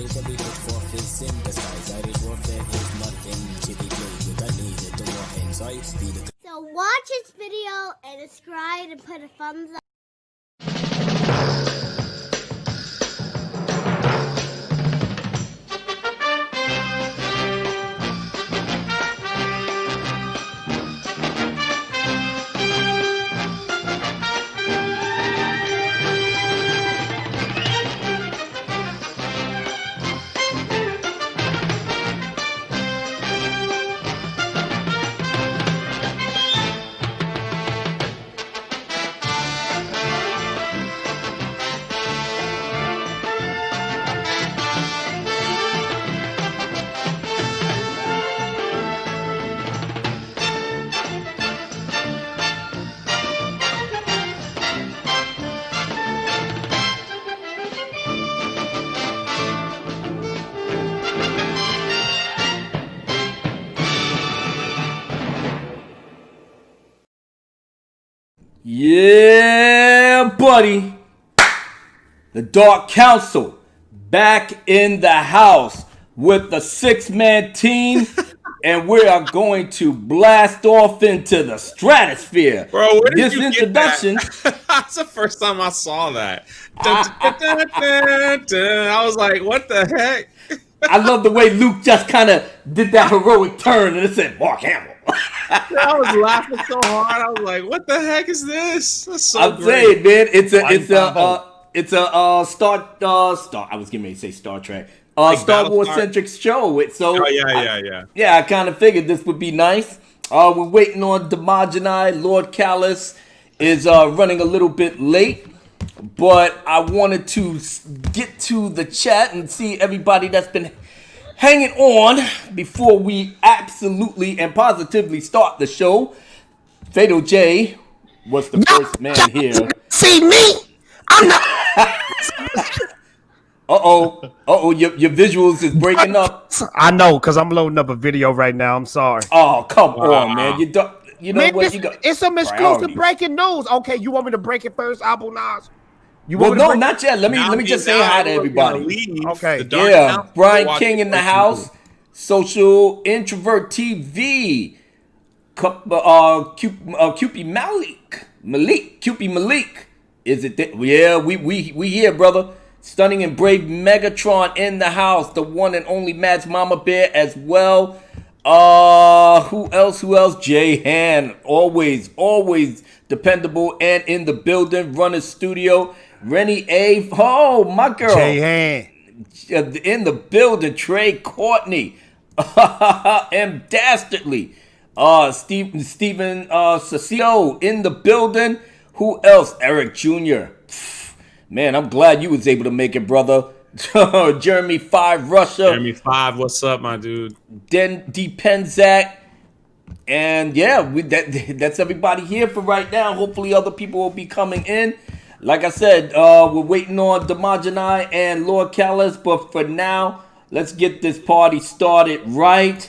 rise, every put forth is in disguise. Irish warfare is nothing to be played with. I need it, the war ends. I speed it. So watch this video and subscribe and put a thumbs up. Yeah, buddy. The Dark Council back in the house with the 6-man team, and we are going to blast off into the stratosphere. Bro, where did this you introduction. Get that? That's the first time I saw that. I was like, what the heck? I love the way Luke just kind of did that heroic turn and it said Mark Hamill. I was laughing so hard. I was like, "What the heck is this?" That's so I'm saying, man, it's a Star. I was getting ready to say Star Trek. Like Star Wars centric show. Yeah. I kind of figured this would be nice. We're waiting on Demogeny. Lord Callus is running a little bit late, but I wanted to get to the chat and see everybody that's been hanging on before we absolutely and positively start the show. Fatal J was the first man here. See me? I'm not. Your visuals is breaking up. I know, because I'm loading up a video right now. I'm sorry. Oh, come on, man. You know what? It's some exclusive breaking news. Okay, you want me to break it first, Abu Nas? Well, no, not yet. Let me just say hi to everybody. Okay. Yeah, Brian King in the house. Social Introvert TV. Cupie Malik. Is it? Yeah, we here, brother. Stunning and Brave Megatron in the house. The one and only Mads Mama Bear as well. Who else? Jay Han. Always dependable and in the building. Runner Studio. Rennie A. Oh, my girl. Jay Han. In the building. Trey Courtney. M. Dastardly. Steven Cecile in the building. Who else? Eric Jr. Man, I'm glad you was able to make it, brother. Jeremy 5 Russia. Jeremy 5, what's up, my dude? Den D Penzak. And yeah, that's everybody here for right now. Hopefully other people will be coming in. Like I said, we're waiting on Demogeny and Lord Callus, but for now, let's get this party started right,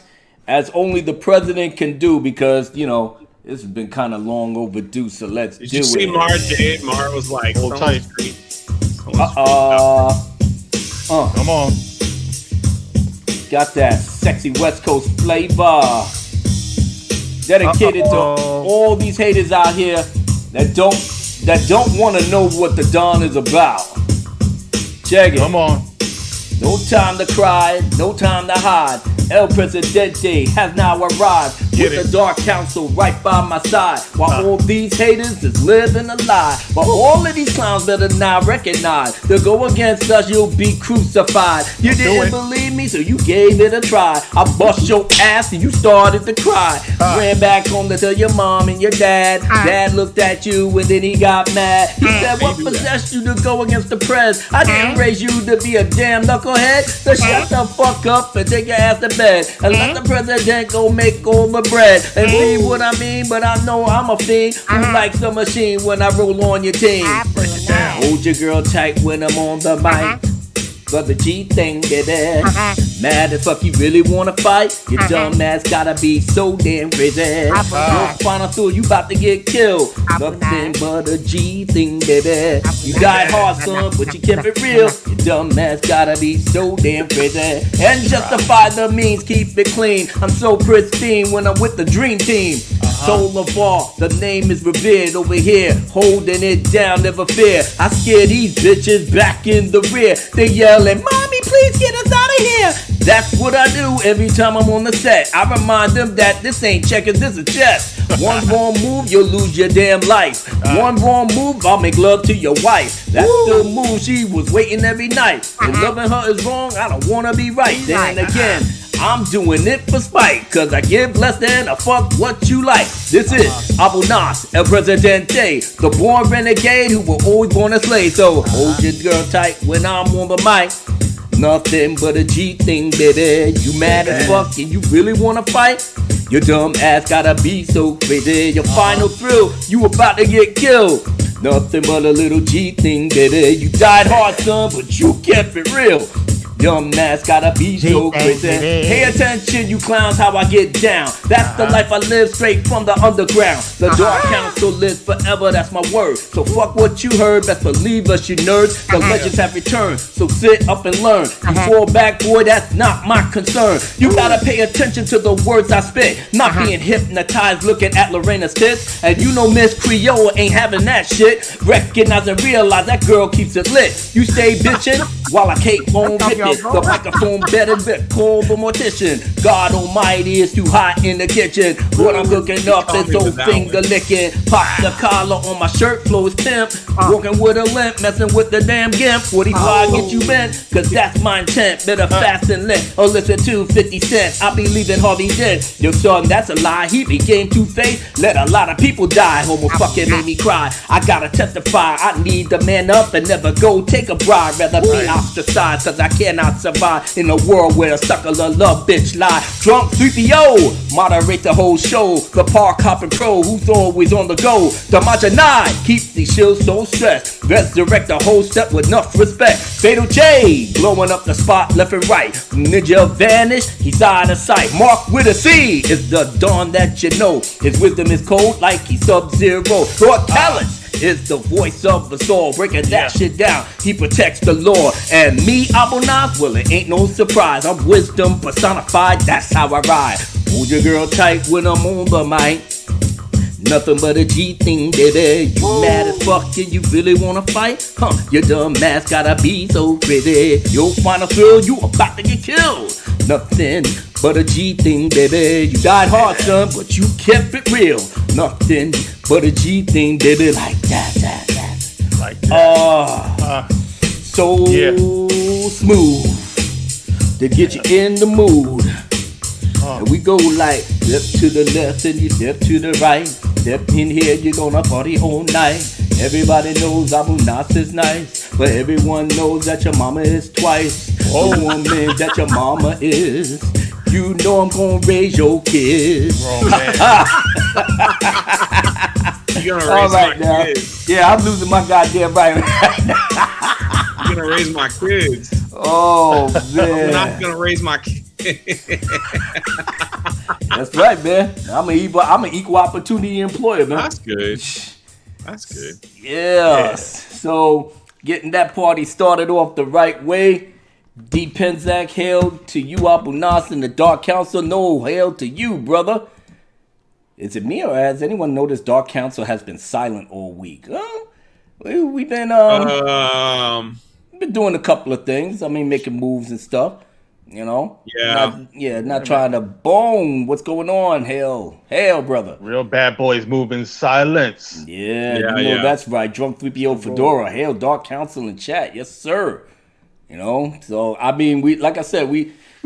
as only the president can do, because, you know, this has been kind of long overdue, so let's do it. Did you see Mar Jade? Mar was like, hold tight. Come on. Got that sexy West Coast flavor. Dedicated to all these haters out here that don't want to know what the Dawn is about. Check it. Come on. No time to cry, no time to hide. El Presidente has now arrived with the Dark Council right by my side. While all these haters is living a lie. But all of these clowns better now recognize to go against us, you'll be crucified. You didn't believe me, so you gave it a try. I bust your ass and you started to cry. Ran back home to tell your mom and your dad. Dad looked at you and then he got mad. He said, what possessed you to go against the press? I didn't raise you to be a damn knucklehead. So shut the fuck up and take your ass to bed. And let the president go make all the bread. And see what I mean, but I know I'm a fiend who likes a machine when I roll on your team. Hold your girl tight when I'm on the mic. for the G thing, baby. Mad as fuck, you really wanna fight? Your dumb ass gotta be so damn crazy. Your final through, you about to get killed. Nothing but a G thing, baby. You died hard, son, but you kept it real. Your dumb ass gotta be so damn crazy. And justify the means, keep it clean. I'm so pristine when I'm with the dream team. Soul of all, the name is revered over here, holding it down, never fear. I scare these bitches back in the rear. They yelling, "Mommy, please get us out of here." That's what I do every time I'm on the set. I remind them that this ain't checkers, this is chess. One wrong move, you'll lose your damn life. One wrong move, I'll make love to your wife. That's the move she was waiting every night. If loving her is wrong, I don't wanna be right. Then again, I'm doing it for spite, cause I give less than a fuck what you like. This is Abu Nas, El Presidente, the born renegade who will always wanna slay. So hold your girl tight when I'm on the mic. Nothing but a G thing, baby. You mad as fuck and you really wanna fight? Your dumb ass gotta be so crazy. Your final thrill, you about to get killed. Nothing but a little G thing, baby. You died hard, son, but you kept it real. Dumb ass gotta be so crazy. Pay attention, you clowns, how I get down. That's the life I live straight from the underground. The Dark Council lives forever, that's my word. So fuck what you heard, best believe us, you nerds. The legends have returned, so sit up and learn. You fall back, boy, that's not my concern. You gotta pay attention to the words I spit. Not being hypnotized looking at Lorena's tits. And you know Miss Creole ain't having that shit. Recognize and realize that girl keeps it lit. You stay bitchin' while I keep on ripping. The microphone better than call the mortician. God Almighty is too hot in the kitchen. What I'm cooking up is so finger licking. Pop the collar on my shirt, flow is pimp. Walking with a limp, messing with the damn gimp. 45 get you bent, cause that's my intent. Better fast and lit, or listen to 50 Cent. I be leaving Harvey dead. Yo son, that's a lie, he became two-faced. Let a lot of people die, homo fucking made me cry. I gotta testify, I need to man up and never go take a bride. Rather be ostracized, cause I cannot survive in a world where a sucker love bitch lie. Drunk 3PO, moderate the whole show. The park hopping pro who's always on the go. The Majanai keeps these shields so stressed. Resurrect the whole step with enough respect. Fatal J, blowing up the spot left and right. Ninja vanished, he's out of sight. Mark with a C is the dawn that you know. His wisdom is cold like he's Sub-Zero. Lord Callus is the voice of us all, breaking that shit down. He protects the law. And me, Abu Nas, well, it ain't no surprise. I'm wisdom personified, that's how I ride. Hold your girl tight when I'm on the mic. Nothing but a G thing, baby. You mad as fuck and you really wanna fight? Your dumb ass gotta be so crazy. Your final thrill, you about to get killed. Nothing but a G thing, baby. You died hard, son, but you kept it real. Nothing but a G thing, baby. Like that. Like that. So smooth to get you in the mood. And we go like step to the left and you step to the right. Step in here, you're gonna party all night. Everybody knows Abu Nas is nice, but everyone knows that your mama is twice the woman that your mama is. You know I'm gonna raise your kids. You're gonna raise my kids. Yeah, I'm losing my goddamn right. You're gonna raise my kids. Oh man, I'm not gonna raise my kids. That's right, man. I'm an equal opportunity employer, man. That's good. That's good. Yes. So getting that party started off the right way. D Penzak, hail to you, Abu Nas and the Dark Council. No, hail to you, brother. Is it me or has anyone noticed Dark Council has been silent all week? We've been doing a couple of things. I mean, making moves and stuff. You know? Not trying to boom. What's going on? Hail, brother. Real bad boys move in silence. Yeah, that's right. Drunk 3PO Fedora. Hail, Dark Council in chat. Yes, sir. You know? So, I mean, we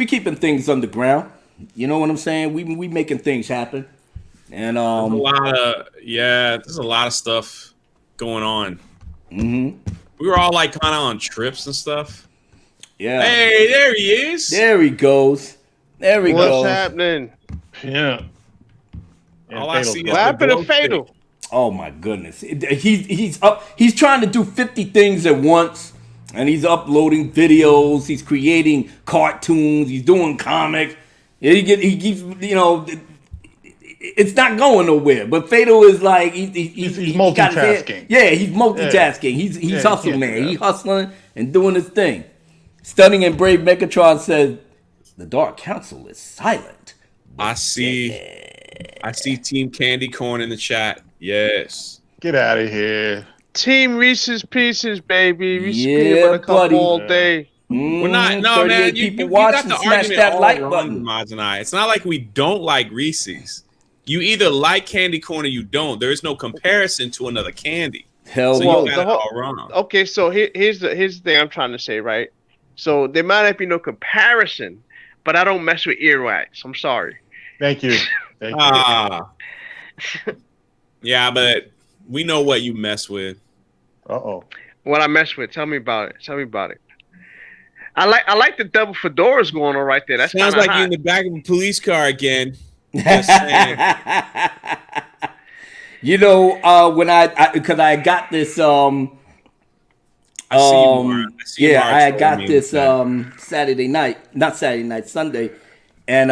keeping things underground. You know what I'm saying? We making things happen. And there's a lot of stuff going on. Mm-hmm. We were all like kind of on trips and stuff. Yeah. Hey, there he is. There he goes. What's happening? Yeah. All I see is what happened to Fatal? Oh my goodness. He's up. He's trying to do 50 things at once. And he's uploading videos. He's creating cartoons. He's doing comics. He keeps, it's not going nowhere. But Fatal is like he's multitasking. He's multitasking. He's hustle man. He's hustling and doing his thing. Stunning and Brave Megatron says the Dark Council is silent. I see Team Candy Corn in the chat. Yes. Get out of here. Team Reese's Pieces, baby. Reese's Yeah, peanut butter cup buddy. all day. We're not, no, man. You watch got and the smash argument that all like wrong, button. Maz and I. It's not like we don't like Reese's. You either like candy corn or you don't. There is no comparison to another candy. Hell So no. you got it all wrong. Okay, so here's the thing I'm trying to say, right? So there might not be no comparison, but I don't mess with earwax. I'm sorry. Thank you. Yeah, but we know what you mess with. Uh-oh. What I mess with? Tell me about it. I like the double fedoras going on right there. That Sounds like you're in the back of a police car again. Just saying. When because I got this I got this Sunday, and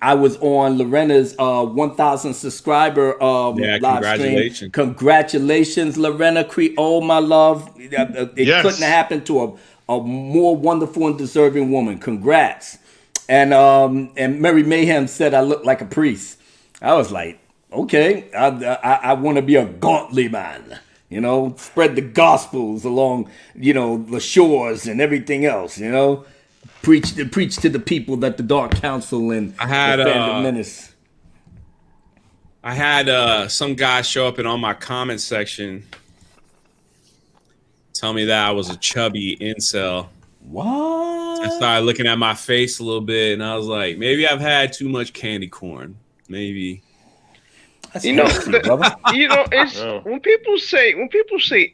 I was on Lorena's 1,000 subscriber live stream. Congratulations, Lorena Creole, my love. It couldn't have happened to a more wonderful and deserving woman. Congrats. And Mary Mayhem said I look like a priest. I was like, okay, I want to be a godly man. Spread the gospels along, the shores and everything else. Preach to the people that the Dark Council and I had the Phantom Menace. I had some guy show up in on my comment section, tell me that I was a chubby incel. What? I started looking at my face a little bit, and I was like, maybe I've had too much candy corn. Maybe. That's it's Oh. when people say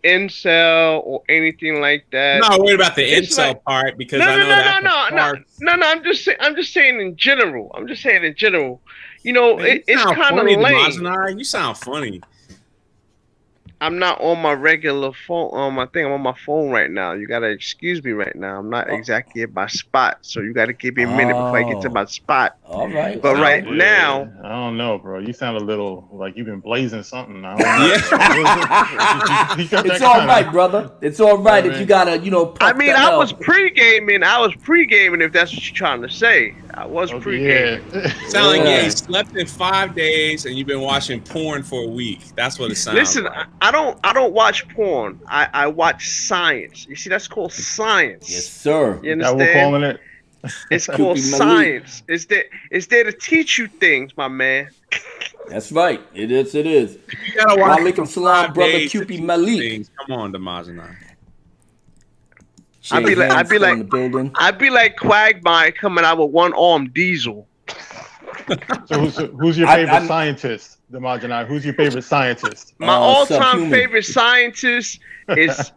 incel or anything like that. I'm not worried about the It's incel part because No. I'm just saying in general. It's kind of lame. You sound funny. I'm not on my regular phone. I'm on my phone right now. You gotta excuse me right now. I'm not exactly at my spot, so you gotta give me a minute before I get to my spot. All right. But right now, I don't know, bro. You sound a little like you've been blazing something. I don't know. It's all right, brother. It's all right if you gotta, I mean, I was pre-gaming. If that's what you're trying to say. I was pre-gaming. Sound like you slept in 5 days and you've been watching porn for a week. That's what it sounds Listen, like. I don't watch porn. I watch science. You see, that's called science. Yes, sir. You That understand? we're calling it. It's called science. It's there to teach you things, my man. That's right. It is. You gotta watch Walaikum salam, brother Cupid Malik. Come on, Damazana. I'd be like Quagmire coming out with one arm Diesel. So who's your favorite scientist, Damajanai? Who's your favorite scientist? My all-time Subhuman. favorite scientist is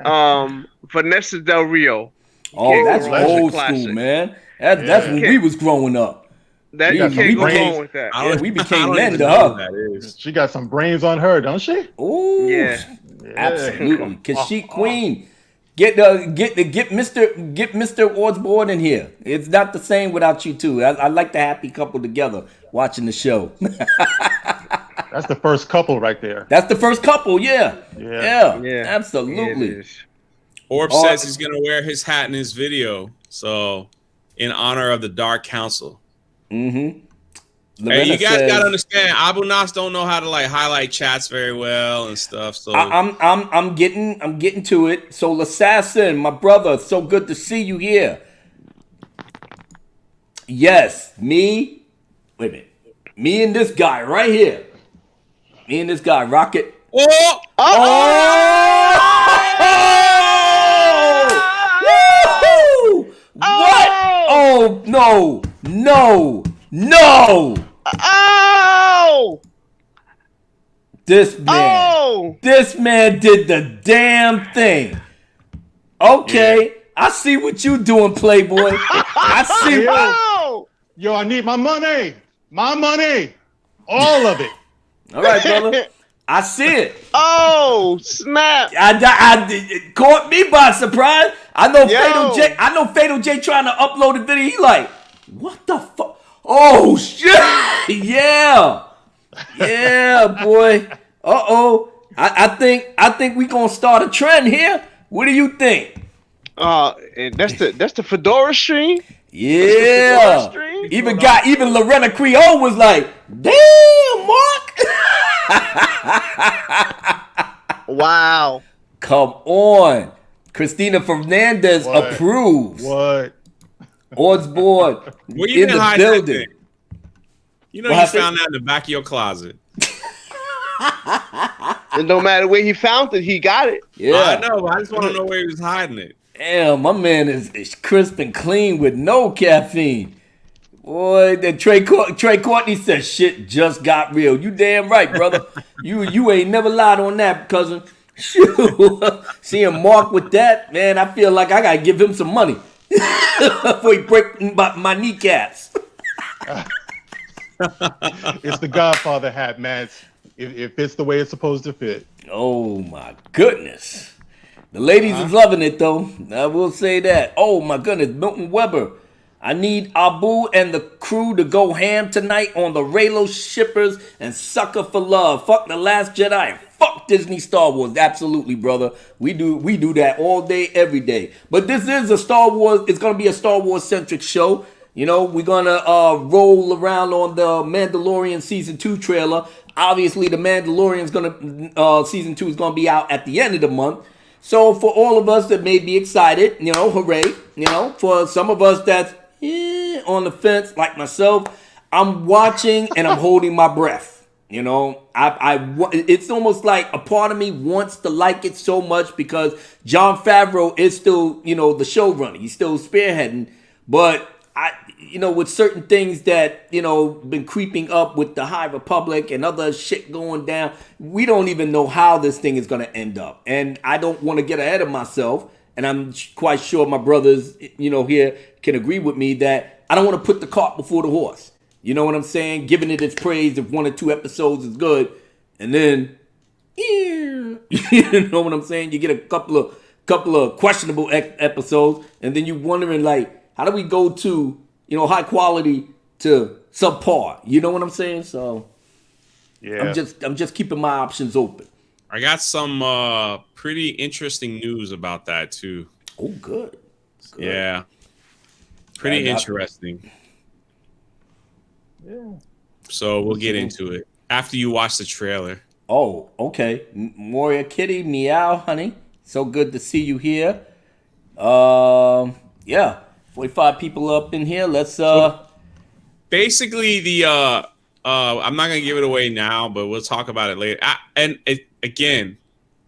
Vanessa Del Rio. Oh, that's That's a old classic. school, man. That's when we was growing up. That Yeah, you can't go became- wrong with that. Yeah, we became I don't men even to know her. who that is. She got some brains on her, don't she? Oh, Yeah. absolutely. Cause she queen. Get Mr. Osborne in here. It's not the same without you two. I like the happy couple together watching the show. That's the first couple right there. That's the first couple, yeah. Yeah. Absolutely. It is. Orb says he's gonna wear his hat in his video, so in honor of the Dark Council. Mm-hmm. Hey, you guys gotta understand, Abu Nas don't know how to like highlight chats very well and stuff. So I'm getting to it. So Assassin, my brother, so good to see you here. Yes, me. Wait a minute. Me and this guy right here. Me and this guy, Rocket. oh! Woo! What? Oh no! Oh! This man did the damn thing. Okay, I see what you doing, Playboy. I see. Oh! Yo, I need my money. My money. All of it. All right, brother. I see it. Oh snap! It caught me by surprise. I know Yo. Fatal J. I know Fatal J trying to upload a video. He like, what the fuck? Oh shit! Yeah, boy. I think we gonna start a trend here. What do you think? And that's the Fedora stream. Yeah. Even Lorena Creole was like, damn, Mark. Wow. Come on. Christina Fernandez approves. What? Odds board Where you in been the hiding that building. thing? You know, you found that in the back of your closet. And no matter where he found it, he got it. Yeah. I know. I just want to know where he was hiding it. Damn, my man is crisp and clean with no caffeine. Boy, then Trey Courtney said shit just got real. You damn right, brother. you ain't never lied on that, cousin. Shoot. Seeing Mark with that, man, I feel like I gotta give him some money before he break my kneecaps. It's the Godfather hat, man. It fits the way it's supposed to fit. Oh my goodness. The ladies is loving it though. I will say that. Oh my goodness, Milton Weber. I need Abu and the crew to go ham tonight on the Raylo Shippers and Sucker for Love. Fuck The Last Jedi. Fuck Disney Star Wars. Absolutely, brother. We do that all day, every day. But this is a Star Wars. It's gonna be a Star Wars centric show. You know, we're gonna roll around on the Mandalorian season 2 trailer. Obviously, the Mandalorian's gonna season 2 is gonna be out at the end of the month. So for all of us that may be excited, you know, hooray. You know, for some of us that's on the fence, like myself, I'm watching and I'm holding my breath. You know, it's almost like a part of me wants to like it so much because Jon Favreau is still, you know, the showrunner. He's still spearheading, but with certain things that, you know, been creeping up with the High Republic and other shit going down, we don't even know how this thing is going to end up. And I don't want to get ahead of myself. And I'm quite sure my brothers, you know, here can agree with me that I don't want to put the cart before the horse. You know what I'm saying? Giving it its praise if 1 or 2 episodes is good. And then, you know what I'm saying? You get a couple of questionable episodes. And then you're wondering, like, how do we go to, you know, high quality to subpar? You know what I'm saying? So yeah, I'm just keeping my options open. I got some pretty interesting news about that too. Oh, good. Yeah, pretty interesting. Yeah. So we'll get into it after you watch the trailer. Oh, okay. Moria Kitty, meow, honey. So good to see you here. Yeah. 45 people up in here. Let's So basically I'm not gonna give it away now, but we'll talk about it later. Again,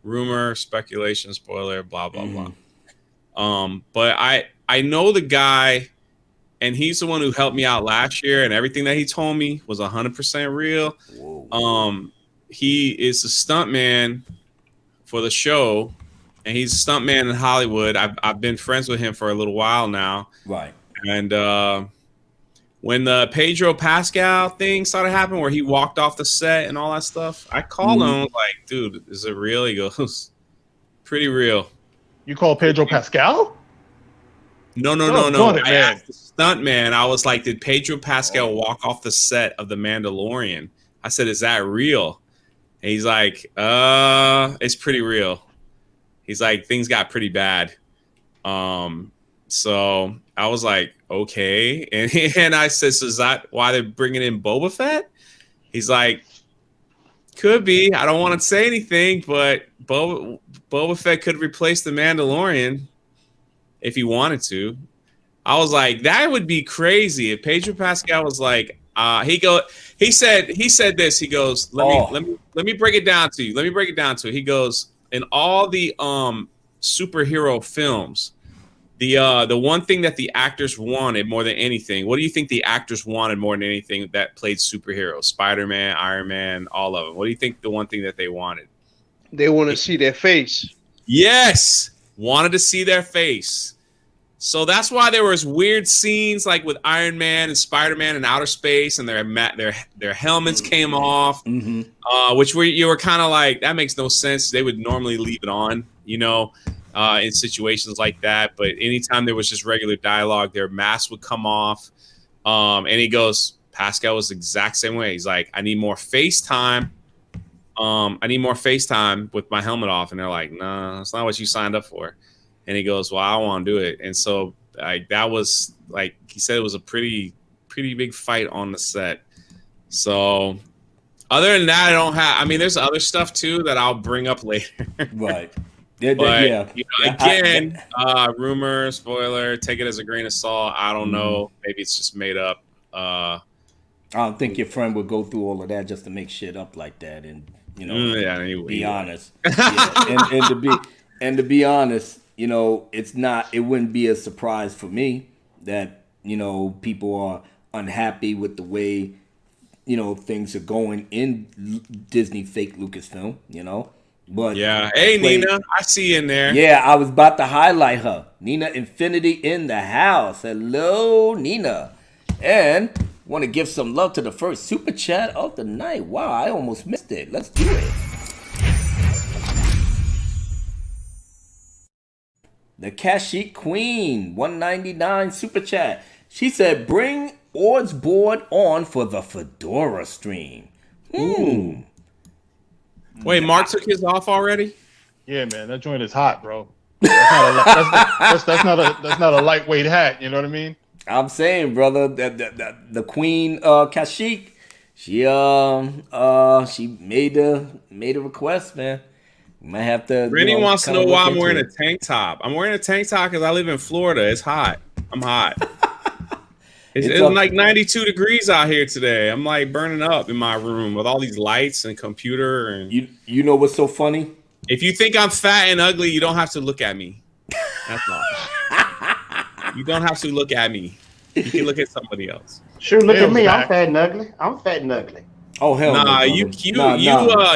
rumor, speculation, spoiler, blah blah blah. But I know the guy, and he's the one who helped me out last year, and everything that he told me was 100% real. Whoa. He is a stuntman for the show. And he's a stuntman in Hollywood. I've been friends with him for a little while now. Right. And when the Pedro Pascal thing started happening, where he walked off the set and all that stuff, I called him like, dude, is it real? He goes, pretty real. You call Pedro Pascal? No. I asked the stuntman. I was like, did Pedro Pascal walk off the set of The Mandalorian? I said, is that real? And he's like, it's pretty real. He's like, things got pretty bad. So I was like, okay. And I said, so is that why they're bringing in Boba Fett? He's like, could be. I don't want to say anything, but Boba Fett could replace the Mandalorian if he wanted to. I was like, that would be crazy. If Pedro Pascal was like, he said this. He goes, let me break it down to you. He goes, in all the superhero films, the one thing that the actors wanted more than anything, what do you think the actors wanted more than anything that played superheroes? Spider-Man, Iron Man, all of them. What do you think the one thing that they wanted? They want to see their face. Yes, wanted to see their face. So that's why there was weird scenes like with Iron Man and Spider-Man in outer space, and their helmets came off, which you were kind of like, that makes no sense. They would normally leave it on, in situations like that. But anytime there was just regular dialogue, their masks would come off. And he goes, Pascal was the exact same way. He's like, I need more FaceTime. I need more FaceTime with my helmet off. And they're like, no, that's not what you signed up for. And he goes, well, I don't want to do it. And so that was like, he said it was a pretty big fight on the set. So other than that, there's other stuff too that I'll bring up later. Right. But, rumor, spoiler, take it as a grain of salt. I don't know. Maybe it's just made up. I don't think your friend would go through all of that just to make shit up like that, and be honest. And to be honest, it wouldn't be a surprise for me that people are unhappy with the way things are going in Disney fake Lucasfilm. But yeah, hey Nina, I see you in there. Yeah, I was about to highlight her. Nina Infinity in the house. Hello, Nina. And want to give some love to the first super chat of the night. Wow, I almost missed it. Let's do it. The Kashyyyk Queen, 199 super chat. She said, bring Ord's board on for the Fedora stream. Ooh. Wait, Mark took his off already? Yeah, man, that joint is hot, bro. That's not a lightweight hat. You know what I mean? I'm saying, brother, the Queen Kashyyyk, she made a request, man. You might have to. Rennie wants to know why I'm wearing a tank top. I'm wearing a tank top because I live in Florida. It's hot. I'm hot. It's like 92 degrees out here today. I'm like burning up in my room with all these lights and computer. And you know what's so funny? If you think I'm fat and ugly, you don't have to look at me. That's all. You don't have to look at me. You can look at somebody else. Sure, look at me. I'm fat and ugly. Oh hell no!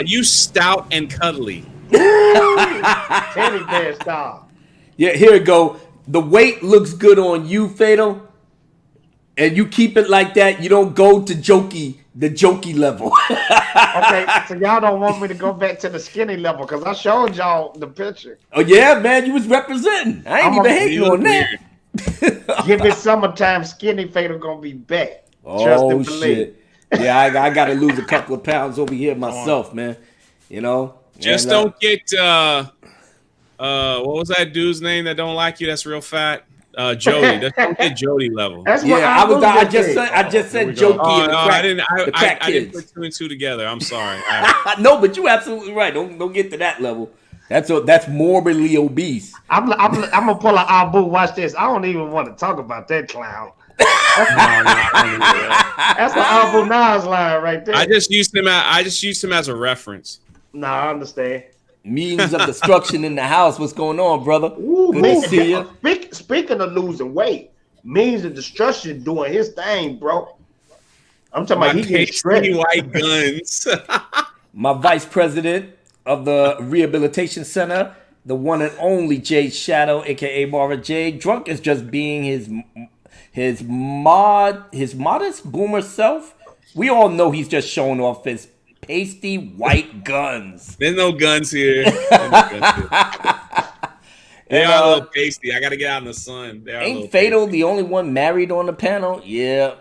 You stout and cuddly. Teddy bear style. Yeah, here we go. The weight looks good on you, Fatal. And you keep it like that. You don't go to the jokey level. Okay, so y'all don't want me to go back to the skinny level because I showed y'all the picture. Oh yeah, man, you was representing. I ain't even hating on that. Give it summertime, skinny Fatal gonna be back. Oh shit! Yeah, I got to lose a couple of pounds over here myself, man. Just don't get what was that dude's name that don't like you? That's real fat. Jody. That's don't get Jody level. I just said Jokey. I didn't put two and two together. I'm sorry. No, but you're absolutely right. Don't get to that level. That's morbidly obese. I'm gonna pull an Abu. Watch this. I don't even want to talk about that clown. That's the Abu Nas line right there. I just used him as a reference. No, I understand. Means of destruction in the house. What's going on, brother? Ooh, good to see you. Speaking of losing weight, Means of Destruction doing his thing, bro. I'm talking about he getting shredded. White guns. My vice president of the Rehabilitation Center, the one and only Jay Shadow, aka Mara J. Drunk is just being his modest boomer self. We all know he's just showing off his pasty white guns. There's no guns here. They are a little pasty. I got to get out in the sun. Ain't Fatal the only one married on the panel? Yeah.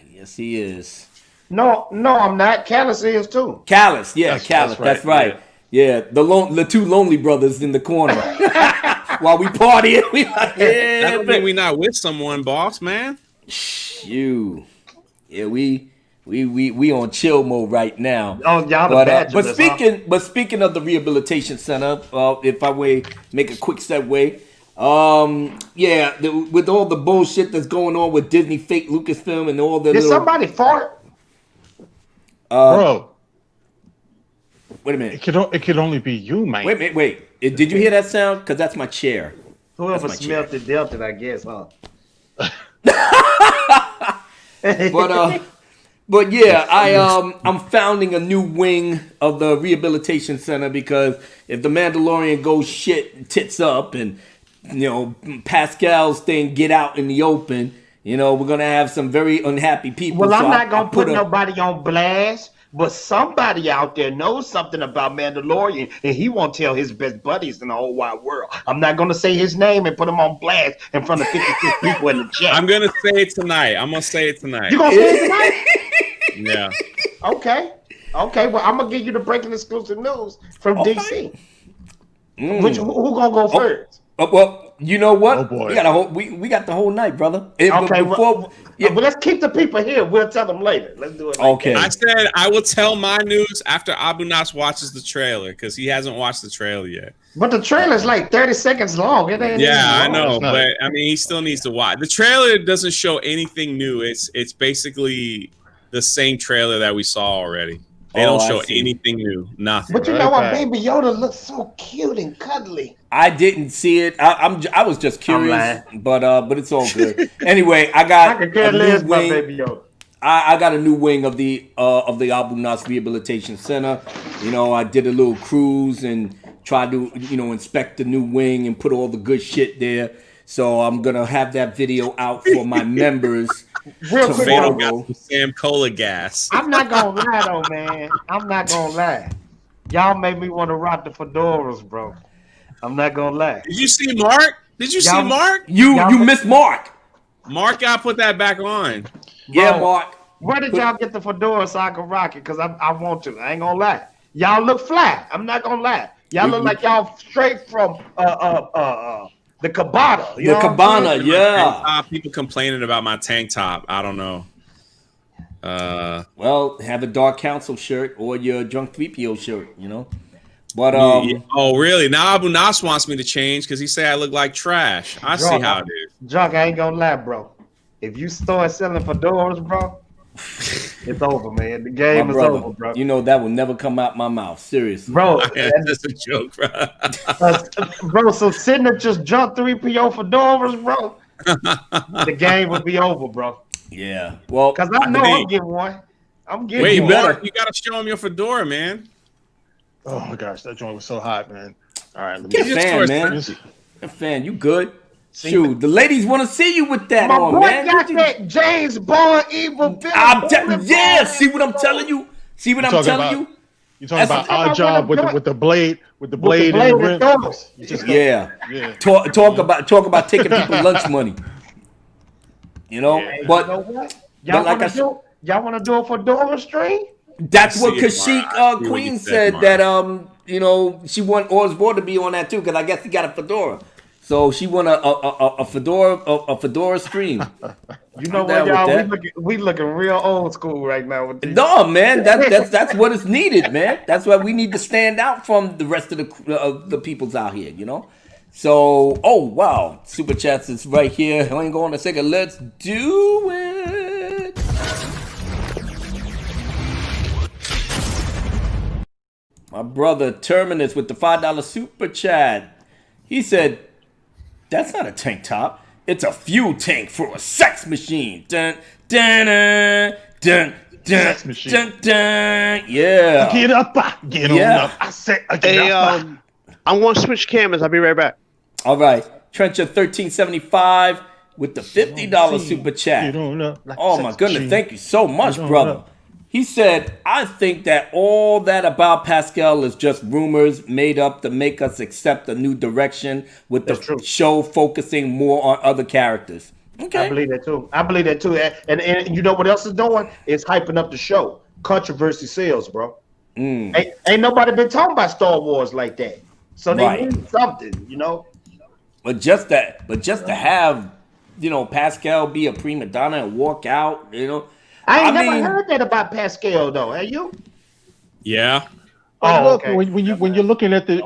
Yes, he is. No, I'm not. Callus is too. Callus, yeah, Callus. That's right. Yeah, the two lonely brothers in the corner while we partying. We like, yeah, that don't mean we not with someone, boss man. You, yeah, we on chill mode right now. Oh, y'all the bachelors, but speaking of the Rehabilitation Center, if I make a quick segue, with all the bullshit that's going on with Disney fake Lucasfilm and all the Did somebody fart? Bro. Wait a minute. It could only be you, man. Wait. Did you hear that sound? Because that's my chair. Whoever smelled the Delta, I guess, huh? But yeah, I'm founding a new wing of the Rehabilitation Center because if the Mandalorian goes shit tits up and Pascal's thing get out in the open. We're gonna have some very unhappy people. Well, so I'm not gonna put a- nobody on blast, but somebody out there knows something about Mandalorian, and he won't tell his best buddies in the whole wide world. I'm not gonna say his name and put him on blast in front of 56 people in the chat. I'm gonna say it tonight. I'm gonna say it tonight. You gonna say it tonight? Yeah. Okay. Well, I'm gonna give you the breaking exclusive news from DC. Who gonna go first? Well, you know what? Oh, boy. We got the whole night, brother. Okay, Before, but let's keep the people here. We'll tell them later. Let's do it. Okay. I said I will tell my news after Abu Nas watches the trailer because he hasn't watched the trailer yet. But the trailer's like 30 seconds long. It ain't Yeah, I even long. know, but I mean, he still needs to watch. The trailer doesn't show anything new. It's basically the same trailer that we saw already. They don't show anything new. Nothing. But you know what? Baby Yoda looks so cute and cuddly. I didn't see it. I was just curious, but it's all good. Anyway, I got I could care a new less about wing. Baby Yoda. I got a new wing of the Abu Nas Rehabilitation Center. I did a little cruise and tried to inspect the new wing and put all the good shit there. So I'm gonna have that video out for my members. Real quick, Fado got some Sam Cola gas. I'm not gonna lie though, man. I'm not gonna lie. Y'all made me want to rock the fedoras, bro. I'm not gonna lie. Did you see Mark? Did you see Mark? You missed Mark. Mark got put that back on. Yeah, Mark. Where did y'all get the fedora so I can rock it? Cause I want to. I ain't gonna lie. Y'all look fly. I'm not gonna lie. Y'all look like y'all straight from the Cabana. The Cabana, yeah. People complaining about my tank top. I don't know. Well, have a Dark Council shirt or your Drunk 3PO shirt, But oh, really? Now Abu Nas wants me to change because he say I look like trash. I see how it is. Drunk, I ain't gonna lie, bro. If you start selling fedoras, bro, it's over, man. The game is over, bro. That will never come out my mouth. Seriously. Bro, that's just a joke, bro. Bro, so signatures Drunk 3PO fedoras, bro. The game would be over, bro. Yeah. Well, because I know I'm getting one. I'm getting Wait, one. Mark, you gotta show him your fedora, man. Oh my gosh, that joint was so hot, man. All right, let me get a fan, man. A fan, you good? Shoot, the ladies want to see you with that my on, boy man. got that James Bond evil villain. Yeah, see what I'm telling you? See what I'm telling you? You talking about our job with the blade and the rim? Yeah. Talk about taking people lunch money. But you know what? Y'all want to do a fedora stream? That's what Kashyyyk Queen said that she want Osborne to be on that too because I guess he got a fedora. So she want a fedora stream. You know what, y'all? We looking real old school right now with this. No, man, that's what is needed, man. That's why we need to stand out from the rest of the peoples out here, So, oh wow, super chats is right here. I ain't going a second. Let's do it. My brother Terminus with the $5 super chat. He said, "That's not a tank top. It's a fuel tank for a sex machine." Dun dun dun dun dun. Sex machine. Dun, dun. Yeah. Get up, get on up. I said, get up. I'm gonna switch cameras. I'll be right back. All right, Trencher 1375 with the $50 super chat. Oh my goodness, thank you so much, brother. He said, "I think that all that about Pascal is just rumors made up to make us accept a new direction with the show focusing more on other characters." Okay. I believe that too. And you know what else is doing? It's hyping up the show. Controversy sells, bro. Ain't nobody been talking about Star Wars like that. So they need something, But just to have, Pascal be a prima donna and walk out, I ain't never heard that about Pascal though. Have you? Yeah. Oh, okay. When you're looking at the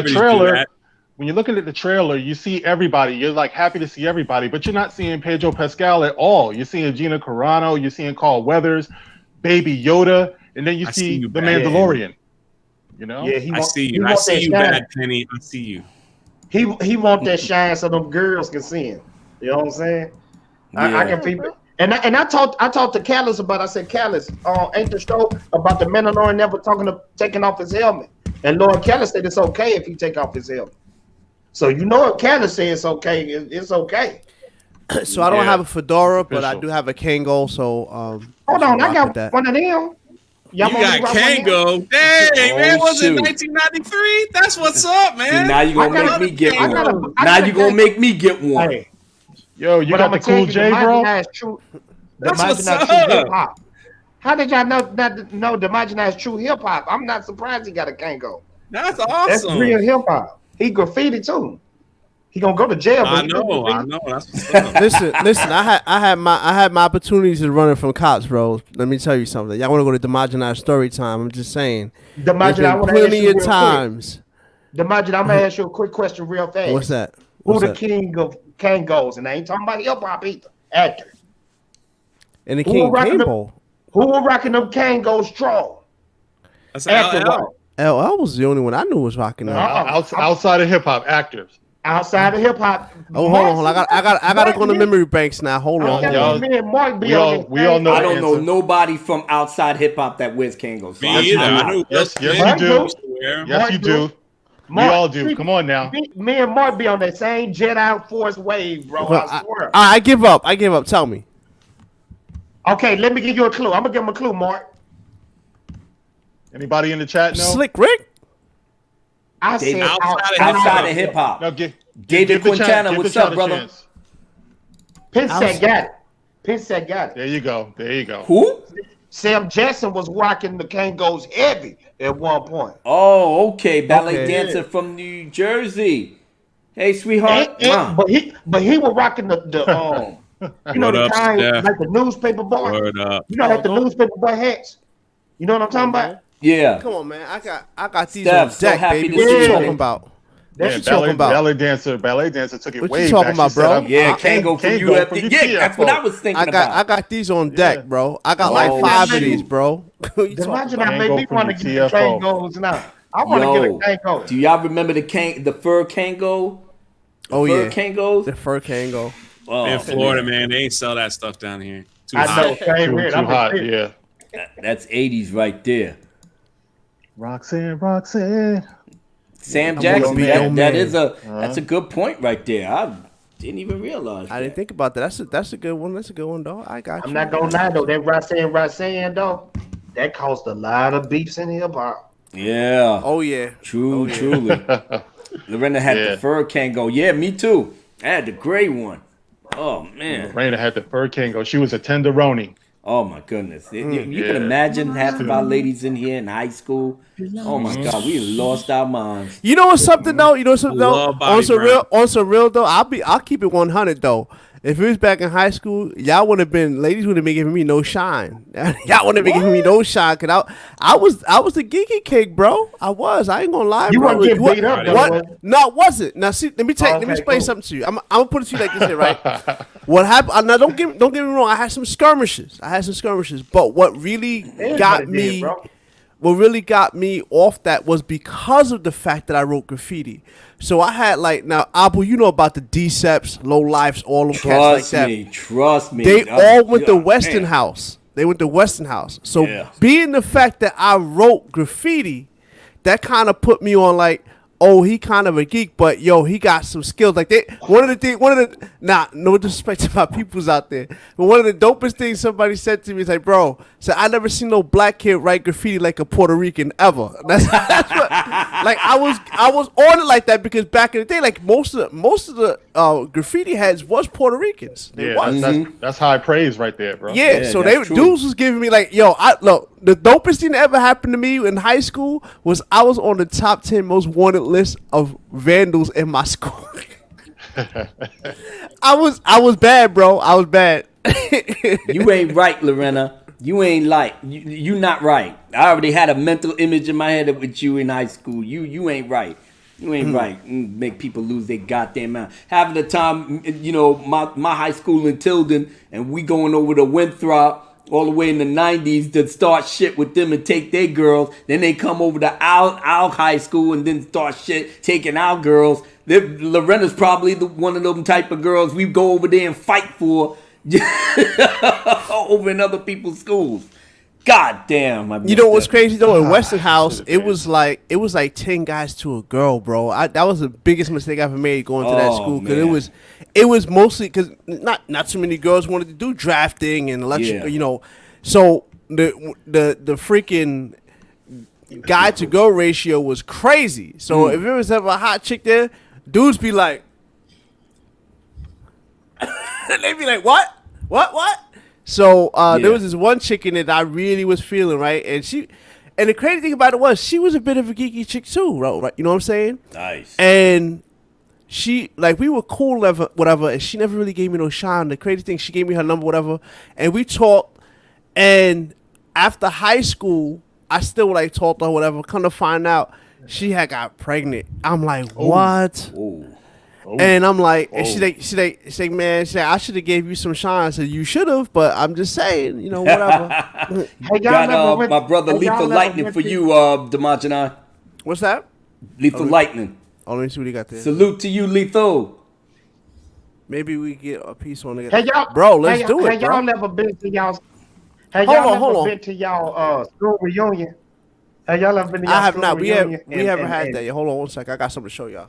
trailer, when you're looking at the trailer, you see everybody. You're like happy to see everybody, but you're not seeing Pedro Pascal at all. You're seeing Gina Carano, you're seeing Carl Weathers, Baby Yoda, and then you see the Mandalorian. Yeah, I see you. I see you, Bad Penny. I see you. He want that shine so them girls can see him. You know what I'm saying? I can feel it. And I talked to Callis about. I said, Callis, ain't the show about the Mandalorian never taking off his helmet? And Lord Callis said it's okay if he take off his helmet. So you know if Canada says it's okay, it's okay. So I don't have a fedora, but I do have a Kango. So hold on, I got one of them. You got Kango. Dang, man, was it 1993? That's what's up, man. See, now you gonna make me get one. Now you gonna make me get one. Hey. Yo, you got the Cool J, bro? That's what's up. How did y'all know the marginalized true hip hop? I'm not surprised he got a Kango. That's awesome. That's real hip hop. He graffiti too. He gonna go to jail. I know. That's what's up. Listen. I had my opportunities to run it from cops, bro. Let me tell you something. Y'all want to go to Demarginized story time? I'm just saying. Demarginized, plenty of times. Demarginized, I'm gonna ask you a quick question, real fast. What's that? Who the king of Kangos? And I ain't talking about hip hop either. Actor. And the King Kango. Who was rocking them Kangos strong? That's LL. LL was the only one I knew was rocking them. Outside of hip hop, actors. Outside of hip hop. Oh, hold on. I gotta go to memory banks now. Hold on. We all know. I don't know nobody from outside hip hop that wears Kangos. Me either. I knew. Yes, you do. Yes, you do. We all do. Come on now. Me and Mark be on that same Jedi Force wave, bro. I swear. I give up. Tell me. Okay, let me give you a clue. I'm gonna give him a clue, Mark. Anybody in the chat know? Slick Rick? I said outside of hip hop. No, David Quintana, what's up, brother? Pinsett got it. Pinsett got it. There you go. Who? Sam Jackson was rocking the Kangos heavy at one point. Oh, okay. Ballet dancer from New Jersey. Hey, sweetheart. But he was rocking the you know the kind like the newspaper boy. You know like the newspaper boy hats. You know what I'm talking about? Yeah. Come on, man. I got these on deck, baby. What you talking about? Ballet dancer took it way back. What you talking about, bro? Yeah, Kango from UFC. Yeah, that's what I was thinking about. I got these on deck, bro. I got like 5 of these, bro. Imagine I made me want to get the Kangos now. I want to get a Kango. Do y'all remember the fur Kango? Fur Kangos? The fur Kango. Oh, in Florida, man, they ain't sell that stuff down here. Too hot. Too hot, yeah. That's 80s right there. Roxanne. Sam Jackson. That's a good point right there. I didn't even realize. I didn't think about that. That's a good one. That's a good one, though. I got you. I'm not gonna lie though. That Roxanne though, that caused a lot of beefs in hip hop. Yeah. Oh yeah. Truly. Lorena had the fur Kango. Yeah, me too. I had the gray one. Oh man. Lorena had the fur Kango. She was a tenderoni. Oh my goodness! You can imagine half of our ladies in here in high school. Oh my God, we lost our minds. You know what's something though? On some real though, I'll keep it 100 though. If it was back in high school, y'all would have been ladies would have been giving me no shine. Y'all wouldn't have been giving me no shine because I was the geeky kid, bro. I ain't gonna lie. You bro. weren't getting beat up, what? No, it wasn't. Now see, let me explain something to you. I'm gonna put it to you like this here, right? What happened? Now don't get me wrong. I had some skirmishes, but what really got me. What really got me off that was because of the fact that I wrote graffiti. So I had now, Abu, you know about the Deceps, Low Lifes, all them cats like that. Trust me. They all went to Westinghouse. So being the fact that I wrote graffiti, that kind of put me on oh, he kind of a geek, but yo, he got some skills. No disrespect to my peoples out there, but one of the dopest things somebody said to me is bro, I never seen no black kid write graffiti like a Puerto Rican ever. That's what, I was on it like that because back in the day, most of the graffiti heads was Puerto Ricans. That's high praise right there, bro. Yeah, so dudes was giving me the dopest thing that ever happened to me in high school was I was on the top 10 most wanted list of vandals in my school. I was bad, bro. I was bad. You ain't right, Lorena. You ain't you not right. I already had a mental image in my head with you in high school. You ain't right. You ain't right. Make people lose their goddamn mind. Half of the time, my high school in Tilden, and we going over to Winthrop all the way in the 90s to start shit with them and take their girls. Then they come over to our high school and then start shit taking our girls. Lorena's probably one of them type of girls we go over there and fight for over in other people's schools. God damn! You know what's crazy though? In Westinghouse, it was like 10 guys to a girl, bro. That was the biggest mistake I ever made going to that school because it was mostly because not too many girls wanted to do drafting and election, you know. So the freaking guy to girl ratio was crazy. So if there was ever a hot chick there, dudes be like, they'd be like, what? So there was this one chick in it that I really was feeling, right? And the crazy thing about it was she was a bit of a geeky chick too, right? You know what I'm saying? Nice. And she, like, we were cool, whatever, and she never really gave me no shine. The crazy thing, she gave me her number, whatever, and we talked. And after high school, I still like talked to her, whatever. Come to find out, she had got pregnant. I'm like, what? And I'm like, and she's like, man, I should have gave you some shine. I said, you should have, but I'm just saying, you know, whatever. Got my brother Lethal Lightning for you, Damajanai. What's that? Lethal Lightning. Oh, let me see what he got there. Salute to you, Lethal. Maybe we get a piece on it. Hey, y'all, bro, let's do it, bro. Y'all never been to y'all? Hold on. Been to y'all school reunion? Have y'all ever been to y'all I have school not. reunion? We haven't had that yet. Hold on one second. I got something to show y'all.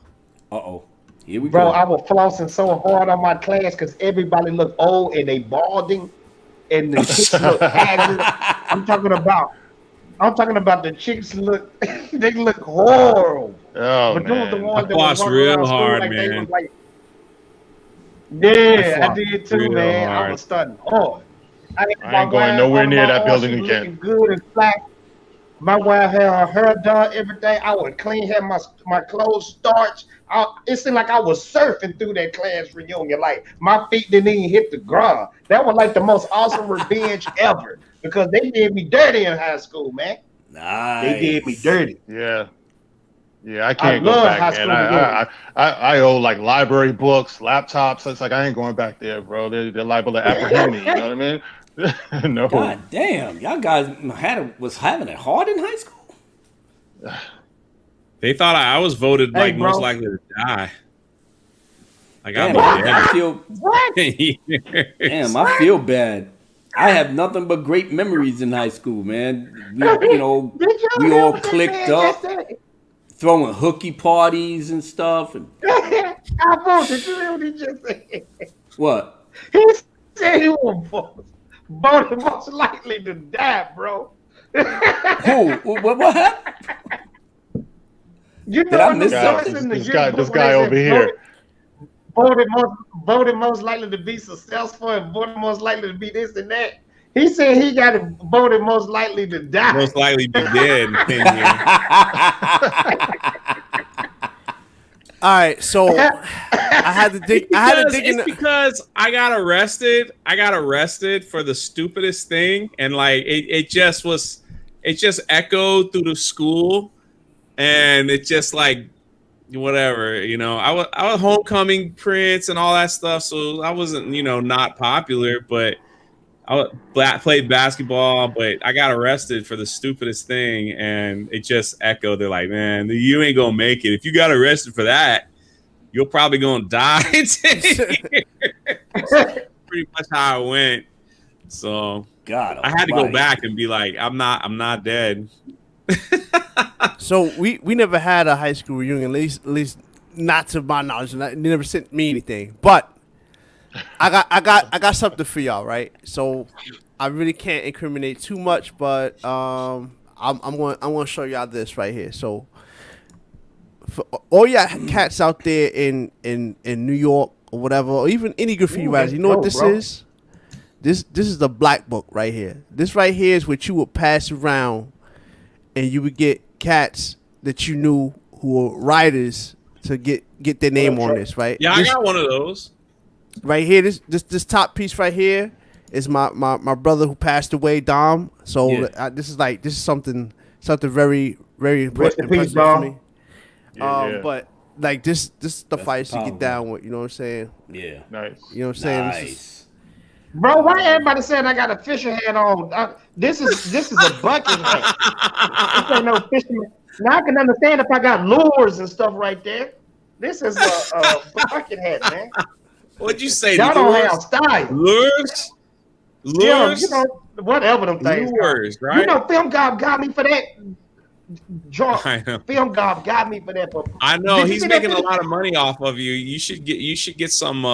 Uh-oh. Here we Bro, go. I was flossing so hard on my class because everybody looked old and they balding and the chicks look haggard. I'm talking about the chicks look they look horrible. Oh, but those the ones that flossed was real around school, hard, like, man. I did too, real man. hard. I was studying hard. I ain't going nowhere near that building again. again. Looking good and flat. My wife had her hair done, everything. I would clean, had my clothes starched. It seemed like I was surfing through that class reunion. Like my feet didn't even hit the ground. That was like the most awesome revenge ever because they did me dirty in high school, man. Nice. They did me dirty. Yeah, I can't go back, man. I owe like library books, laptops. It's like I ain't going back there, bro. They're liable to apprehend me. You know what I mean? No. God damn, y'all guys was having it hard in high school. They thought I was voted like bro. most likely to die. Like Damn, I feel damn, I feel bad. I have nothing but great memories in high school, man. We all clicked up, throwing hooky parties and stuff. And I voted. You know what he just said? what? He said he was voted most likely to die, bro. Who? What happened? You know this guy over here. Voted most likely to be successful and voted most likely to be this and that. He said he got voted most likely to die. Most likely be dead. All right, so I had to dig. Because I got arrested. I got arrested for the stupidest thing, and like it just echoed through the school, and it just like whatever, you know. I was homecoming prince and all that stuff, so I wasn't, not popular, but I played basketball, but I got arrested for the stupidest thing, and it just echoed. They're like, man, you ain't gonna make it. If you got arrested for that, you're probably gonna die. Pretty much how it went. So God, I had to go back and be like, I'm not dead. So we never had a high school reunion, at least not to my knowledge. They never sent me anything, but I got something for y'all, right? So I really can't incriminate too much, but I'm going to show y'all this right here. So for all y'all cats out there in New York or whatever, or even any graffiti writers, you know what this is? This is the black book right here. This right here is what you would pass around, and you would get cats that you knew who were writers to get their name on this, right? Yeah, I got one of those. Right here, this top piece right here is my brother who passed away, Dom. So this is something very very impressive to me. But like this is the fights you get down with. You know what I'm saying? Yeah, nice. You know what I'm saying? Nice. Bro, why everybody saying I got a fisher hat on? This is a bucket hat. This ain't no fisherman. Now I can understand if I got lures and stuff right there. This is a bucket hat, man. What'd you say? Y'all don't have style. Lures? Yeah, whatever them things. Lures, right? You know, Film God got me for that. I know. Film God got me for that. I know Did you he's see that making a video? lot of money off of you. You should get some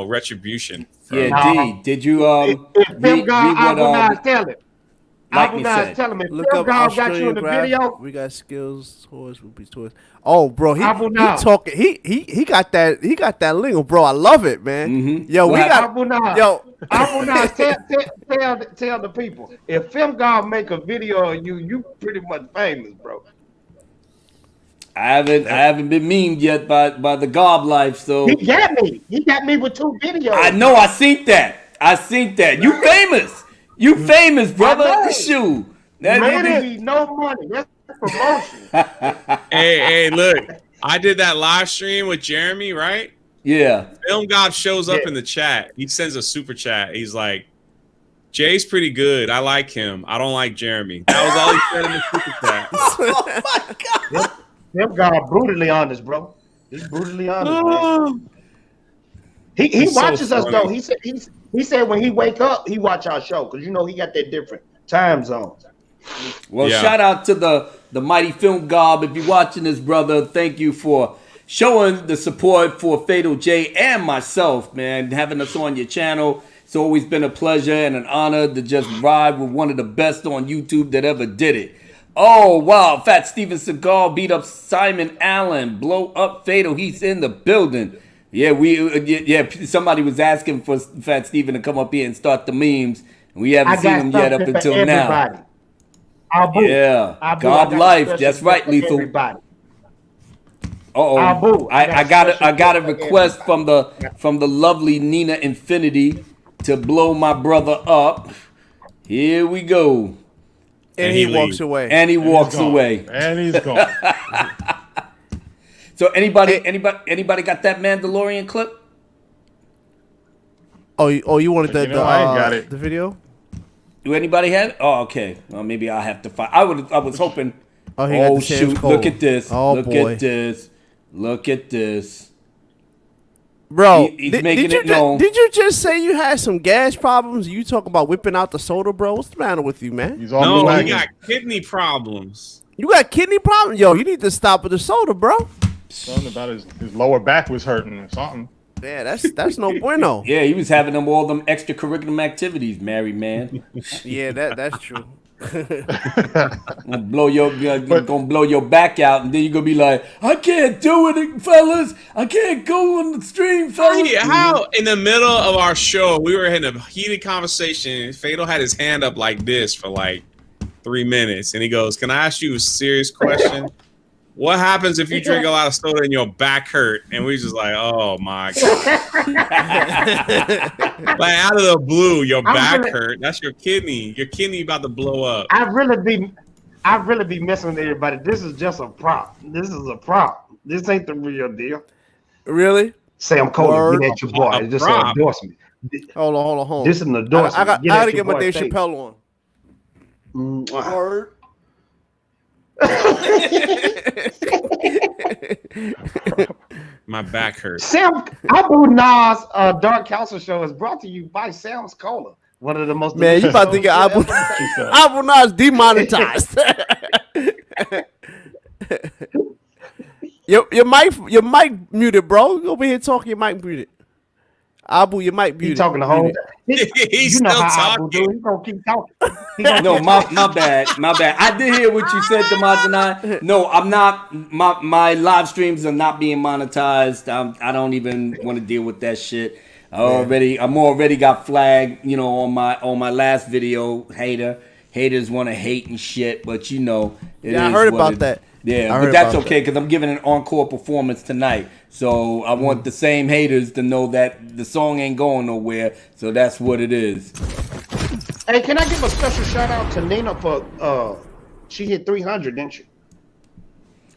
retribution. Yeah, No. D. Did you If Film God, read I what will not tell him. I Like will me not said? tell him. If Look Film up God got you Australian in the graph. video, We got skills, toys, will be toys. Oh, bro, he I will not. talking. He got that lingo, bro. I love it, man. Mhm. Yo, we What got I will not. yo. I will not tell the people. If Film God make a video of you, you pretty much famous, bro. I haven't been memed yet by the Gob Life, so He got me. He got me with 2 videos. I know I seen that. You famous. You famous, brother. know. Shoot. Man, it be no money. That's promotion. Hey, look! I did that live stream with Jeremy, right? Yeah. Film God shows up Yeah. in the chat. He sends a super chat. He's like, "Jay's pretty good. I like him. I don't like Jeremy." That was all he said in the super chat. Oh my God. Film God brutally honest, bro. He's brutally honest, man. He It's so watches us funny. though. He said when he wake up, he watch our show because he got that different time zones. Well, Yeah. shout out to the mighty Film Gob. If you're watching this, brother, thank you for showing the support for Fatal J and myself, man. Having us on your channel. It's always been a pleasure and an honor to just ride with one of the best on YouTube that ever did it. Oh, wow. Fat Steven Seagal beat up Simon Allen. Blow up Fatal. He's in the building. Yeah, somebody was asking for Fat Steven to come up here and start the memes. We haven't seen him yet up something for until now. everybody. Abu. Yeah. Abu, God I got a life. special That's right, for Lethal. everybody. Uh-oh. Abu, I got a request from the lovely Nina Infinity to blow my brother up. Here we go. And he walks away. And he walks He's gone. away. And he's gone. So anybody got that Mandalorian clip? You wanted You know, I ain't got it. the video? Do anybody have it? Oh, okay. Well, maybe I'll have to find. I was hoping. Oh, he got the Sam's shoot! Cole. Look at this! Oh, Look boy. at this! Look at this! Bro, He's making it you known. did you just say you had some gas problems? You talking about whipping out the soda, bro? What's the matter with you, man? He's on No, the he wagon. got kidney problems. You got kidney problems? Yo, you need to stop with the soda, bro. Something about his lower back was hurting or something. Yeah, that's no bueno. Yeah, he was having all them extracurricular activities, married man. Yeah, that's true. Gonna blow your back out, and then you're gonna be like, I can't do it, fellas. I can't go on the stream, fellas. How in the middle of our show we were in a heated conversation. Fatal had his hand up like this for like 3 minutes, and he goes, "Can I ask you a serious question? What happens if you drink a lot of soda and your back hurt?" And we just like, "Oh my God!" Like out of the blue, your back hurt. That's your kidney. Your kidney about to blow up. I really be messing with everybody. This is just a prop. This is a prop. This ain't the real deal. Really? Sam Cole, Word. get at your boy. It's just an prop. endorsement. Hold on. This is an endorsement. I gotta get my boy Dave face. Chappelle on. Word. My back hurts. Sam Abu Nas Dark Council show is brought to you by Sam's Cola. One of the most Man, you about to get Abu Nas demonetized. your mic muted, bro. You over here talking, your mic muted. Abu, your mic muted. He talking the whole time. He's You know still how Abu talking. do. He gonna keep talking. He gonna No, keep my bad. I did hear what you said, Demazanai. No, I'm not. My live streams are not being monetized. I don't even want to deal with that shit. I'm already got flagged. You know, on my last video, haters want to hate and shit. But you know, I heard about that. Yeah, but that's okay because I'm giving an encore performance tonight. So I want the same haters to know that the song ain't going nowhere. So that's what it is. Hey, can I give a special shout out to Nina for she hit 300, didn't she?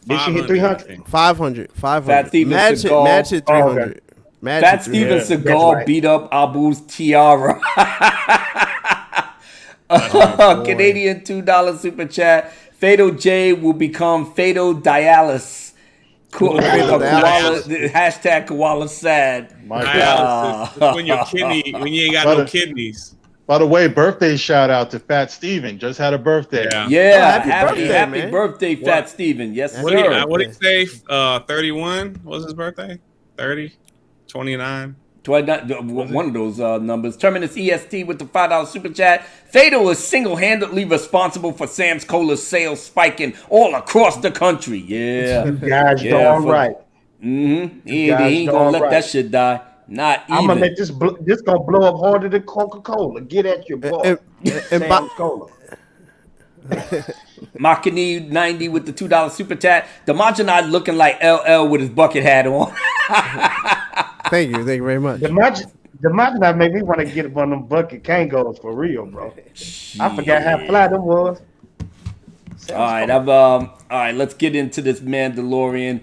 Did she hit 300? 500. Fat Steven Mads hit Seagal. 300. Oh, okay. Mads Fat hit Steven 300. Seagal right. beat up Abu's tiara. Canadian $2 super chat. Fatal J will become Fatal Dialysis. Hashtag koala sad. My Dialysis. It's when your kidney, when you ain't got no kidneys. By the way, birthday shout out to Fat Steven. Just had a birthday. Yeah, happy birthday, Fat Steven. Yes, What sir. did he say? 31 was his birthday? 30? 29? One of those numbers. Terminus EST with the $5 super chat. Fatal is single-handedly responsible for Sam's Cola sales spiking all across the country. Yeah. You guys darn right. Mm-hmm. He ain't gonna let that shit die. Not even. I'm gonna let this gonna blow up harder than Coca-Cola. Get at your boy. Sam's Cola. Makini 90 with the $2 super chat. The Marginal looking like LL with his bucket hat on. Thank you very much. The Marginal made me want to get one of them bucket Kangos for real, bro. I forgot how fly them was. All right, let's get into this Mandalorian.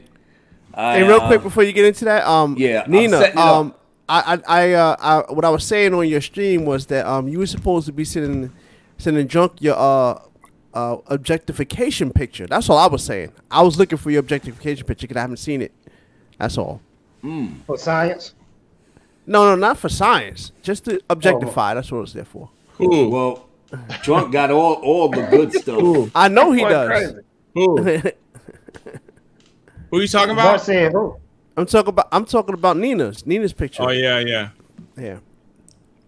Hey, real quick before you get into that, Nina, I what I was saying on your stream was that you were supposed to be sending Junk your objectification picture. That's all I was saying. I was looking for your objectification picture because I haven't seen it. That's all. For science? No, not for science. Just to objectify. That's what it's there for. Ooh. Well, Drunk got all the good stuff. Ooh. I know he does. Who are you talking about? Saying who? I'm talking about Nina's picture. Oh yeah. Yeah,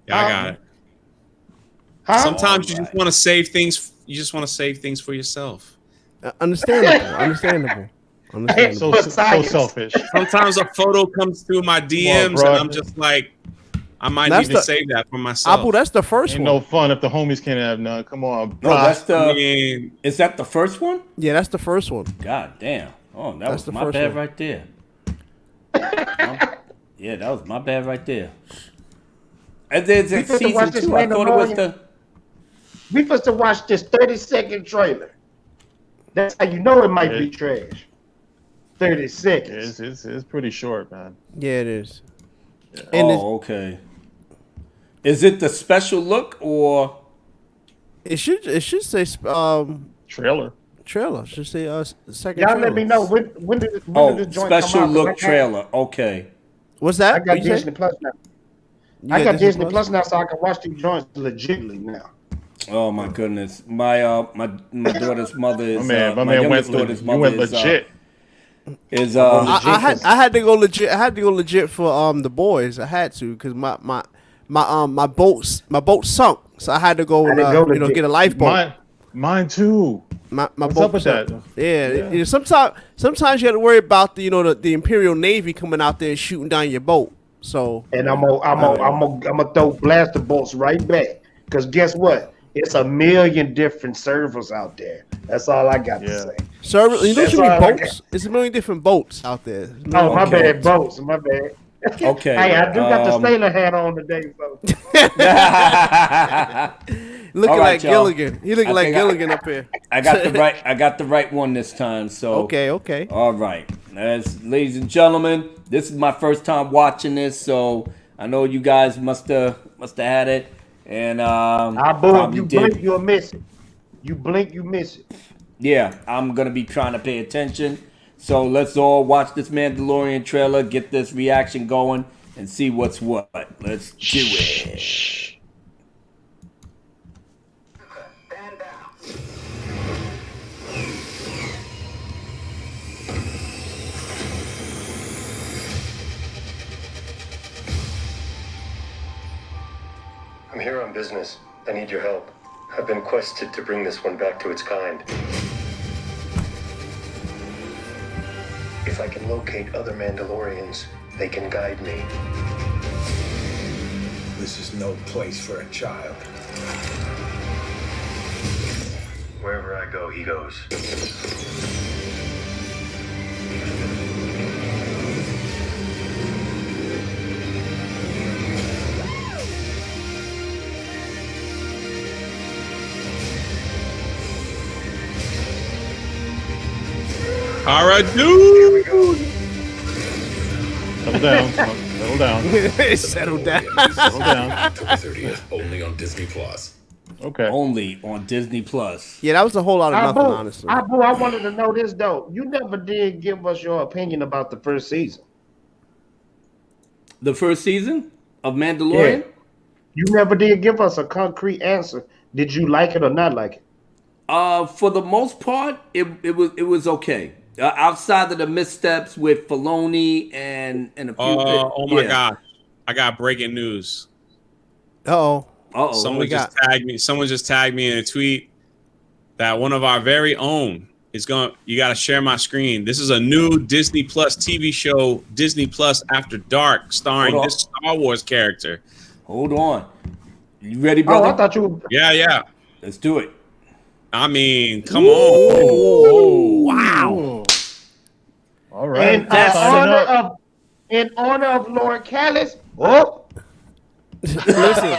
I got it. Sometimes you just want to save things. You just want to save things for yourself. Understandable. So selfish. Sometimes a photo comes through my DMs and I'm just like, I might need to save that for myself. Abu, that's the first one. No fun if the homies can't have none. Come on. No, that's is that the first one? Yeah, that's the first one. God damn. Oh, that's was my bad right there. Yeah, that was my bad right there. And then season 2, I thought it was the... We supposed to watch this 30-second trailer. That's how you know it might be trash. 30 seconds. It's pretty short, man. Yeah, it is. Yeah. And okay. Is it the special look or? It should say trailer. Trailer. It should say second. Y'all let me know when did this joint special come out? look trailer. Okay. What's that? I got Disney Plus now. I got Disney Plus now, so I can watch these joints legitimately now. Oh my goodness, my daughter's mother is my man went legit. I had to go legit. I had to go legit for the boys. I had to because my boat sunk, so I had to go and get a lifeboat. Mine too. My What's boat up with that? Yeah. Sometimes you have to worry about the Imperial Navy coming out there and shooting down your boat. So and I'm gonna throw blaster bolts right back because guess what? It's a million different servers out there. That's all I got to say. Servers? You know what you mean boats? It's a million different boats out there. Oh, my bad, boats. My bad. Okay. Hey, I do got the sailor hat on today, folks. Looking like Gilligan. He looking like Gilligan up here. I got the right one this time. So okay. All right. Ladies and gentlemen, this is my first time watching this, so I know you guys must have had it. And you blink, you'll miss it. You blink, you miss it. Yeah, I'm gonna be trying to pay attention. So let's all watch this Mandalorian trailer, get this reaction going, and see what's what. Let's do it. I'm here on business. I need your help. I've been quested to bring this one back to its kind. If I can locate other Mandalorians, they can guide me. This is no place for a child. Wherever I go, he goes. All right, dude. Settle down. Settle down. Settle down. Settle down. October 30th, only on Disney Plus. Okay. Only on Disney Plus. Yeah, that was a whole lot of nothing, honestly. Abu, I wanted to know this though. You never did give us your opinion about the first season. The first season of Mandalorian? You never did give us a concrete answer. Did you like it or not like it? For the most part, it was okay. Outside of the missteps with Filoni and a few. Oh my gosh! I got breaking news. Uh-oh. Someone just tagged me. Someone just tagged me in a tweet that one of our very own is going. You got to share my screen. This is a new Disney Plus TV show, Disney Plus After Dark, starring this Star Wars character. Hold on. You ready, brother? Oh, I thought you. Yeah. Let's do it. I mean, come on. Wow. All right. In honor of Lord Callis. Oh. Listen.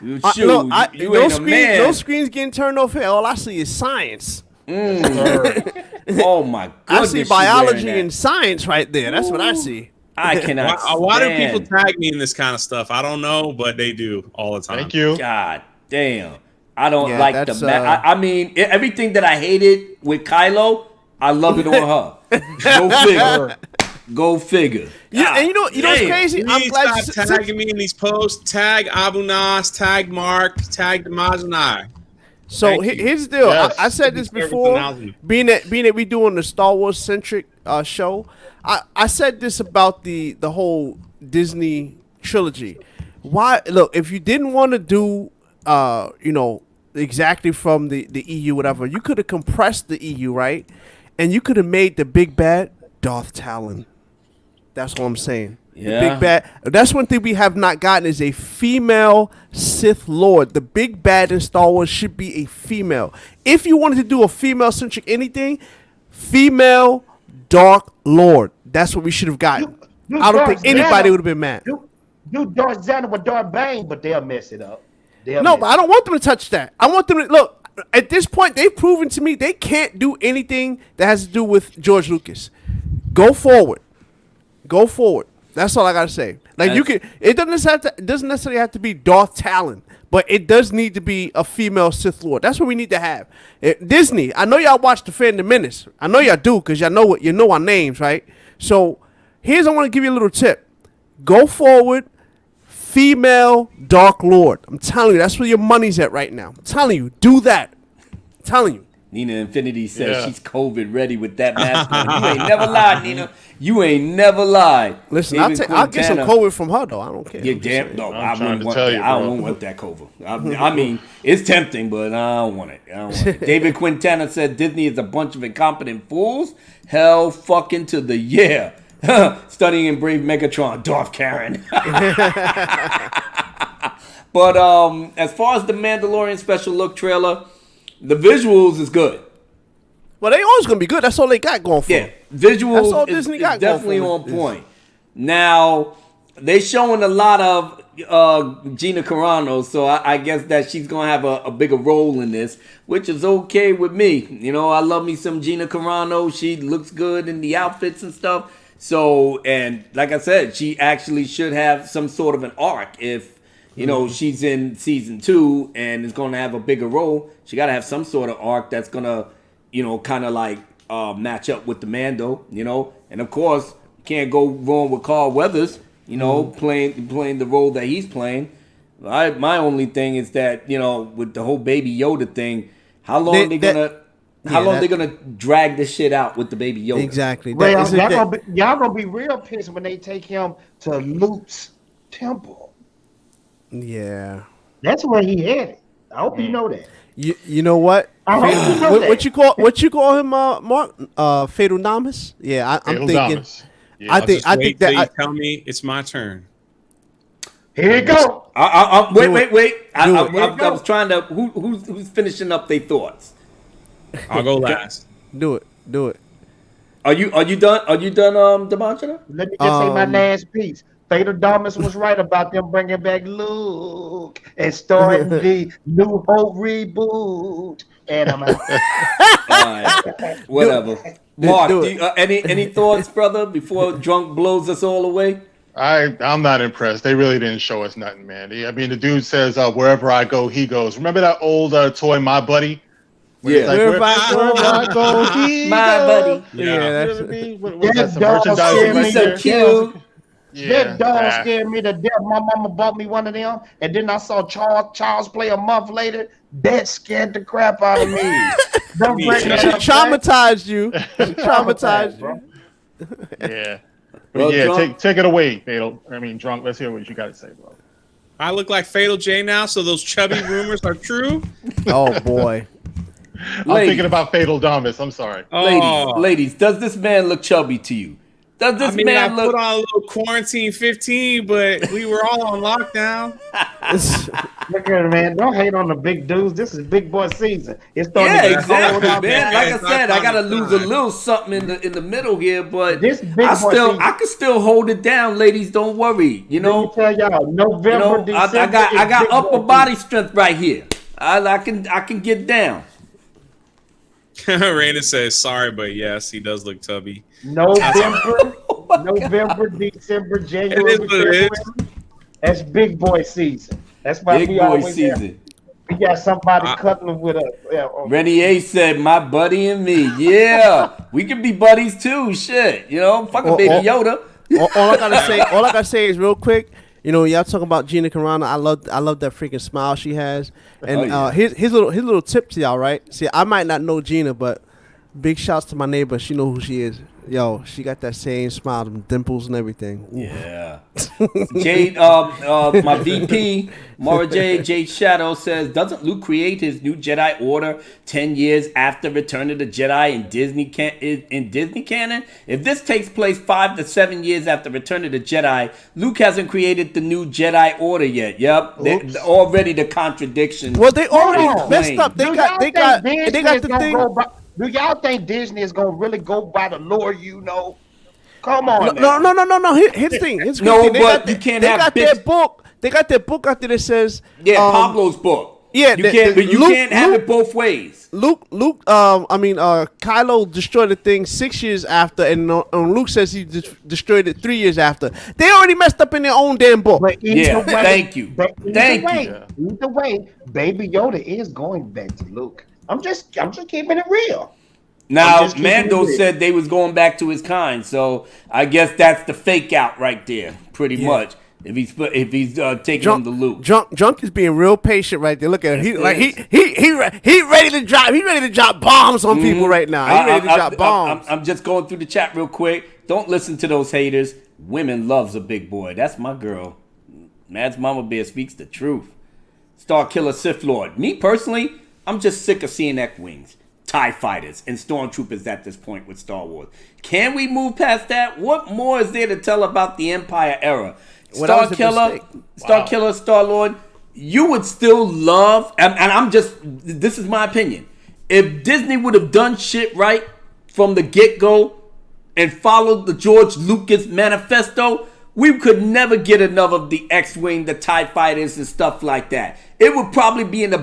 No screens getting turned off here. All I see is science. Oh my goodness. I see biology and science right there. That's what I see. I cannot. Why do people tag me in this kind of stuff? I don't know, but they do all the time. Thank you. God damn. I don't like the I mean, everything that I hated with Kylo, I love it on her. Go figure. Yeah, and you know what's crazy? I'm glad you tagging me in these posts. Tag Abu Nas, tag Mark, tag Demajani. So here's the deal. Yes. I said this before. Being that we doing the Star Wars centric show, I said this about the whole Disney trilogy. Why? Look, if you didn't want to do exactly from the EU, whatever, you could have compressed the EU, right? And you could have made the big bad Darth Talon. That's what I'm saying. Yeah. The big bad. That's one thing we have not gotten is a female Sith Lord. The big bad in Star Wars should be a female. If you wanted to do a female centric anything, female Dark Lord. That's what we should have gotten. I don't think anybody would have been mad. Do Darth Xander with Darth Bane, but they'll mess it up. But I don't want them to touch that. I want them to look. At this point, they've proven to me they can't do anything that has to do with George Lucas. Go forward. That's all I gotta say. Like you can. It doesn't necessarily have to be Darth Talon, but it does need to be a female Sith Lord. That's what we need to have. Disney. I know y'all watch The Phantom Menace. I know y'all do because y'all know our names, right? So I want to give you a little tip. Go forward. Female Dark Lord. I'm telling you, that's where your money's at right now. I'm telling you, do that. I'm telling you. Nina Infinity says she's COVID ready with that mask on. You ain't never lied, Nina. You ain't never lied. Listen, I'll get some COVID from her though. I don't care. Yeah, damn. No, I wouldn't want that. I don't want that COVID. I mean, it's tempting, but I don't want it. David Quintana said Disney is a bunch of incompetent fools. Hell fucking to the yeah. Studying in Brave Megatron, Darth Karen. But as far as the Mandalorian special look trailer, the visuals is good. Well, they always gonna be good. That's all they got going for. Yeah, visuals is definitely on point. Now they showing a lot of Gina Carano, so I guess that she's gonna have a bigger role in this, which is okay with me. You know, I love me some Gina Carano. She looks good in the outfits and stuff. So, and like I said, she actually should have some sort of an arc. If, she's in season 2 and is going to have a bigger role, she got to have some sort of arc that's going to, kind of like match up with the Mando, And of course, can't go wrong with Carl Weathers, playing the role that he's playing. My only thing is that, with the whole Baby Yoda thing, how long they gonna drag this shit out with the Baby Yoda? Exactly. Well, y'all gonna be real pissed when they take him to Luke's temple. Yeah, that's where he headed. I hope you know that. You know what? What you call him, Mark? Fatal Namus? Yeah, I'm thinking. Yeah, I think that you tell me it's my turn. Here you go. Wait. I was trying to. Who's finishing up their thoughts? I'll go last. Do it. Are you done? Are you done, Demontra? Let me just say my last piece. Fatal Damas was right about them bringing back Luke and starting the New Hope reboot. And I'm out. All right. Whatever. Mark, any thoughts, brother, before Drunk blows us all away? I'm not impressed. They really didn't show us nothing, man. I mean, the dude says, wherever I go, he goes. Remember that old toy, My Buddy? Yeah. Like, wherever I go, he My goes. Buddy. Yeah, that's some merchandising right so there. cute. That dog scared me to death. My mama bought me one of them, and then I saw Charles play a month later. That scared the crap out of me. She traumatized you. She traumatized you. Yeah. Well, yeah, take it away, Fatal. I mean, Drunk. Let's hear what you got to say, bro. I look like Fatal J now, so those chubby rumors are true. Oh boy. I'm thinking about Fatal Dumbest. I'm sorry. Ladies, does this man look chubby to you? Does this man look? I put on a little quarantine 15, but we were all on lockdown. Look at it, man. Don't hate on the big dudes. This is big boy season. It's starting to exactly, man. Like I said, I gotta lose a little something in the middle here, but I can still hold it down, ladies. Don't worry. You know, tell y'all, November, December, I got upper body strength right here. I can get down. Raina says sorry, but yes, he does look tubby. November, December, January, February. That's big boy season. That's why big boy season. We got somebody cuddling with us. Renier said, "My buddy and me." Yeah, we can be buddies too. Shit, you know, fucking Baby Yoda. All I gotta say is real quick. You know, y'all talking about Gina Carano. I love that freaking smile she has. And his little tip to y'all, right? See, I might not know Gina, but big shouts to my neighbor. She know who she is. Yo, she got that same smile, them dimples and everything. Ooh. Yeah. Jade, my VP, Mara Jade Shadow says, doesn't Luke create his new Jedi Order 10 years after Return of the Jedi in Disney canon? If this takes place 5 to 7 years after Return of the Jedi, Luke hasn't created the new Jedi Order yet. Yep, already the contradiction. Well, they already messed up. They got the thing. Do y'all think Disney is gonna really go by the lore? You know, come on. No. Here's the thing. You can't have their book. They got their book out there that says Pablo's book. Yeah, you can't have it both ways. Kylo destroyed the thing 6 years after, and Luke says he destroyed it 3 years after. They already messed up in their own damn book. Thank you. Either way, Baby Yoda is going back to Luke. I'm just keeping it real. Now, Mando said they was going back to his kind, so I guess that's the fake out right there, pretty much. If he's taking him to Luke, Drunk is being real patient right there. Look at him. He ready to drop. He ready to drop bombs on people right now. He ready to drop bombs. I'm just going through the chat real quick. Don't listen to those haters. Women loves a big boy. That's my girl. Mad's Mama Bear speaks the truth. Star Killer Sith Lord. Me personally, I'm just sick of seeing X-Wings, TIE Fighters, and Stormtroopers at this point with Star Wars. Can we move past that? What more is there to tell about the Empire era? Star Killer, Star-Lord, you would still love, and this is my opinion, if Disney would have done shit right from the get-go and followed the George Lucas manifesto, we could never get enough of the X-Wing, the TIE Fighters, and stuff like that. It would probably be in a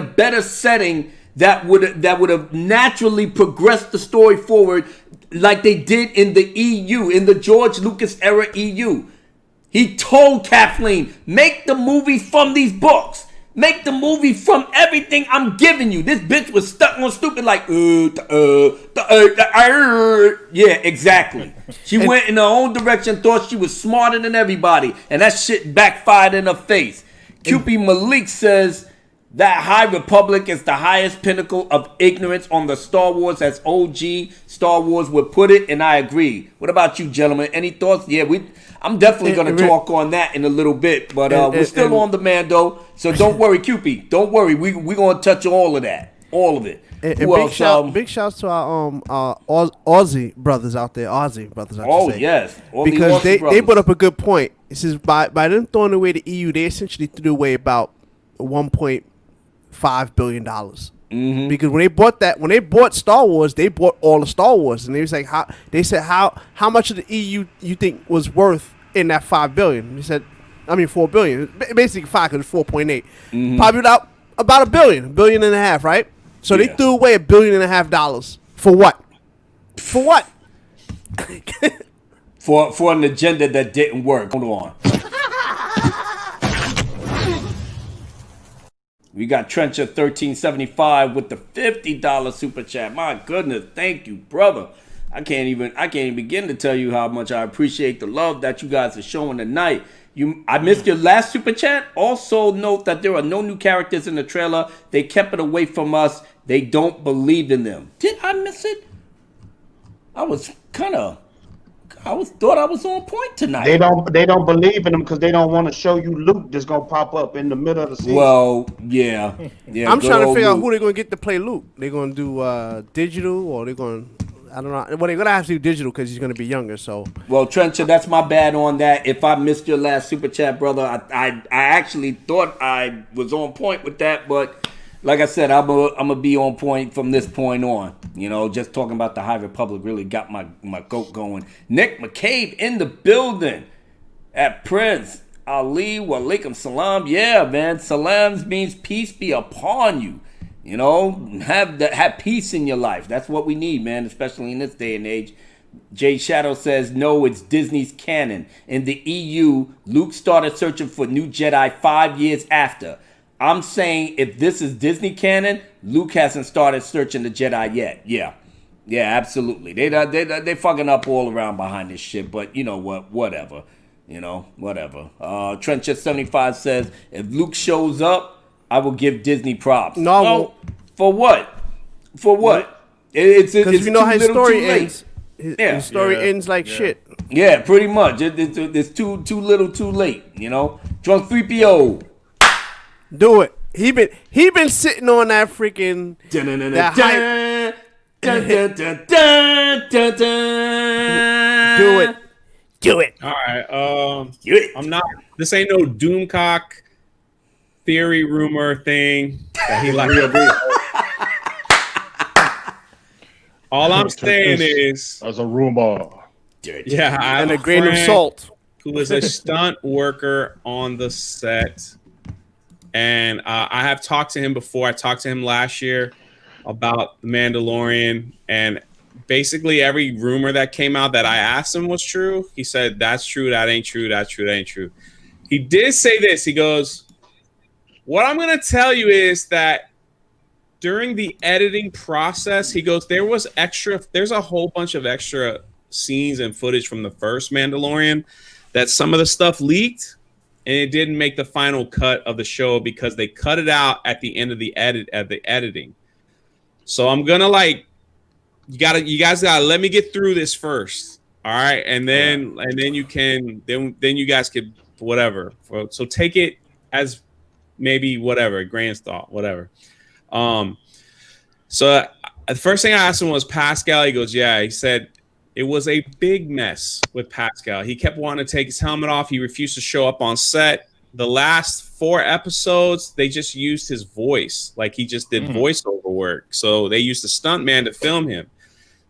better setting that would have naturally progressed the story forward like they did in the EU, in the George Lucas era EU. He told Kathleen, make the movie from these books. Make the movie from everything I'm giving you. This bitch was stuck on stupid like, yeah, exactly. She went in her own direction, thought she was smarter than everybody, and that shit backfired in her face. QP Malik says that High Republic is the highest pinnacle of ignorance on the Star Wars as OG Star Wars would put it, and I agree. What about you, gentlemen? Any thoughts? Yeah, I'm definitely going to talk on that in a little bit, but we're still on the Mando, so don't worry, QP. Don't worry. We're going to touch all of that. All of it. Big shouts to our Aussie brothers out there. Yes. Because they brought up a good point. It says by them throwing away the EU, they essentially threw away about $1.5 billion. Mm-hmm. Because when they bought Star Wars, they bought all the Star Wars, and they was like, how much of the EU you think was worth in that $5 billion? He said, $4 billion, basically 5 because it's 4.8. Mm-hmm. Probably about $1 billion and a half, right? So they threw away $1.5 billion for what? For what? for an agenda that didn't work. Hold on. We got Trencher 1375 with the $50 super chat. My goodness, thank you, brother. I can't even begin to tell you how much I appreciate the love that you guys are showing tonight. I missed your last super chat. Also note that there are no new characters in the trailer. They kept it away from us. They don't believe in them. Did I miss it? I thought I was on point tonight. They don't believe in them because they don't want to show you Luke that's gonna pop up in the middle of the season. Well, yeah. I'm trying to figure out who they're gonna get to play Luke. They're gonna do digital, or they're gonna, I don't know. Well, they're gonna have to do digital because he's gonna be younger. So, well, Trencher, that's my bad on that. If I missed your last super chat, brother, I actually thought I was on point with that, but like I said, I'm gonna be on point from this point on. You know, just talking about the High Republic really got my goat going. Nick McCabe in the building at Prince Ali Walaikum Salam. Yeah, man, salams means peace be upon you. You know, have peace in your life. That's what we need, man, especially in this day and age. Jay Shadow says, no, it's Disney's canon. In the EU, Luke started searching for new Jedi 5 years after. I'm saying if this is Disney canon, Luke hasn't started searching the Jedi yet. Yeah, absolutely. They fucking up all around behind this shit. But you know what? Whatever. You know, whatever. Trencher75 says, if Luke shows up, I will give Disney props. No, well, for what? For what? It's you know how his story ends. His story ends like shit. Yeah, pretty much. It's too little, too late. You know, Drunk 3PO. Do it. He been sitting on that freaking that hype. Do it. All right. I'm not. This ain't no Doomcock theory rumor thing that he like. All I'm saying is, as a rumor. Yeah, I have and a grain of salt. Who is a stunt worker on the set. And I have talked to him before. I talked to him last year about The Mandalorian. And basically every rumor that came out that I asked him was true. He said, that's true, that ain't true, that's true, that ain't true. He did say this. He goes, what I'm going to tell you is that during the editing process, he goes, there's a whole bunch of extra scenes and footage from the first Mandalorian that some of the stuff leaked. And it didn't make the final cut of the show because they cut it out at the end of the editing. So I'm gonna you guys gotta let me get through this first, all right? And then you guys could whatever. So take it as maybe whatever, grain of thought, whatever. So the first thing I asked him was Pascal. He goes, yeah. He said, it was a big mess with Pascal. He kept wanting to take his helmet off. He refused to show up on set. The last 4 episodes, they just used his voice. Like he just did voiceover work. So they used a stuntman to film him.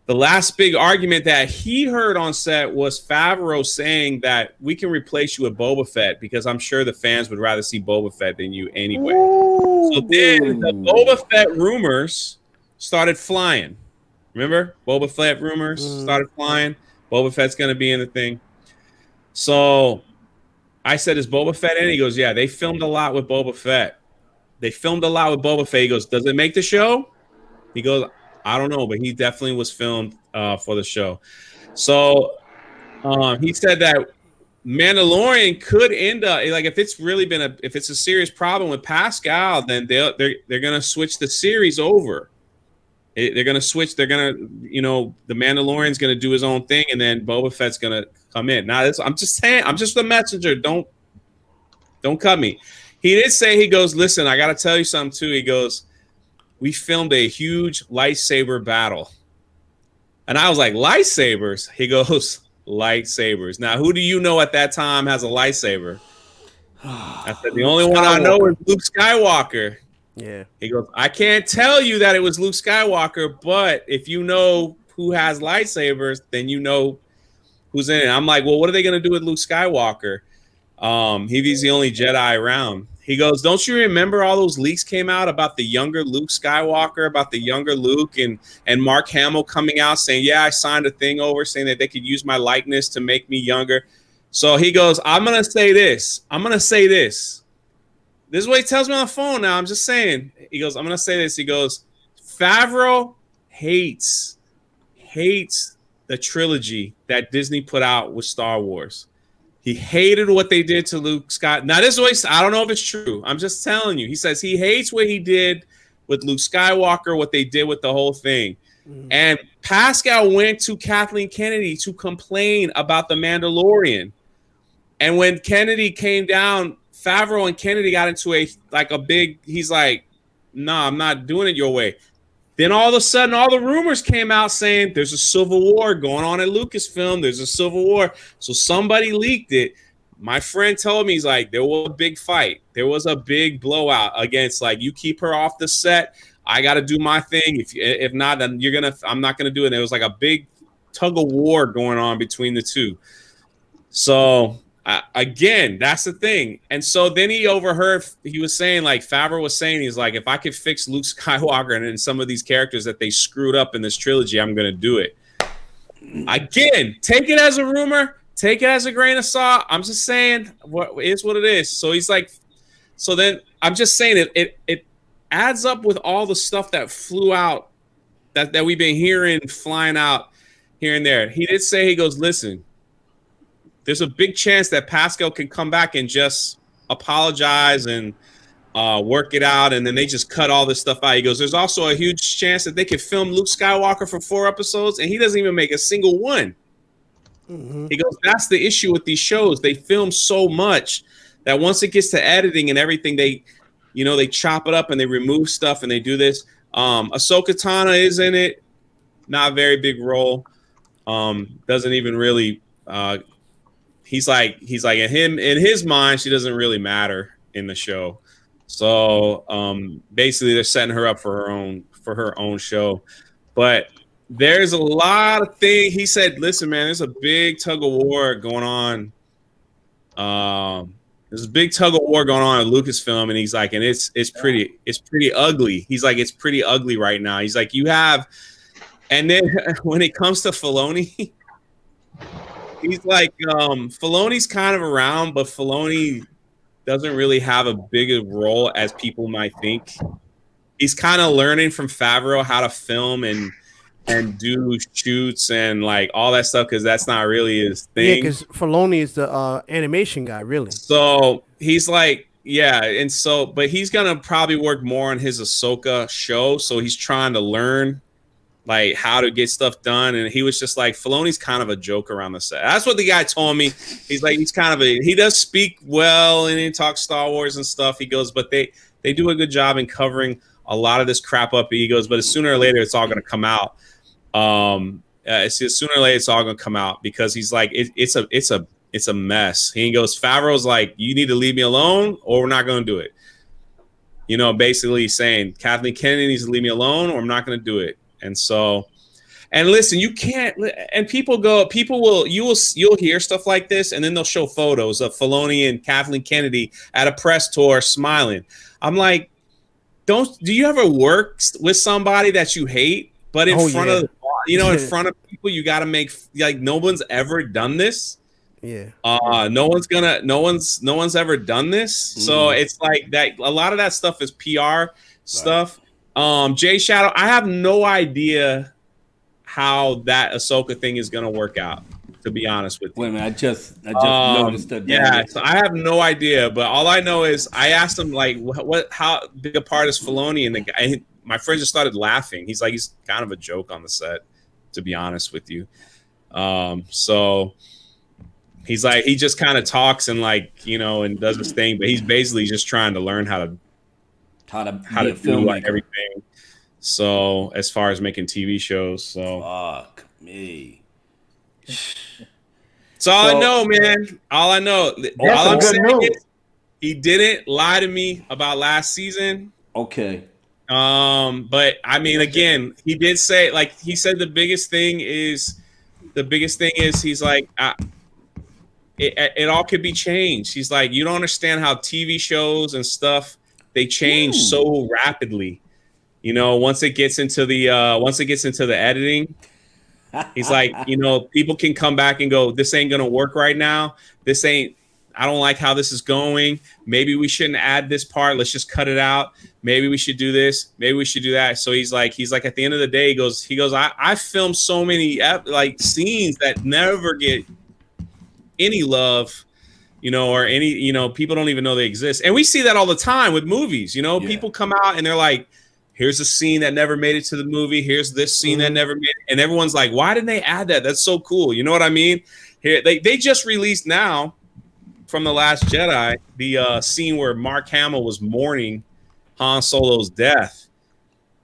The last big argument that he heard on set was Favreau saying that we can replace you with Boba Fett because I'm sure the fans would rather see Boba Fett than you anyway. Ooh. So then the Boba Fett rumors started flying. Remember? Boba Fett rumors started flying. Boba Fett's going to be in the thing. So I said, is Boba Fett in? He goes, yeah, they filmed a lot with Boba Fett. He goes, does it make the show? He goes, I don't know, but he definitely was filmed for the show. So he said that Mandalorian could end up, like if it's really been if it's a serious problem with Pascal, then they're going to switch the series over. They're going to switch. They're going to, the Mandalorian's going to do his own thing, and then Boba Fett's going to come in. Now, I'm just saying, I'm just the messenger. Don't cut me. He did say, he goes, listen, I got to tell you something too. He goes, we filmed a huge lightsaber battle. And I was like, lightsabers? He goes, lightsabers. Now, who do you know at that time has a lightsaber? I said, the only one I know is Luke Skywalker. Yeah. He goes, I can't tell you that it was Luke Skywalker, but if you know who has lightsabers, then you know who's in it. I'm like, well, what are they going to do with Luke Skywalker? He's the only Jedi around. He goes, don't you remember all those leaks came out about the younger Luke Skywalker, about the younger Luke and Mark Hamill coming out saying, yeah, I signed a thing over saying that they could use my likeness to make me younger. So he goes, I'm going to say this. This is what he tells me on the phone now. I'm just saying. He goes, I'm going to say this. He goes, Favreau hates the trilogy that Disney put out with Star Wars. He hated what they did to Luke Skywalker. Now, this is I don't know if it's true. I'm just telling you. He says he hates what he did with Luke Skywalker, what they did with the whole thing. And Pascal went to Kathleen Kennedy to complain about The Mandalorian. And when Kennedy came down, Favreau and Kennedy got into a big, he's like, no, I'm not doing it your way. Then all of a sudden, all the rumors came out saying there's a civil war going on at Lucasfilm. There's a civil war. So somebody leaked it. My friend told me, he's like, there was a big fight. There was a big blowout against, like, you keep her off the set. I got to do my thing. If not, then I'm not going to do it. And there was like a big tug of war going on between the two. So again, that's the thing. And so then he overheard, he was saying, like, Favreau was saying, he's like, if I could fix Luke Skywalker and some of these characters that they screwed up in this trilogy, I'm going to do it. Again, take it as a rumor, take it as a grain of salt. I'm just saying what is what it is. So he's like, so then I'm just saying it adds up with all the stuff that flew out that we've been hearing flying out here and there. He did say, he goes, listen, there's a big chance that Pascal can come back and just apologize and work it out, and then they just cut all this stuff out. He goes, there's also a huge chance that they could film Luke Skywalker for 4 episodes, and he doesn't even make a single one. Mm-hmm. He goes, that's the issue with these shows. They film so much that once it gets to editing and everything, they chop it up and they remove stuff and they do this. Ahsoka Tano is in it. Not a very big role. Doesn't even really he's like in his mind, she doesn't really matter in the show. So basically they're setting her up for her own show. But there's a lot of things. He said, listen, man, there's a big tug of war going on. There's a big tug of war going on at Lucasfilm, and he's like, and it's pretty ugly. He's like, it's pretty ugly right now. He's like, you have, and then when it comes to Filoni, he's like, Filoni's kind of around, but Filoni doesn't really have a bigger role as people might think. He's kind of learning from Favreau how to film and do shoots and like all that stuff, because that's not really his thing. Yeah, because Filoni is the animation guy, really. So he's like, yeah, and so, but he's gonna probably work more on his Ahsoka show. So he's trying to learn like how to get stuff done. And he was just like, Filoni's kind of a joke around the set. That's what the guy told me. He's like, he does speak well and he talks Star Wars and stuff. He goes, but they do a good job in covering a lot of this crap up. He goes, but sooner or later it's all gonna come out. Sooner or later it's all gonna come out, because he's like, it's a mess. He goes, Favreau's like, you need to leave me alone or we're not gonna do it. Basically saying Kathleen Kennedy needs to leave me alone or I'm not gonna do it. And so, and listen, you can't, and you'll hear stuff like this, and then they'll show photos of Filoni and Kathleen Kennedy at a press tour smiling. I'm like, do you ever work with somebody that you hate, but in front of in front of people, you got to make like no one's ever done this. Yeah. No one's ever done this. So it's like that. A lot of that stuff is PR stuff. Jay Shadow, I have no idea how that Ahsoka thing is gonna work out, to be honest with you. Wait a minute, I just noticed that. Yeah, so I have no idea, but all I know is I asked him like, how big a part is Filoni, and the guy, my friend just started laughing. He's like, he's kind of a joke on the set, to be honest with you. So he's like, he just kind of talks and like, and does his thing, but he's basically just trying to learn how to do like everything. So as far as making TV shows, so fuck me. That's all I know, man. All I know. All I'm saying is he didn't lie to me about last season. Okay. But I mean, again, he did say, like, he said the biggest thing is he's like, it all could be changed. He's like, you don't understand how TV shows and stuff, they change so rapidly. Once it gets into the editing, he's like, people can come back and go, this ain't gonna work right now. This ain't I don't like how this is going. Maybe we shouldn't add this part. Let's just cut it out. Maybe we should do this. Maybe we should do that. So he's like, at the end of the day, he goes, I filmed so many like scenes that never get any love, you know, or any, you know, people don't even know they exist. And we see that all the time with movies, you know, people come out and they're like, here's a scene that never made it to the movie. Here's this scene that never made it. And everyone's like, why didn't they add that? That's so cool. You know what I mean? Here, they just released now from The Last Jedi, the scene where Mark Hamill was mourning Han Solo's death.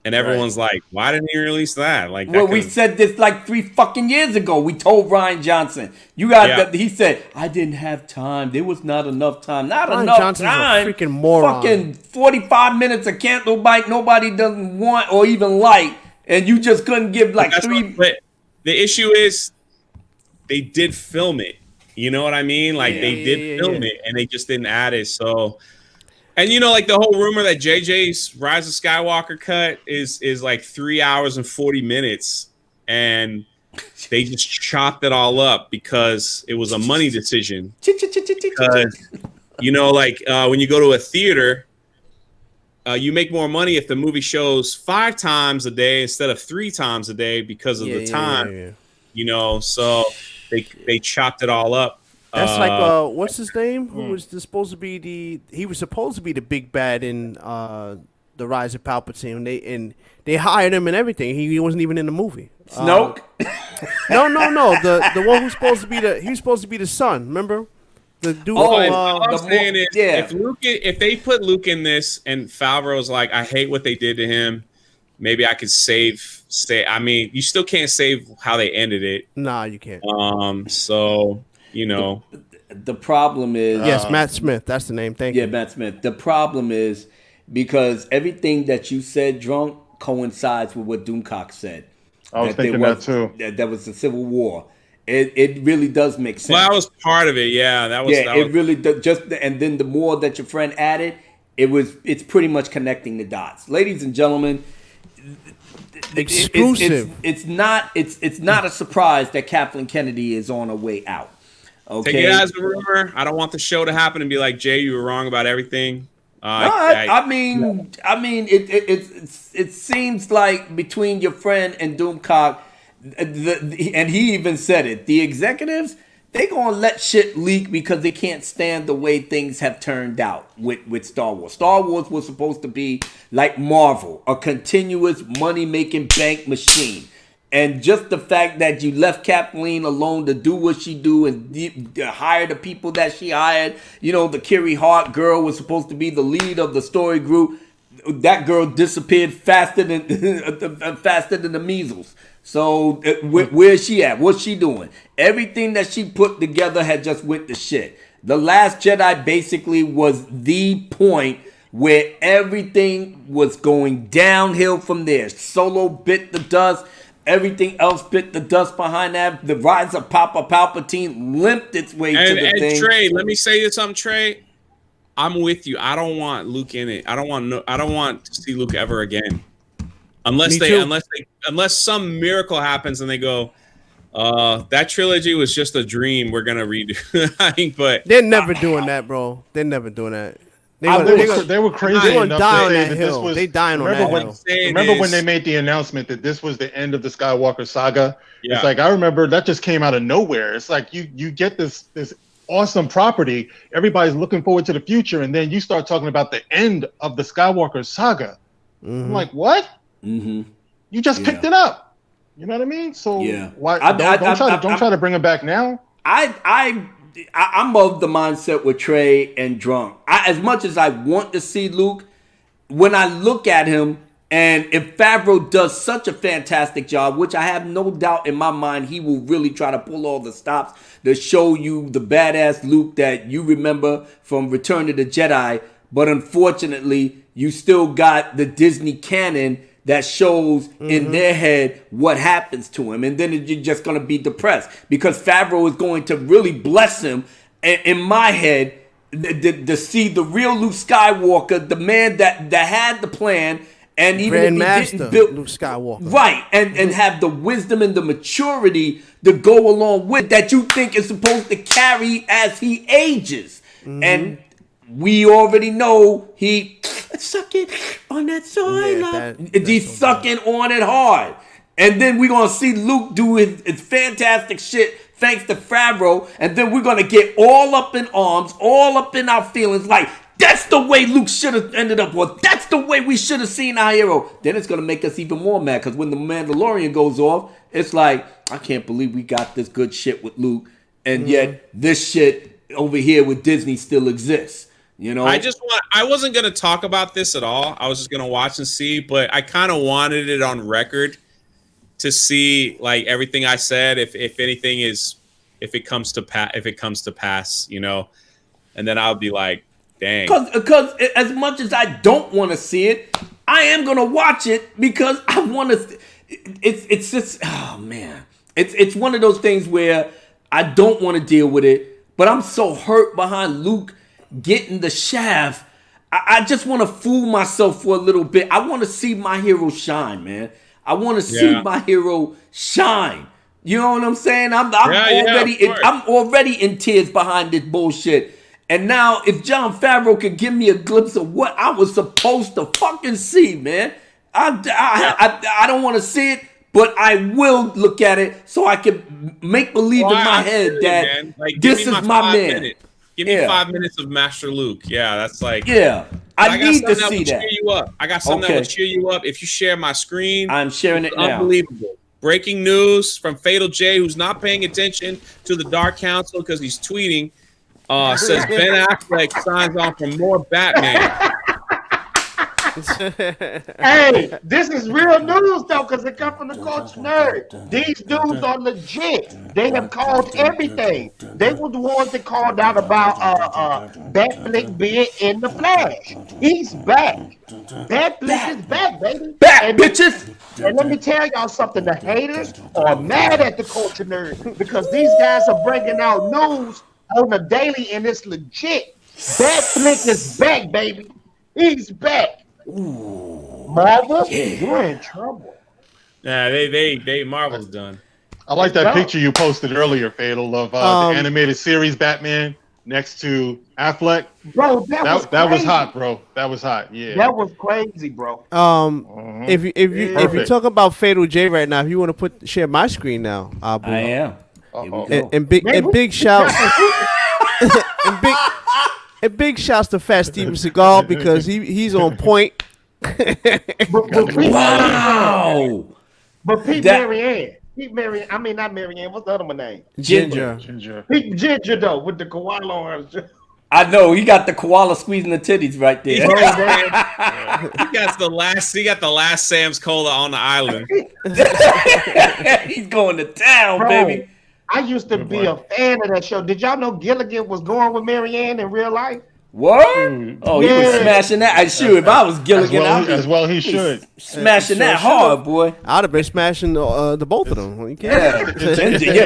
And everyone's like, why didn't he release that? Like, well, we said this like 3 fucking years ago. We told Ryan Johnson, you got he said, I didn't have time. There was not enough time. Not Ryan enough Johnson's time. a freaking moron. Fucking 45 minutes of Candlelight nobody doesn't want or even like. And you just couldn't give like three. The issue is they did film it. You know what I mean? Like they did film it and they just didn't add it. So, and you know, like the whole rumor that JJ's Rise of Skywalker cut is like 3 hours and 40 minutes, and they just chopped it all up because it was a money decision. Because, you know, like when you go to a theater, you make more money if the movie shows 5 times a day instead of 3 times a day because of the time. You know, so they chopped it all up. That's like what's his name? Who was supposed to be he was supposed to be the big bad in the Rise of Palpatine. They hired him and everything. He wasn't even in the movie. Snoke? No. The one who's supposed to be he was supposed to be the son. Remember? The dude. All I'm saying is, if they put Luke in this and Favreau's like, I hate what they did to him. Maybe I could I mean, you still can't save how they ended it. Nah, you can't. So, you know. The problem is... Yes, Matt Smith. That's the name. Thank you. Yeah, Matt Smith. The problem is because everything that you said, Drunk, coincides with what Doomcock said. I was thinking that too. That was the Civil War. It really does make sense. Well, that was part of it. Yeah, that was. It really does. And then the more that your friend added, it's pretty much connecting the dots. Ladies and gentlemen, exclusive. It's not a surprise that Kathleen Kennedy is on her way out. Okay, take it as a rumor. I don't want the show to happen and be like, Jay, you were wrong about everything. I mean, it seems like between your friend and Doomcock, and he even said it, the executives, they gonna let shit leak because they can't stand the way things have turned out with Star Wars. Star Wars was supposed to be like Marvel, a continuous money-making bank machine. And just the fact that you left Kathleen alone to do what she do and hire the people that she hired, you know, the Carrie Hart girl was supposed to be the lead of the story group. That girl disappeared faster than the measles. So where is she at? What's she doing? Everything that she put together had just went to shit. The Last Jedi basically was the point where everything was going downhill from there. Solo bit the dust. Everything else bit the dust behind that. The Rise of Palpatine limped its way to the thing. And Trey, let me say you something, Trey. I'm with you. I don't want Luke in it. I don't want to see Luke ever again. Unless some miracle happens and they go, that trilogy was just a dream. We're gonna redo. But they're never doing that, bro. They're never doing that. They were crazy enough to say that this was. They dying on that hill. Remember when they made the announcement that this was the end of the Skywalker saga? Yeah. It's like I remember that just came out of nowhere. It's like you get this awesome property. Everybody's looking forward to the future, and then you start talking about the end of the Skywalker saga. Mm-hmm. I'm like, what? Mm-hmm. You just picked it up. You know what I mean? So why don't try to bring it back now? I'm of the mindset with Trey and Drunk. As much as I want to see Luke, when I look at him, and if Favreau does such a fantastic job, which I have no doubt in my mind, he will really try to pull all the stops to show you the badass Luke that you remember from Return of the Jedi. But unfortunately, you still got the Disney canon that shows in their head what happens to him. And then you're just going to be depressed because Favreau is going to really bless him. In my head, to see the real Luke Skywalker, the man that had the plan And even if he didn't build Luke Skywalker, right, and have the wisdom and the maturity to go along with that, you think is supposed to carry as he ages, and we already know he sucking on that soil. He's sucking on it hard, and then we're gonna see Luke do his fantastic shit thanks to Favreau, and then we're gonna get all up in arms, all up in our feelings, like. That's the way Luke should have ended up, or that's the way we should have seen our hero. Then it's going to make us even more mad, because when the Mandalorian goes off, it's like, I can't believe we got this good shit with Luke, and yet this shit over here with Disney still exists. You know? I wasn't going to talk about this at all. I was just going to watch and see, but I kind of wanted it on record to see, like, everything I said, if anything is, if it comes to pass, you know, and then I'll be like, dang. Because as much as I don't want to see it, I am gonna watch it because I want to. It's just, oh man, it's one of those things where I don't want to deal with it, but I'm so hurt behind Luke getting the shaft. I just want to fool myself for a little bit. I want to see my hero shine, man. I want to see my hero shine. You know what I'm saying? I'm already in tears behind this bullshit. And now, if Jon Favreau could give me a glimpse of what I was supposed to fucking see, man, I don't want to see it, but I will look at it so I can make believe in my head that this is my man. Give me 5 minutes of Master Luke. Yeah, that's like... Yeah, I need to see that. I got something that will cheer you up. If you share my screen... I'm sharing it now. Unbelievable. Breaking news from Fatal J, who's not paying attention to the Dark Council because he's tweeting. Says Ben Affleck signs on for more Batman. Hey, this is real news though, because it comes from the Culture Nerd. These dudes are legit. They have called everything. They were the ones that called out about Batfleck being in the Flash. He's back. Batfleck is back, baby. Back, bitches. And let me tell y'all something. The haters are mad at the Culture Nerd because these guys are bringing out news on the daily, and it's legit. Batfleck is back, baby. He's back. Ooh. Marvel, you're in trouble. Yeah, they Marvel's done. I like that picture you posted earlier, Fatal, of the animated series Batman next to Affleck. Bro, that was hot, bro. That was hot. Yeah, that was crazy, bro. If you talk about Fatal J right now, if you want to share my screen now, I am. And big shouts and big shouts to Fat Steven Seagal because he's on point. Wow! But Pete Marianne, I mean not Marianne. What's the other one name? Ginger. Pete Ginger though, with the koala arms. I know he got the koala squeezing the titties right there. He got the last Sam's Cola on the island. He's going to town, baby. I used to be a fan of that show. Did y'all know Gilligan was going with Marianne in real life? What? Oh, he was smashing that. If I was Gilligan, as well he should. Smashing that hard, boy. I'd have been smashing the both of them. Yeah,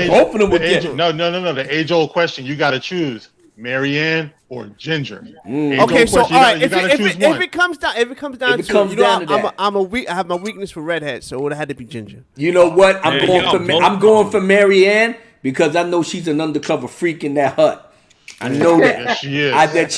both of them would get. No. The age-old question. You got to choose Marianne or Ginger. Okay, so all right. If it comes down to I have my weakness for redheads, so it would have had to be Ginger. You know what? I'm going for Marianne because I know she's an undercover freak in that hut. I know that. Yes, she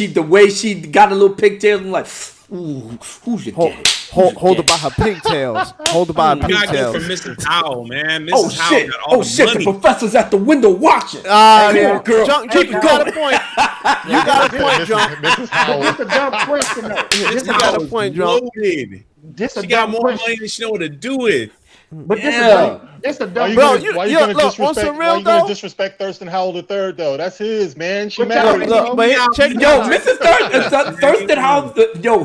is. The way she got a little pigtails, I'm like, ooh, who's your daddy? Hold her by her pigtails. Hold her by her pigtails. Go for Mrs. Howell, man. Mrs. Howell got all the shit! money. The professor's at the window watching. Yeah. Girl, John, you got a point. You got a point, John. Mrs. Howell. This a dumb question, though. You got a point, John. She got more money than she know what to do with. But this a dumb. Why you gonna disrespect Thurston Howell III though? That's his man. She married. Mrs. Thurston Howell.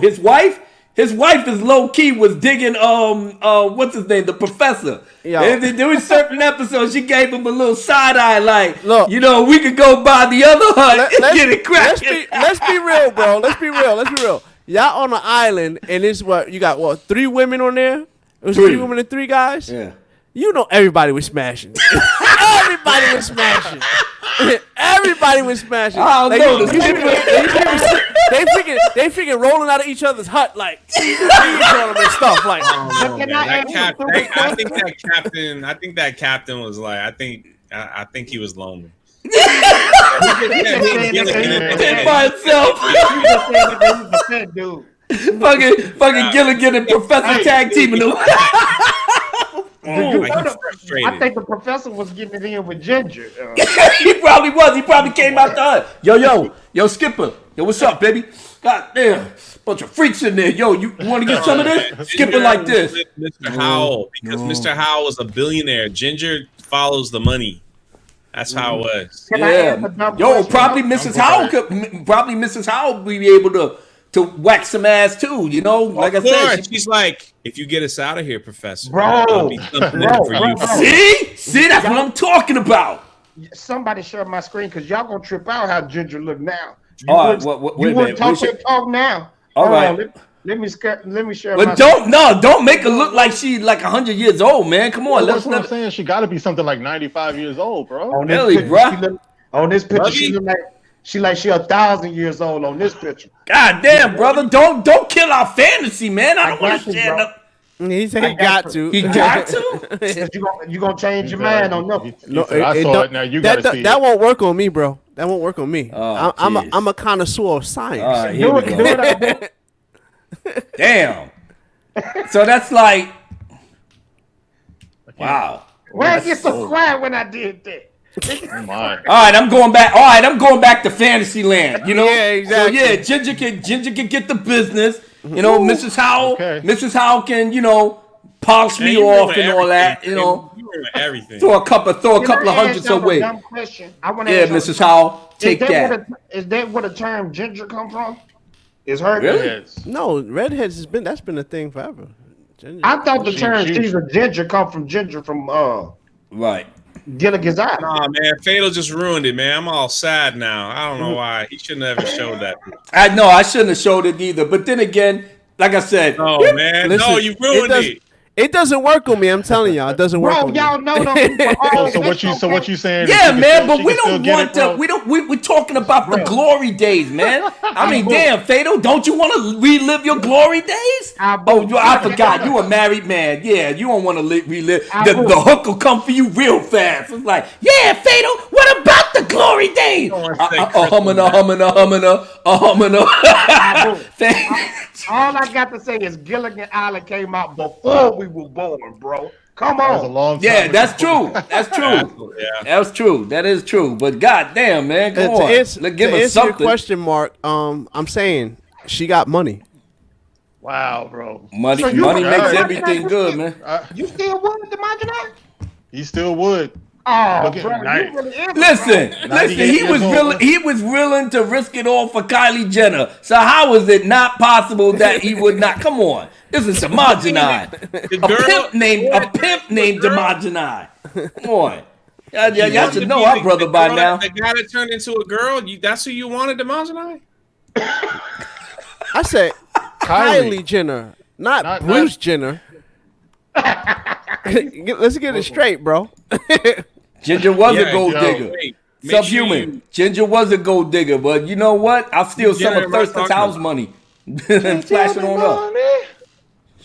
His wife is low key was digging what's his name, the professor. Yeah. There was certain episodes she gave him a little side eye, like, look, we could go buy the other hut and get it cracking. Let's be real, bro. Let's be real. Y'all on an island, and it's you got 3 women on there? It was 3 women and 3 guys? Yeah. You know everybody was smashing. Everybody was smashing. I don't know. they freaking rolling out of each other's hut like and stuff like. I think that captain was like, I think he was lonely. By himself. Fucking Gilligan and Professor tag teaming him. I think the professor was getting it in with Ginger. He probably was. He probably came out the hut. Yo, Skipper. Yo, what's up, baby? God damn. Bunch of freaks in there. Yo, you want to get some of this? Skip it like this. Mr. Howell, because Mr. Howell is a billionaire. Ginger follows the money. That's how it was. Yo, probably Mrs. Howell would be able to whack some ass too, you know? Like I said, she's like, if you get us out of here, Professor, bro, See, that's what I'm talking about. Somebody share my screen because y'all gonna trip out how Ginger look now. All right, wait a minute. Talk now. All right. Let me share. But don't make her look like she's like 100 years old, man. Come on, that's what I'm saying. She got to be something like 95 years old, bro. On this picture, she look like she 1,000 years old on this picture. God damn, brother, don't kill our fantasy, man. I don't want to stand up. He said he got to. He got to. You gonna change your mind on nothing? No, I saw it. Now you got to see that won't work on me, bro. That won't work on me. Oh, I'm a connoisseur of science. All right, here we go. Damn. So that's like, wow. Why I get so quiet when I did that? Oh my. All right, I'm going back. All right, I'm going back to Fantasyland. You know, yeah, exactly. So yeah, Ginger can get the business. You know, Mrs. Howell can polish me off and all that. You know, everything. Throw a couple of hundreds away. Yeah, Mrs. Howell, take that. Is that where the term ginger come from? Is her really? No, redheads that's been a thing forever. Ginger. I thought the term she's a ginger come from Ginger from right. Gilligan's Island. Nah, man, Fatal just ruined it, man. I'm all sad now. I don't know why. He shouldn't have ever showed that. I shouldn't have showed it either. But then again, like I said, no, man, listen, no, you ruined it. It doesn't work on me. I'm telling y'all, it doesn't work on me. Y'all know so what you saying? Yeah, man, but we don't want to. We're talking about the glory days, man. I mean, damn, Fatal, don't you want to relive your glory days? I forgot. You a married man. Yeah, you don't want to relive. The hook will come for you real fast. It's like, yeah, Fatal, what about the glory days? All I got to say is Gilligan Island came out before we were born, bro. Come on. That was a long time ago. That's true. That's true. That's true. That is true. But goddamn, man, come on. Let's give us something. Your question, Mark. I'm saying she got money. Wow, bro. Money makes everything good, man. You still would, DeMarjorie? He still would. Oh, bro, listen. He was willing to risk it all for Kylie Jenner. So how is it not possible that he would not? Come on, this is DeMarjorie. A pimp named DeMarjorie. Come on, y'all should know our brother by now. The guy that turned into a girl. That's who you wanted, DeMarjorie? I said Kylie Jenner, not Bruce Jenner. Let's get it straight, bro. Ginger was a gold digger. Subhuman. Ginger was a gold digger, but you know what? I'll steal some of Thurston's house money and flash it on up.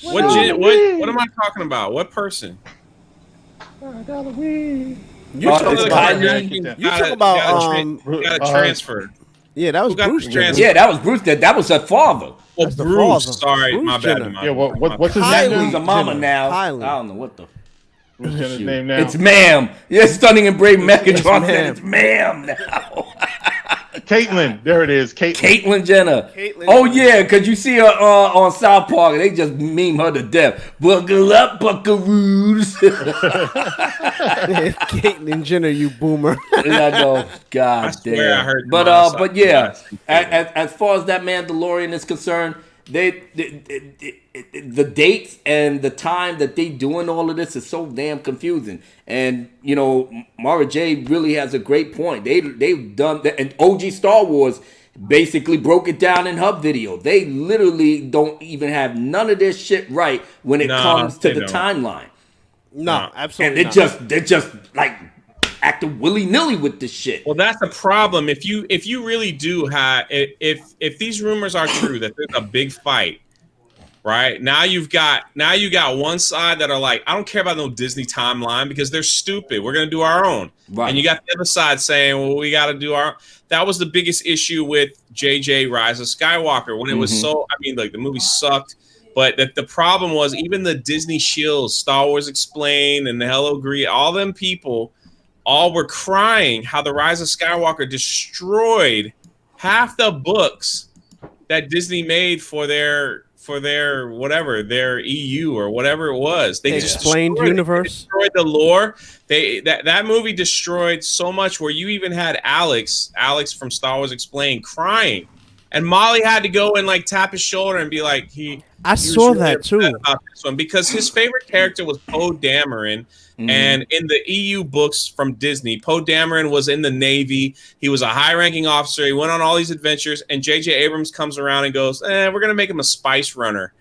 What am I talking about? What person? You talking about got a transfer. Yeah, that was Bruce Jenner. Yeah, that was Bruce. That was her father. Oh, Bruce. Sorry, Bruce my bad. Yeah, what's his name? He's a mama now. Kylie. I don't know what the. What's Jenner's name now? It's Ma'am. Yeah, Stunning and Brave Megatron said it's Ma'am now. Caitlyn. There it is. Caitlyn Jenner. Oh, yeah, because you see her on South Park, and they just meme her to death. Buckle up, buckaroos. Caitlyn Jenner, you boomer. I know. God damn. I heard but yeah, as far as that Mandalorian is concerned, the dates and the time that they doing all of this is so damn confusing. And you know, Mara J really has a great point. They've done that, and OG Star Wars basically broke it down in her video. They literally don't even have none of this shit right when it comes to the timeline. No, absolutely. And they're just like acting willy-nilly with this shit. Well, that's the problem. If you really do have, if these rumors are true that there's a big fight, right? Now you got one side that are like, I don't care about no Disney timeline because they're stupid. We're gonna do our own. Right. And you got the other side saying, well, we got to do our. That was the biggest issue with JJ Rise of Skywalker when it was so. I mean, like the movie sucked, but the problem was even the Disney shills, Star Wars Explained, and the Hello Green, all them people, all were crying how the Rise of Skywalker destroyed half the books that Disney made for their whatever, their EU or whatever it was. They just Explained universe. They destroyed the lore. That movie destroyed so much where you even had Alex from Star Wars Explained crying. And Molly had to go and like tap his shoulder and be like, I saw that too. About this one because his favorite character was Poe Dameron. And in the EU books from Disney, Poe Dameron was in the Navy. He was a high-ranking officer. He went on all these adventures, and J.J. Abrams comes around and goes, we're going to make him a spice runner.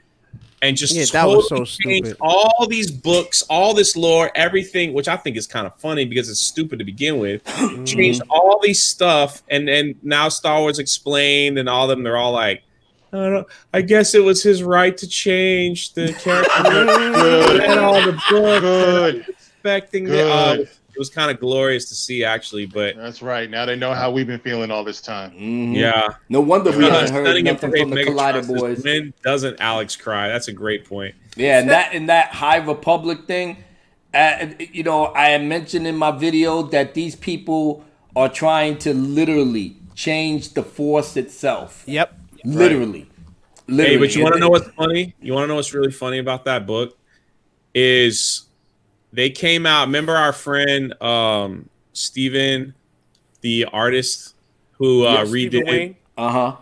And just that was so stupid. All these books, all this lore, everything, which I think is kind of funny because it's stupid to begin with. Changed all these stuff, and now Star Wars Explained and all of them, they're all like, I guess it was his right to change the character and all the books. Expecting it was kind of glorious to see, actually. But that's right. Now they know how we've been feeling all this time. Yeah. No wonder we haven't heard nothing from the Collider Boys. When doesn't Alex cry? That's a great point. Yeah, and that High Republic thing. I had mentioned in my video that these people are trying to literally change the Force itself. Yep. Literally. Hey, but you want to know what's funny? You want to know what's really funny about that book? Is they came out. Remember our friend Steven, the artist who redid it? Yeah,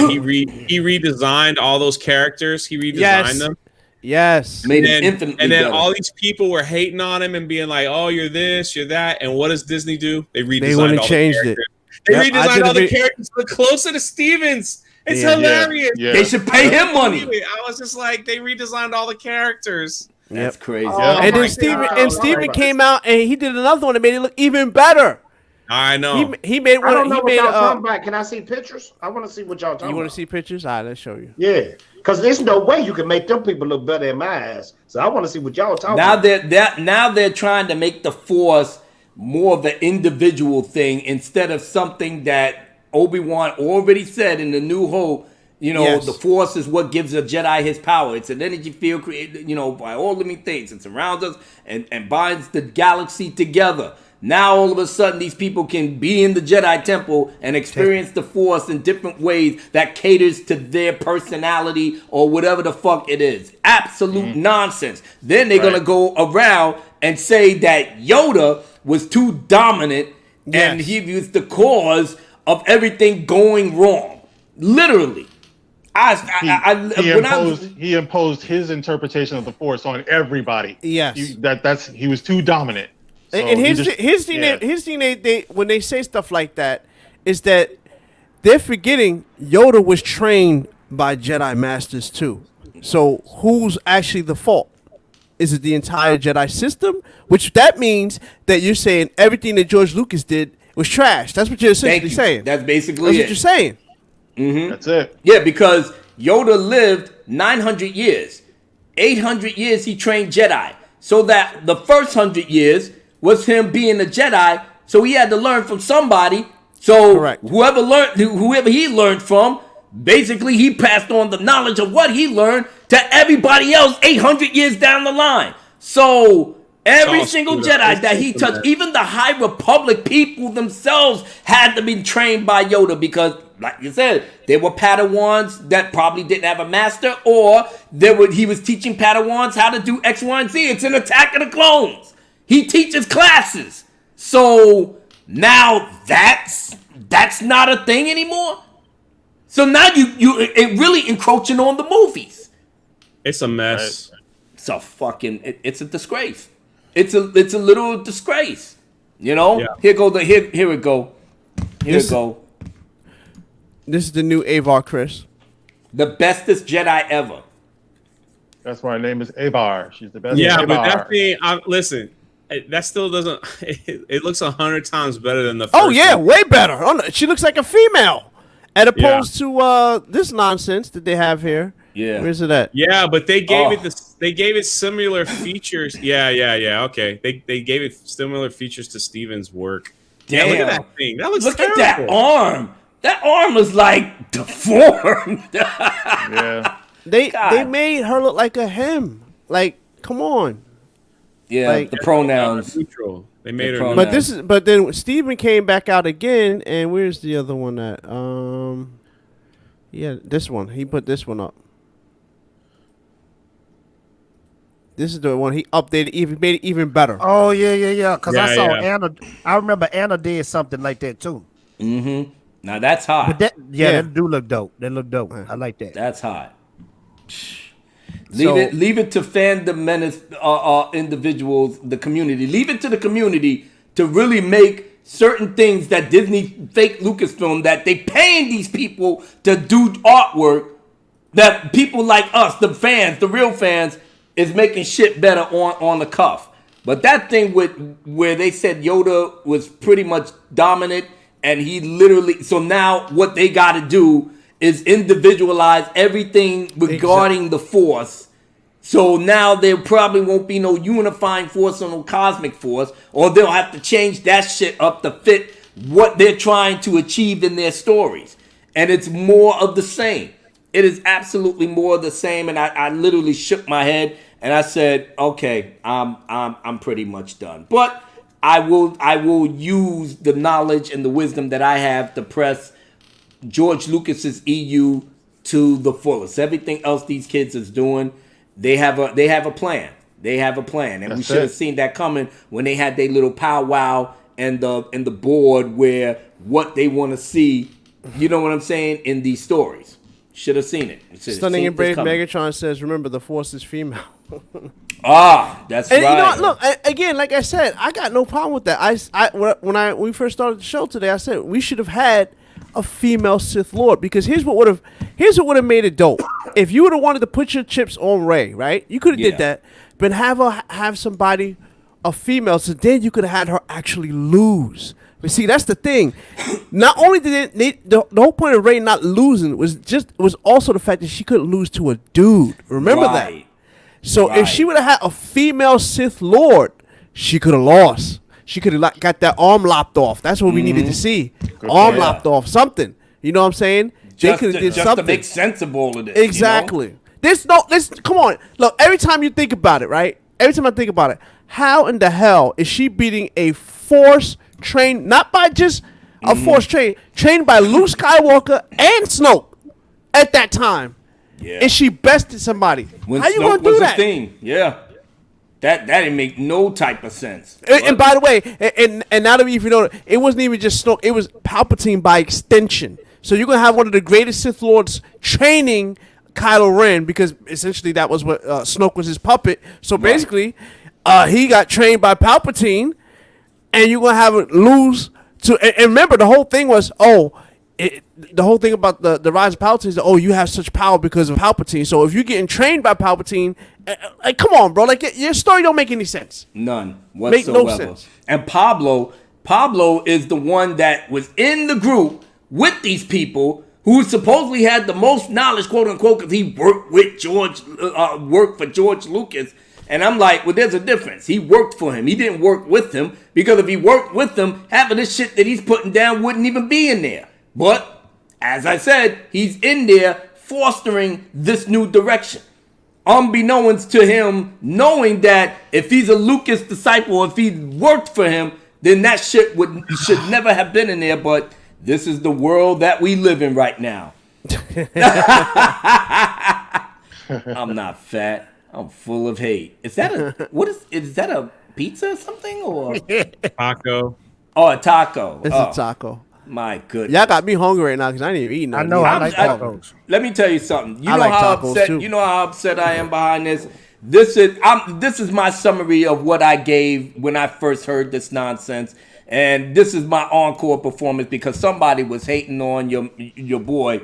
he redesigned all those characters. He redesigned them. Yes. Made it infinitely and then better. all these people were hating on him and being like, "Oh, you're this, you're that." And what does Disney do? They redesigned They went and all changed the it. characters. They redesigned all the it. characters to look closer to Stevens. It's hilarious. Yeah. They should pay him money. I was just like, they redesigned all the characters. That's crazy. And then Steven came out and he did another one that made it look even better. I know. He made one. I don't know he what made y'all talking about. Can I see pictures? I want to see what y'all talking about. You want to see pictures? All right, let's show you. Yeah, because there's no way you can make them people look better in my eyes. So I want to see what y'all talking about. Now they're trying to make the Force more of an individual thing instead of something that Obi-Wan already said in the New Hope. The Force is what gives a Jedi his power. It's an energy field created, by all living things. It surrounds us and binds the galaxy together. Now, all of a sudden, these people can be in the Jedi Temple and experience the Force in different ways that caters to their personality or whatever the fuck it is. Absolute nonsense. Then they're going to go around and say that Yoda was too dominant and he was the cause of everything going wrong. Literally. He imposed his interpretation of the Force on everybody. Yes. He was too dominant. So and his thing, they when they say stuff like that, is that they're forgetting Yoda was trained by Jedi Masters too. So who's actually the fault? Is it the entire Jedi system? Which that means that you're saying everything that George Lucas did was trash. That's what you're essentially saying. That's basically what you're saying. Mm-hmm. That's it. Yeah, because Yoda lived 900 years. 800 years he trained Jedi. So that the first 100 years was him being a Jedi. So he had to learn from somebody. So whoever he learned from, basically he passed on the knowledge of what he learned to everybody else 800 years down the line. So every single Jedi that he touched, even the High Republic people themselves had to be trained by Yoda because, like you said, there were Padawans that probably didn't have a master, or he was teaching Padawans how to do X, Y, and Z. It's an Attack of the Clones. He teaches classes. So now that's not a thing anymore. So now it really encroaching on the movies. It's a mess. It's a fucking it's a disgrace. It's a little disgrace. Yeah. Here it go. Here it go. This is the new Avar, Chris. The bestest Jedi ever. That's why her name is Avar. She's the best. Yeah, Avar. but that thing. Listen, that still doesn't. It looks 100 times better than the. Oh first yeah, one. way better. Oh, no, she looks like a female, as opposed to this nonsense that they have here. Yeah, where's it at? Yeah, but they gave it similar features. Yeah. Okay, they gave it similar features to Steven's work. Damn. Yeah, look at that thing. That looks look terrible. at that arm. That arm was like deformed. Yeah. They made her look like a him. Like, come on. Yeah, like, the pronouns. Neutral. They made her. Pronouns. But then Steven came back out again, and where's the other one at? Yeah, this one. He put this one up. This is the one he updated, made it even better. Oh yeah. Because I saw yeah. Anna. I remember Anna did something like that too. Mm-hmm. Now that's hot. But that do look dope. That look dope. I like that. That's hot. Leave it to fandom menace individuals, the community. Leave it to the community to really make certain things that Disney fake Lucasfilm that they paying these people to do artwork that people like us, the fans, the real fans, is making shit better on the cuff. But that thing where they said Yoda was pretty much dominant and he literally, so now what they got to do is individualize everything regarding the Force. So now there probably won't be no unifying force or no cosmic force, or they'll have to change that shit up to fit what they're trying to achieve in their stories. And it's more of the same. It is absolutely more of the same. And I literally shook my head and I said, okay, I'm pretty much done. But I will use the knowledge and the wisdom that I have to press George Lucas's EU to the fullest. Everything else these kids is doing, they have a plan. They have a plan, and we should have seen that coming when they had their little powwow and the board where what they want to see. You know what I'm saying in these stories. Should have seen it. Stunning and Brave Megatron says, "Remember, the Force is female." That's and right. You know what, look, again, like I said, I got no problem with that. When we first started the show today, I said we should have had a female Sith Lord, because here's what would have made it dope. If you would have wanted to put your chips on Rey, right? You could have did that, but have somebody, a female, so then you could have had her actually lose. But see, that's the thing. Not only did the whole point of Rey not losing was also the fact that she couldn't lose to a dude. Remember that? So if she would have had a female Sith Lord, she could have lost. She could have got that arm lopped off. That's what we needed to see. Arm lopped off, something. You know what I'm saying? They could have did something to make sense of all of this. Exactly. You know? Come on. Look, every time you think about it, right? Every time I think about it, how in the hell is she beating a Force trained, not by just a Force trained by Luke Skywalker and Snoke at that time? Yeah. And she bested somebody. When how you Snoke gonna do that? Thing. Yeah. That didn't make no type of sense. And by the way, and now that if you know, it wasn't even just Snoke; it was Palpatine by extension. So you're gonna have one of the greatest Sith Lords training Kylo Ren, because essentially that was what Snoke was his puppet. So basically, he got trained by Palpatine, and you're gonna have it lose to. And remember, the whole thing was the whole thing about the rise of Palpatine is that, you have such power because of Palpatine. So if you're getting trained by Palpatine, like, come on, bro, like, your story don't make any sense. None whatsoever. Make no sense. And Pablo is the one that was in the group with these people who supposedly had the most knowledge, quote unquote, because he worked with worked for George Lucas. And I'm like, well, there's a difference. He worked for him. He didn't work with him, because if he worked with him, half of this shit that he's putting down wouldn't even be in there. But, as I said, he's in there fostering this new direction. Unbeknownst to him, knowing that if he's a Lucas disciple, if he worked for him, then that shit should never have been in there. But this is the world that we live in right now. I'm not fat. I'm full of hate. Is that a pizza or something, or taco? Oh, a taco. It's a taco. My goodness. Y'all got me hungry right now because I ain't even eating nothing. I know. I like tacos. Let me tell you something. You I know like how tacos upset. too. You know how upset I am behind this. This is my summary of what I gave when I first heard this nonsense, and this is my encore performance, because somebody was hating on your boy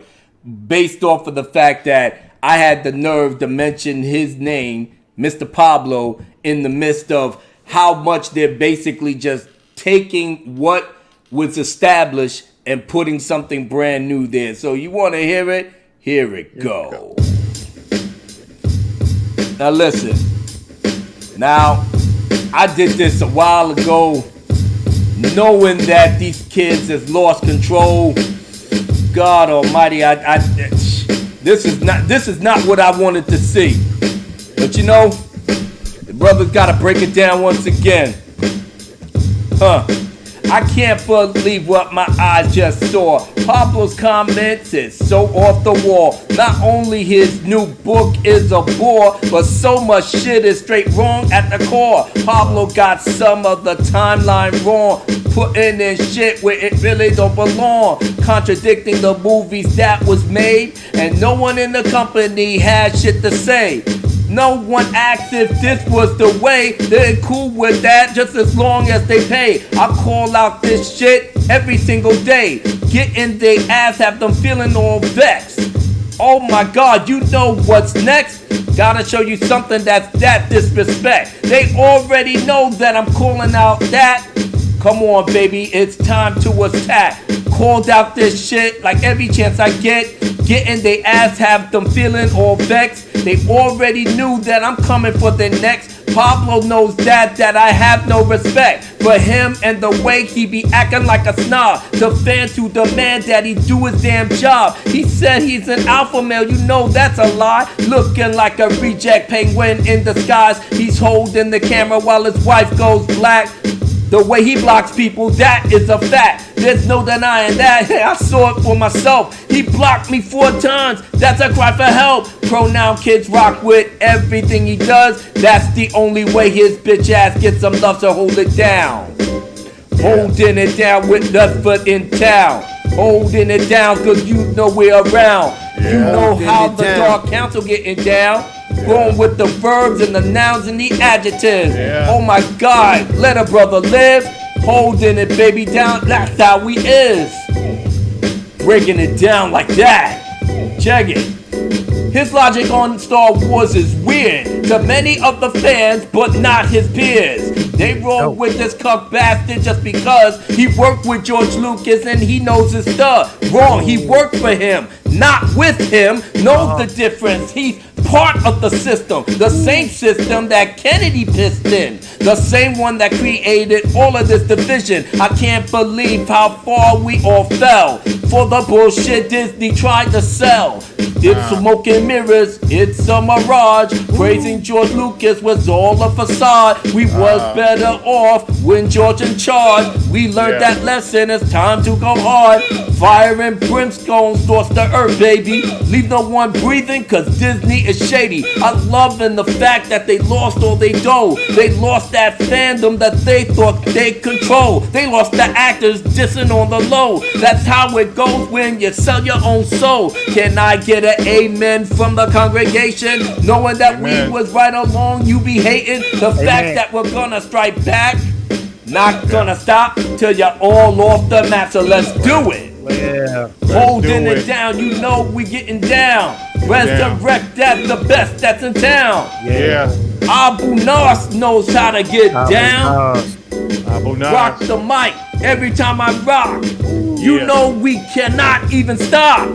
based off of the fact that I had the nerve to mention his name, Mr. Pablo, in the midst of how much they're basically just taking what was established and putting something brand new there. So you want to hear it? Here it go. Now listen. Now, I did this a while ago, knowing that these kids has lost control. God Almighty, this is not what I wanted to see. But you know, the brothers gotta break it down once again. I can't believe what my eyes just saw. Pablo's comments is so off the wall. Not only his new book is a bore, but so much shit is straight wrong at the core. Pablo got some of the timeline wrong, putting in shit where it really don't belong, contradicting the movies that was made, and no one in the company had shit to say. No one asked if this was the way. They're cool with that just as long as they pay. I call out this shit every single day. Get in their ass, have them feeling all vexed. Oh my God, you know what's next? Gotta show you something that's that disrespect. They already know that I'm calling out that. Come on, baby, it's time to attack. Called out this shit like every chance I get. Get in their ass, have them feeling all vexed. They already knew that I'm coming for the next. Pablo knows that I have no respect for him and the way he be acting like a snob. The fans who demand that he do his damn job. He said he's an alpha male, you know that's a lie. Looking like a reject penguin in disguise. He's holding the camera while his wife goes black. The way he blocks people, that is a fact. There's no denying that. I saw it for myself. He blocked me 4 times. That's a cry for help. Pronoun kids rock with everything he does. That's the only way his bitch ass gets some love, so hold it down. Holding it down with the foot in town. Holding it down cause you know we're around. You know how the Dark Council getting down. Going with the verbs and the nouns and the adjectives. Oh my God, let a brother live. Holding it baby down, that's how we is. Breaking it down like that. Check it. His logic on Star Wars is weird to many of the fans, but not his peers. They roll with this cuck bastard just because he worked with George Lucas and he knows his stuff. Wrong, he worked for him, not with him. Knows the difference. He's part of the system, the same system that Kennedy pissed in, the same one that created all of this division. I can't believe how far we all fell for the bullshit Disney tried to sell. It's smoke and mirrors, it's a mirage. Praising George Lucas was all a facade. We was better off when George in charge. We learned that lesson, it's time to go hard. Fire and brimstone starts the earth, baby. Leave no one breathing cause Disney is shady. I love in the fact that they lost all they dough. They lost that fandom that they thought they control. They lost the actors dissing on the low. That's how it goes when you sell your own soul. Can I get an amen from the congregation? Knowing that we was right along, you be hating. The fact that we're gonna strike back, not gonna stop till you're all off the map. So let's do it. Holding it down, you know we getting down. Resurrect that, the best that's in town. Abu Nas knows how to get down. Abu Nas. Rock the mic every time I rock. You know we cannot even stop.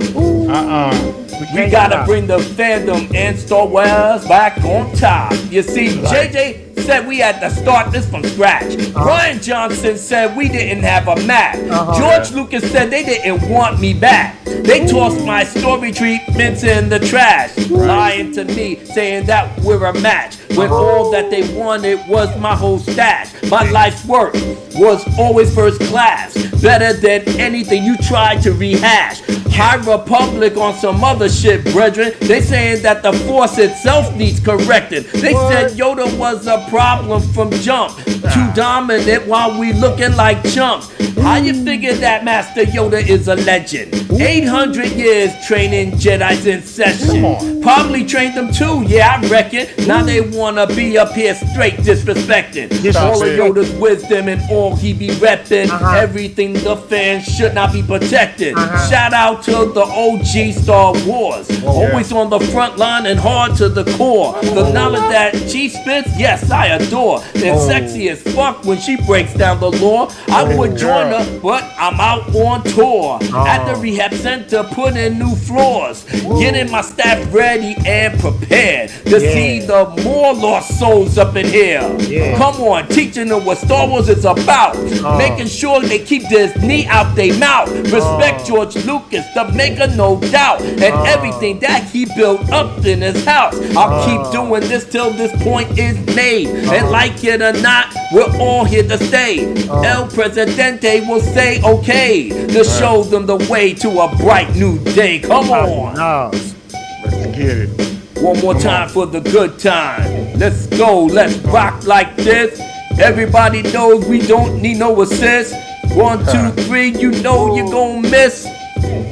We gotta bring the fandom and Star Wars back on top. You see, JJ said we had to start this from scratch. Brian Johnson said we didn't have a map. George Lucas said they didn't want me back. They tossed my story treatments in the trash. Lying to me, saying that we're a match. When all that they wanted was my whole stash. My life's work was always first class. Better than anything you tried to rehash. High Republic on some other shit, brethren. They saying that the Force itself needs correcting. They said Yoda was a problem from jump. Too dominant while we looking like chumps. How you figure that Master Yoda is a legend? 800 years training Jedi's in session. Probably trained them too, yeah, I reckon. Now they wanna be up here straight disrespecting. All of Yoda's wisdom and all he be reppin'. Everything the fans should not be protected. Shout out to the OG Star Wars. Always on the front line and hard to the core. The knowledge that she spits, yes, I adore. And sexy as fuck when she breaks down the law. I would join her, but I'm out on tour. At the rehab center, putting new floors. Getting my staff ready and prepared to see the more lost souls up in here. Come on, teaching them what Star Wars is about. Making sure they keep Disney out their mouth. Respect George Lucas, the maker, no doubt. And everything that he built up in his house. I'll keep doing this till this point is made. And like it or not, we're all here to stay. El Presidente will say okay to show them the way to a bright new day. Come on. Let's get it. One more time for the good time. Let's go, let's rock like this. Everybody knows we don't need no assist. 1, 2, 3, you know you're gonna miss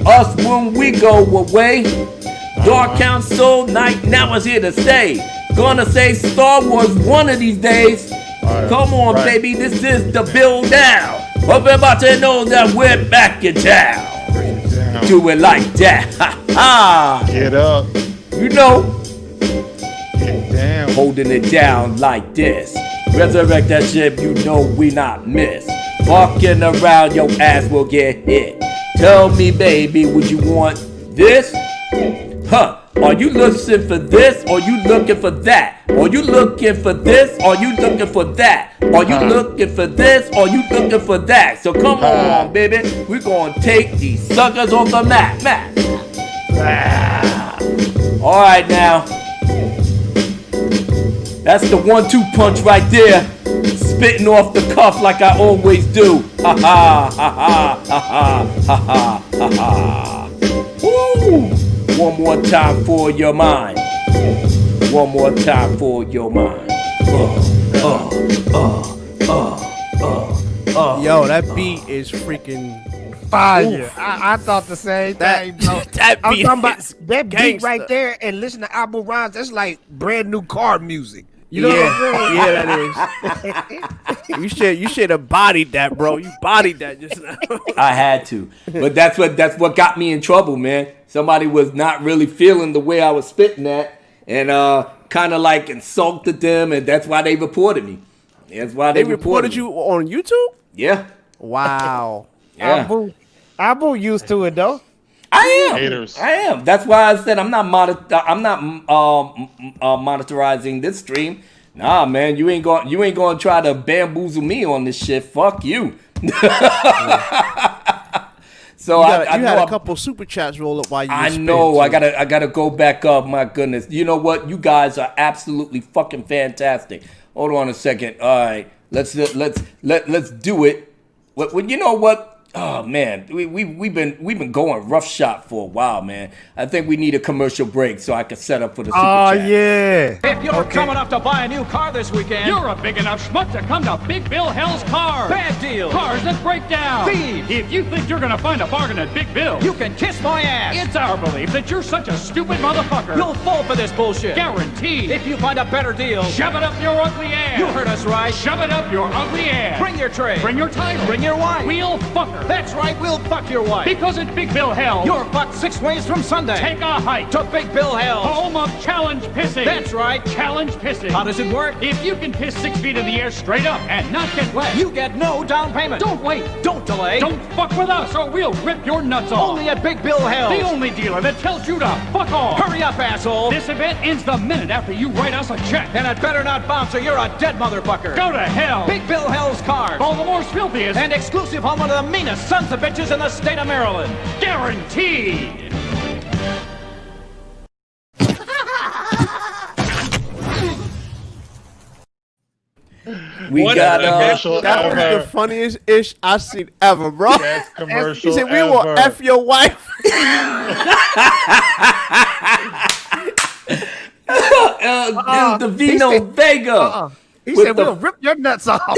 us when we go away. Dark Council night now is here to stay. Gonna say Star Wars one of these days. Come on, baby, this is the build down. Everybody knows that we're back in town. Do it like that. Ha ha. Get up. You know. Get down. Holding it down like this. Resurrect that ship, you know we not miss. Walking around, your ass will get hit. Tell me, baby, would you want this? Huh? Are you looking for this? Or you looking for that? Are you looking for this? Or you looking for that? Are you looking for this? Or you looking for that? So come on, baby, we're gonna take these suckers off the map. All right now. That's the 1-2 punch right there. Spitting off the cuff like I always do. Ha ha ha ha ha ha ha ha ha. Woo! One more time for your mind. One more time for your mind. Yo, that beat is freaking fire. I thought the same thing, bro. That beat, that beat right there, and listen to album rhymes. That's like brand new car music. You know what I'm saying? Yeah, that is. You should have bodied that, bro. You bodied that just now. I had to, but that's what got me in trouble, man. Somebody was not really feeling the way I was spitting that, and kind of like insulted them, and that's why they reported me. That's why they reported you on YouTube. Yeah. Wow. Yeah. Abu used to it though. I am. Haters. I am. That's why I said I'm not monitorizing this stream. Nah, man, you ain't going to try to bamboozle me on this shit. Fuck you. So you I had a couple super chats roll up while you. I know. I gotta go back up. My goodness. You know what? You guys are absolutely fucking fantastic. Hold on a second. All right. Let's do it. Well, you know what? Oh man, we've been going roughshod for a while, man. I think we need a commercial break so I can set up for the super chat. Oh yeah. If you're coming up to buy a new car this weekend, you're a big enough schmuck to come to Big Bill Hell's Cars. Bad deals, cars that break down, thieves. If you think you're gonna find a bargain at Big Bill, you can kiss my ass. It's our belief that you're such a stupid motherfucker. You'll fall for this bullshit. Guaranteed. If you find a better deal, shove it up your ugly ass. You heard us right. Shove it up your ugly ass. Bring your tray. Bring your title. Bring your wife. We'll fuck her. That's right, we'll fuck your wife. Because at Big Bill Hell, you're fucked 6 ways from Sunday. Take a hike to Big Bill Hell, home of challenge pissing. That's right, challenge pissing. How does it work? If you can piss 6 feet in the air straight up and not get wet, you get no down payment. Don't wait, don't delay, don't fuck with us or we'll rip your nuts off. Only at Big Bill Hell, the only dealer that tells you to fuck off. Hurry up, asshole. This event ends the minute after you write us a check. And it better not bounce or you're a dead motherfucker. Go to hell. Big Bill Hell's Cars, Baltimore's filthiest and exclusive home of the meanest sons of bitches in the state of Maryland. Guaranteed. We What got that was the funniest ish I've seen ever, bro. Best commercial He said we ever. will F your wife. The Vino Vega. He said we'll rip your nuts off.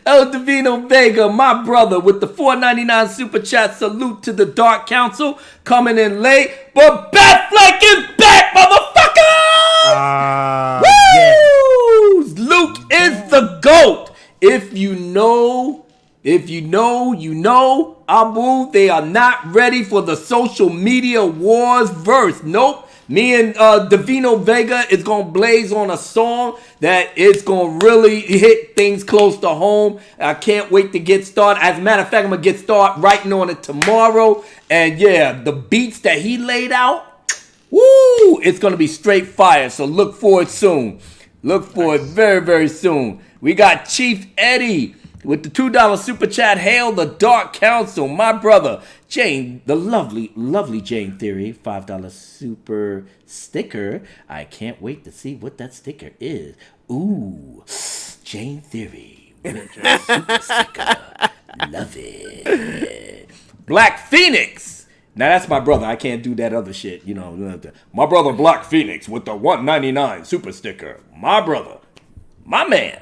El Divino Vega, my brother, with the $4.99 super chat. Salute to the Dark Council coming in late, but Batfleck is back, motherfucker! Woo! Yes. Luke is the GOAT. If you know, you know. Abu, they are not ready for the social media wars verse. Nope. Me and Divino Vega is going to blaze on a song that is going to really hit things close to home. I can't wait to get started. As a matter of fact, I'm going to get started writing on it tomorrow. And yeah, the beats that he laid out, woo, it's going to be straight fire. So look for it soon. Look for it very, very soon. We got Chief Eddie with the $2 super chat. Hail the Dark Council, my brother. Jane, the lovely, lovely Jane Theory, $5 super sticker. I can't wait to see what that sticker is. Ooh, Jane Theory with a super sticker. Love it. Black Phoenix. Now that's my brother. I can't do that other shit. You know, my brother Black Phoenix with the $1.99 super sticker. My brother. My man.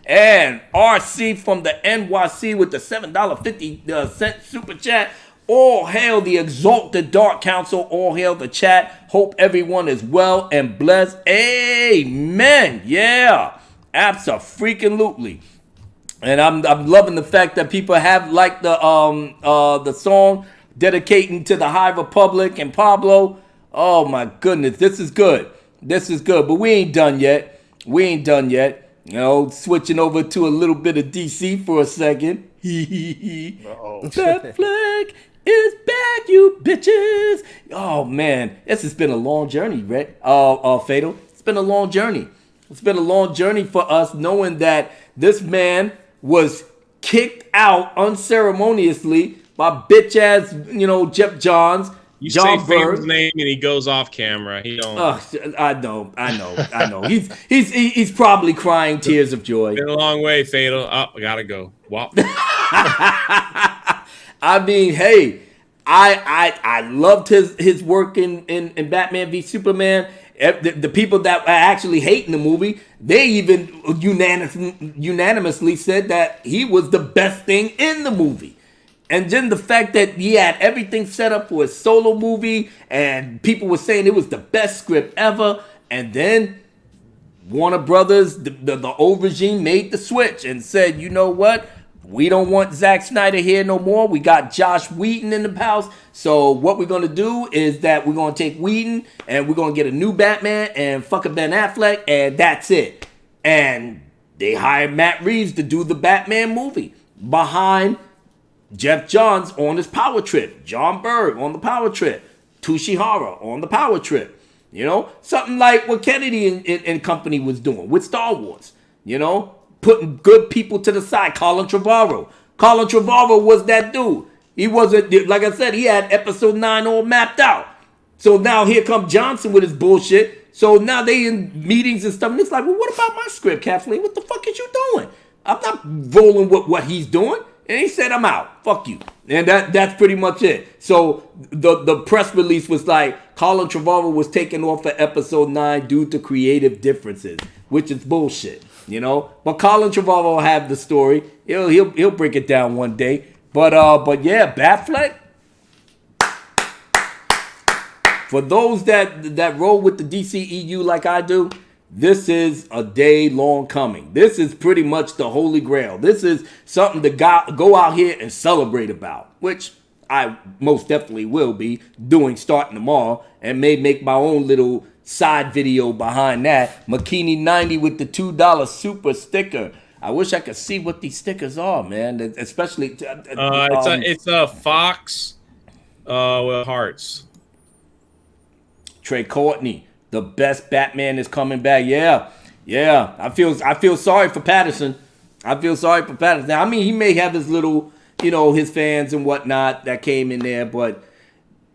And RC from the NYC with the $7.50 super chat. All hail the exalted Dark Council. All hail the chat. Hope everyone is well and blessed. Amen. Yeah. Abso-freaking-lutely. And I'm loving the fact that people have liked the song dedicating to the High Republic and Pablo. Oh my goodness. This is good. This is good. But we ain't done yet. You know, switching over to a little bit of DC for a second. That flag is back, you bitches. Oh, man. This has been a long journey, right? Fatal. It's been a long journey. It's been a long journey for us knowing that this man was kicked out unceremoniously by bitch-ass, Jeff Johns. You John say Berg. Fatal's name and he goes off camera. He don't. I know. He's probably crying tears of joy. Been a long way, Fatal. Oh, I gotta go. Wow. I mean, hey, I loved his work in Batman v Superman. The people that are actually hating the movie, they even unanimously said that he was the best thing in the movie. And then the fact that he had everything set up for a solo movie and people were saying it was the best script ever. And then Warner Brothers, the old regime, made the switch and said, you know what? We don't want Zack Snyder here no more. We got Josh Whedon in the house. So what we're going to do is that we're going to take Whedon and we're going to get a new Batman and fucking Ben Affleck. And that's it. And they hired Matt Reeves to do the Batman movie behind Jeff Johns on his power trip. John Berg on the power trip. Tushihara on the power trip. You know, something like what Kennedy and company was doing with Star Wars. You know, putting good people to the side. Colin Trevorrow. Colin Trevorrow was that dude. He wasn't, like I said, he had episode 9 all mapped out. So now here comes Johnson with his bullshit. So now they in meetings and stuff. And it's like, well, what about my script, Kathleen? What the fuck is you doing? I'm not rolling with what he's doing. And he said, I'm out. Fuck you. And that's pretty much it. So the press release was like, Colin Trevorrow was taken off for episode 9 due to creative differences, which is bullshit, you know. But Colin Trevorrow will have the story. He'll break it down one day. But yeah, Batfleck. For those that roll with the DCEU like I do, this is a day long coming. This is pretty much the holy grail. This is something to go out here and celebrate about, which I most definitely will be doing starting tomorrow, and may make my own little side video behind that. McKinney90 with the $2 super sticker. I wish I could see what these stickers are, man. Especially it's a fox with hearts. Trey Courtney. The best Batman is coming back. Yeah. I feel sorry for Patterson. Now, I mean, he may have his little, his fans and whatnot that came in there, but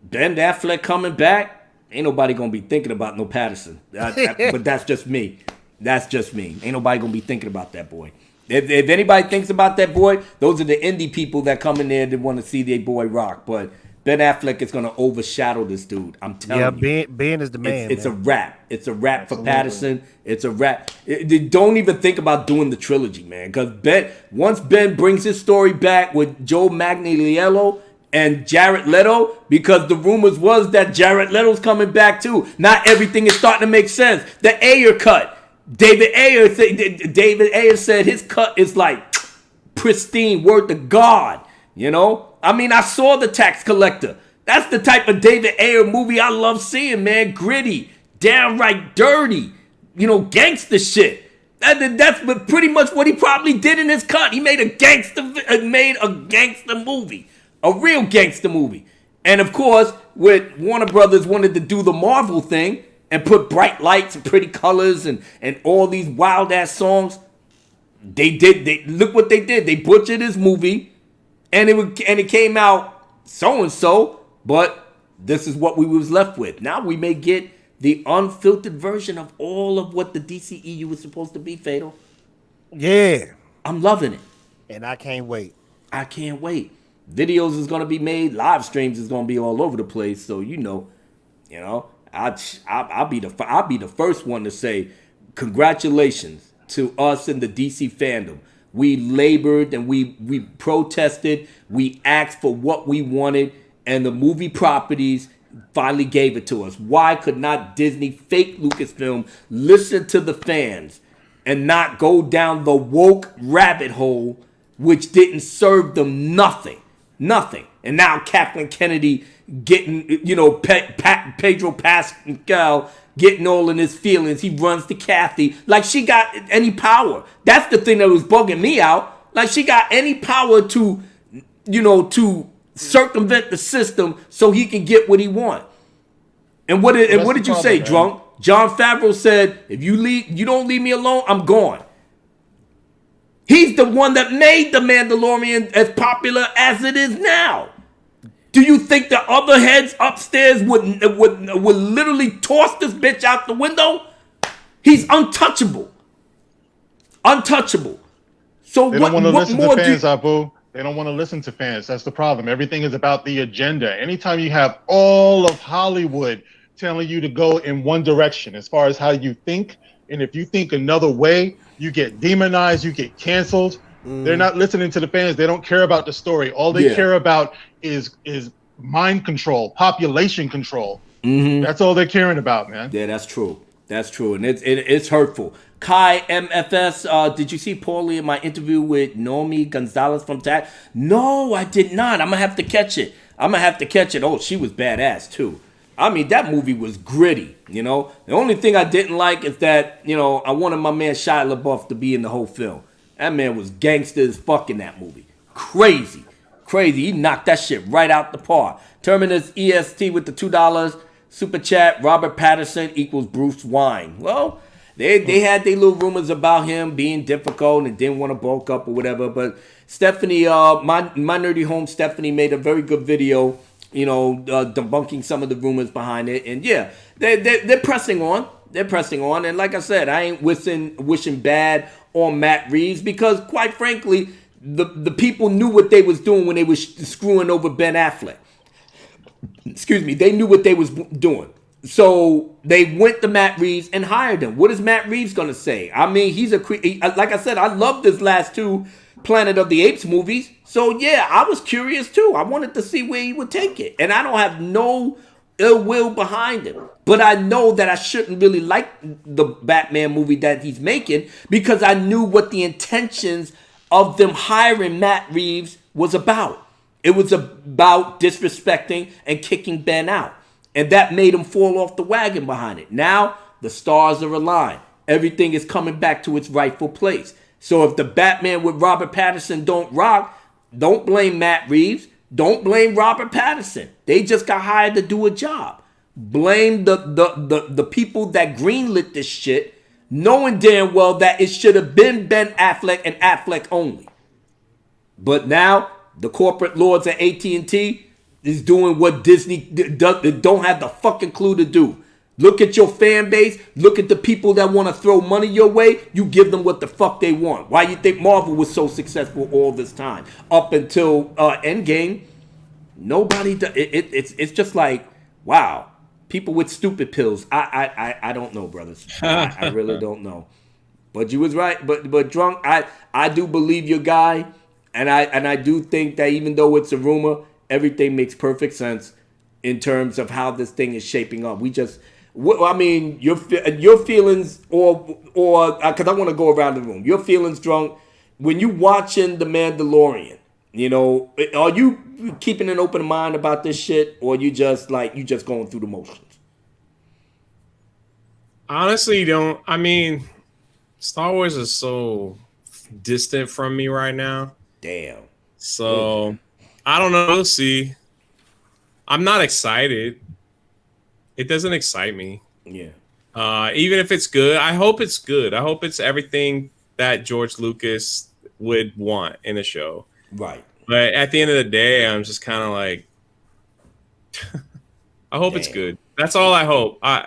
Ben Affleck coming back, ain't nobody gonna be thinking about no Patterson. But that's just me. Ain't nobody gonna be thinking about that boy. If anybody thinks about that boy, those are the indie people that come in there that want to see their boy rock. But Ben Affleck is going to overshadow this dude. I'm telling you. Ben is the man. It's a wrap. It's a wrap for Patterson. It's a wrap. Don't even think about doing the trilogy, man. Because once Ben brings his story back with Joe Manganiello and Jared Leto, because the rumors was that Jared Leto's coming back too. Not everything is starting to make sense. The Ayer cut. David Ayer said his cut is like pristine, word to God. You know? I mean, I saw The Tax Collector. That's the type of David Ayer movie I love seeing, man. Gritty, downright dirty, gangster shit. That's pretty much what he probably did in his cut. He made a gangster movie, a real gangster movie. And of course, with Warner Brothers wanted to do the Marvel thing and put bright lights and pretty colors and all these wild ass songs, look what they did. They butchered his movie. And it came out so-and-so, but this is what we was left with. Now we may get the unfiltered version of all of what the DCEU was supposed to be, Fatal. Yeah. I'm loving it. And I can't wait. I can't wait. Videos is going to be made. Live streams is going to be all over the place. So, I'll be the first one to say congratulations to us in the DC fandom. We labored and we protested. We asked for what we wanted, and the movie properties finally gave it to us. Why could not Disney, fake Lucasfilm, listen to the fans and not go down the woke rabbit hole, which didn't serve them nothing? Nothing. And now Kathleen Kennedy getting, Pedro Pascal getting all in his feelings. He runs to Kathy like she got any power. That's the thing that was bugging me out. Like she got any power to circumvent the system so he can get what he want. And what did you say, Drunk? Jon Favreau said, if you don't leave me alone, I'm gone. He's the one that made The Mandalorian as popular as it is now. Do you think the other heads upstairs would literally toss this bitch out the window? He's untouchable. Untouchable. So they don't want to listen to fans, Abu. They don't want to listen to fans. That's the problem. Everything is about the agenda. Anytime you have all of Hollywood telling you to go in one direction as far as how you think, and if you think another way, you get demonized, you get canceled. They're not listening to the fans. They don't care about the story. All they care about is mind control, population control. That's all they're caring about, man. Yeah, that's true. That's true. And it's hurtful. Kai MFS, did you see Paulie in my interview with Nomi Gonzalez from TAC? No, I did not. I'm going to have to catch it. Oh, she was badass, too. I mean, that movie was gritty, The only thing I didn't like is that, I wanted my man Shia LaBeouf to be in the whole film. That man was gangster as fuck in that movie. Crazy. He knocked that shit right out the park. Terminus EST with the $2 super chat. Robert Pattinson equals Bruce Wayne. Well, they had their little rumors about him being difficult and didn't want to bulk up or whatever. But Stephanie, my nerdy home Stephanie made a very good video, debunking some of the rumors behind it. And yeah, they're pressing on. And like I said, I ain't wishing bad on Matt Reeves because, quite frankly, the people knew what they was doing when they was screwing over Ben Affleck. Excuse me. They knew what they was doing. So they went to Matt Reeves and hired him. What is Matt Reeves going to say? I mean, like I said, I love this last two Planet of the Apes movies. So yeah, I was curious too. I wanted to see where he would take it. And I don't have no ill will behind him. But I know that I shouldn't really like the Batman movie that he's making because I knew what the intentions of them hiring Matt Reeves was about. It was about disrespecting and kicking Ben out. And that made him fall off the wagon behind it. Now, the stars are aligned. Everything is coming back to its rightful place. So if the Batman with Robert Pattinson don't rock, don't blame Matt Reeves. Don't blame Robert Pattinson. They just got hired to do a job. Blame the people that greenlit this shit, knowing damn well that it should have been Ben Affleck and Affleck only. But now, the corporate lords at AT&T is doing what Disney don't have the fucking clue to do. Look at your fan base. Look at the people that want to throw money your way. You give them what the fuck they want. Why you think Marvel was so successful all this time? Up until Endgame. Nobody. It's just like, wow. People with stupid pills. I don't know, brothers. I really don't know. But you was right. But drunk. I do believe your guy, and I do think that even though it's a rumor, everything makes perfect sense in terms of how this thing is shaping up. I mean, your feelings, or because I want to go around the room. Your feelings, drunk, when you watching The Mandalorian. You know, are you keeping an open mind about this shit, or you just going through the motions? Honestly, don't. I mean, Star Wars is so distant from me right now. Damn. So I don't know. We'll see. I'm not excited. It doesn't excite me. Yeah. Even if it's good, I hope it's good. I hope it's everything that George Lucas would want in a show. Right. But at the end of the day, I'm just kind of like, I hope it's good. That's all I hope. I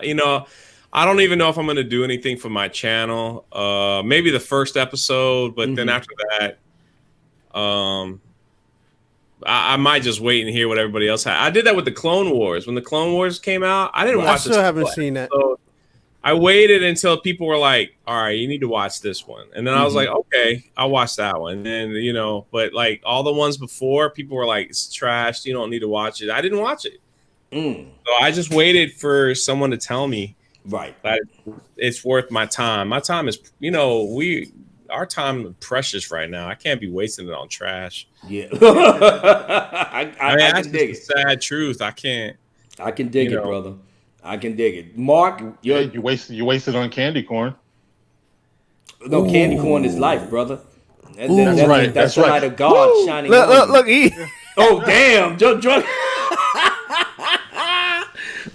don't even know if I'm going to do anything for my channel. Maybe the first episode, but then after that, I might just wait and hear what everybody else had. I did that with the Clone Wars. When the Clone Wars came out, I didn't watch it. I still haven't seen that. So I waited until people were like, all right, you need to watch this one. And then I was like, okay, I'll watch that one. And then, but like all the ones before, people were like, it's trash. You don't need to watch it. I didn't watch it. So I just waited for someone to tell me that it's worth my time. My time is, our time is precious right now. I can't be wasting it on trash. Yeah. I mean, that's the sad truth. I can't. I can dig it, brother. I can dig it. Mark, you wasted on candy corn. No, candy corn is life, brother. That's right. That's the light of God shining. Look. Oh, damn. Drunk.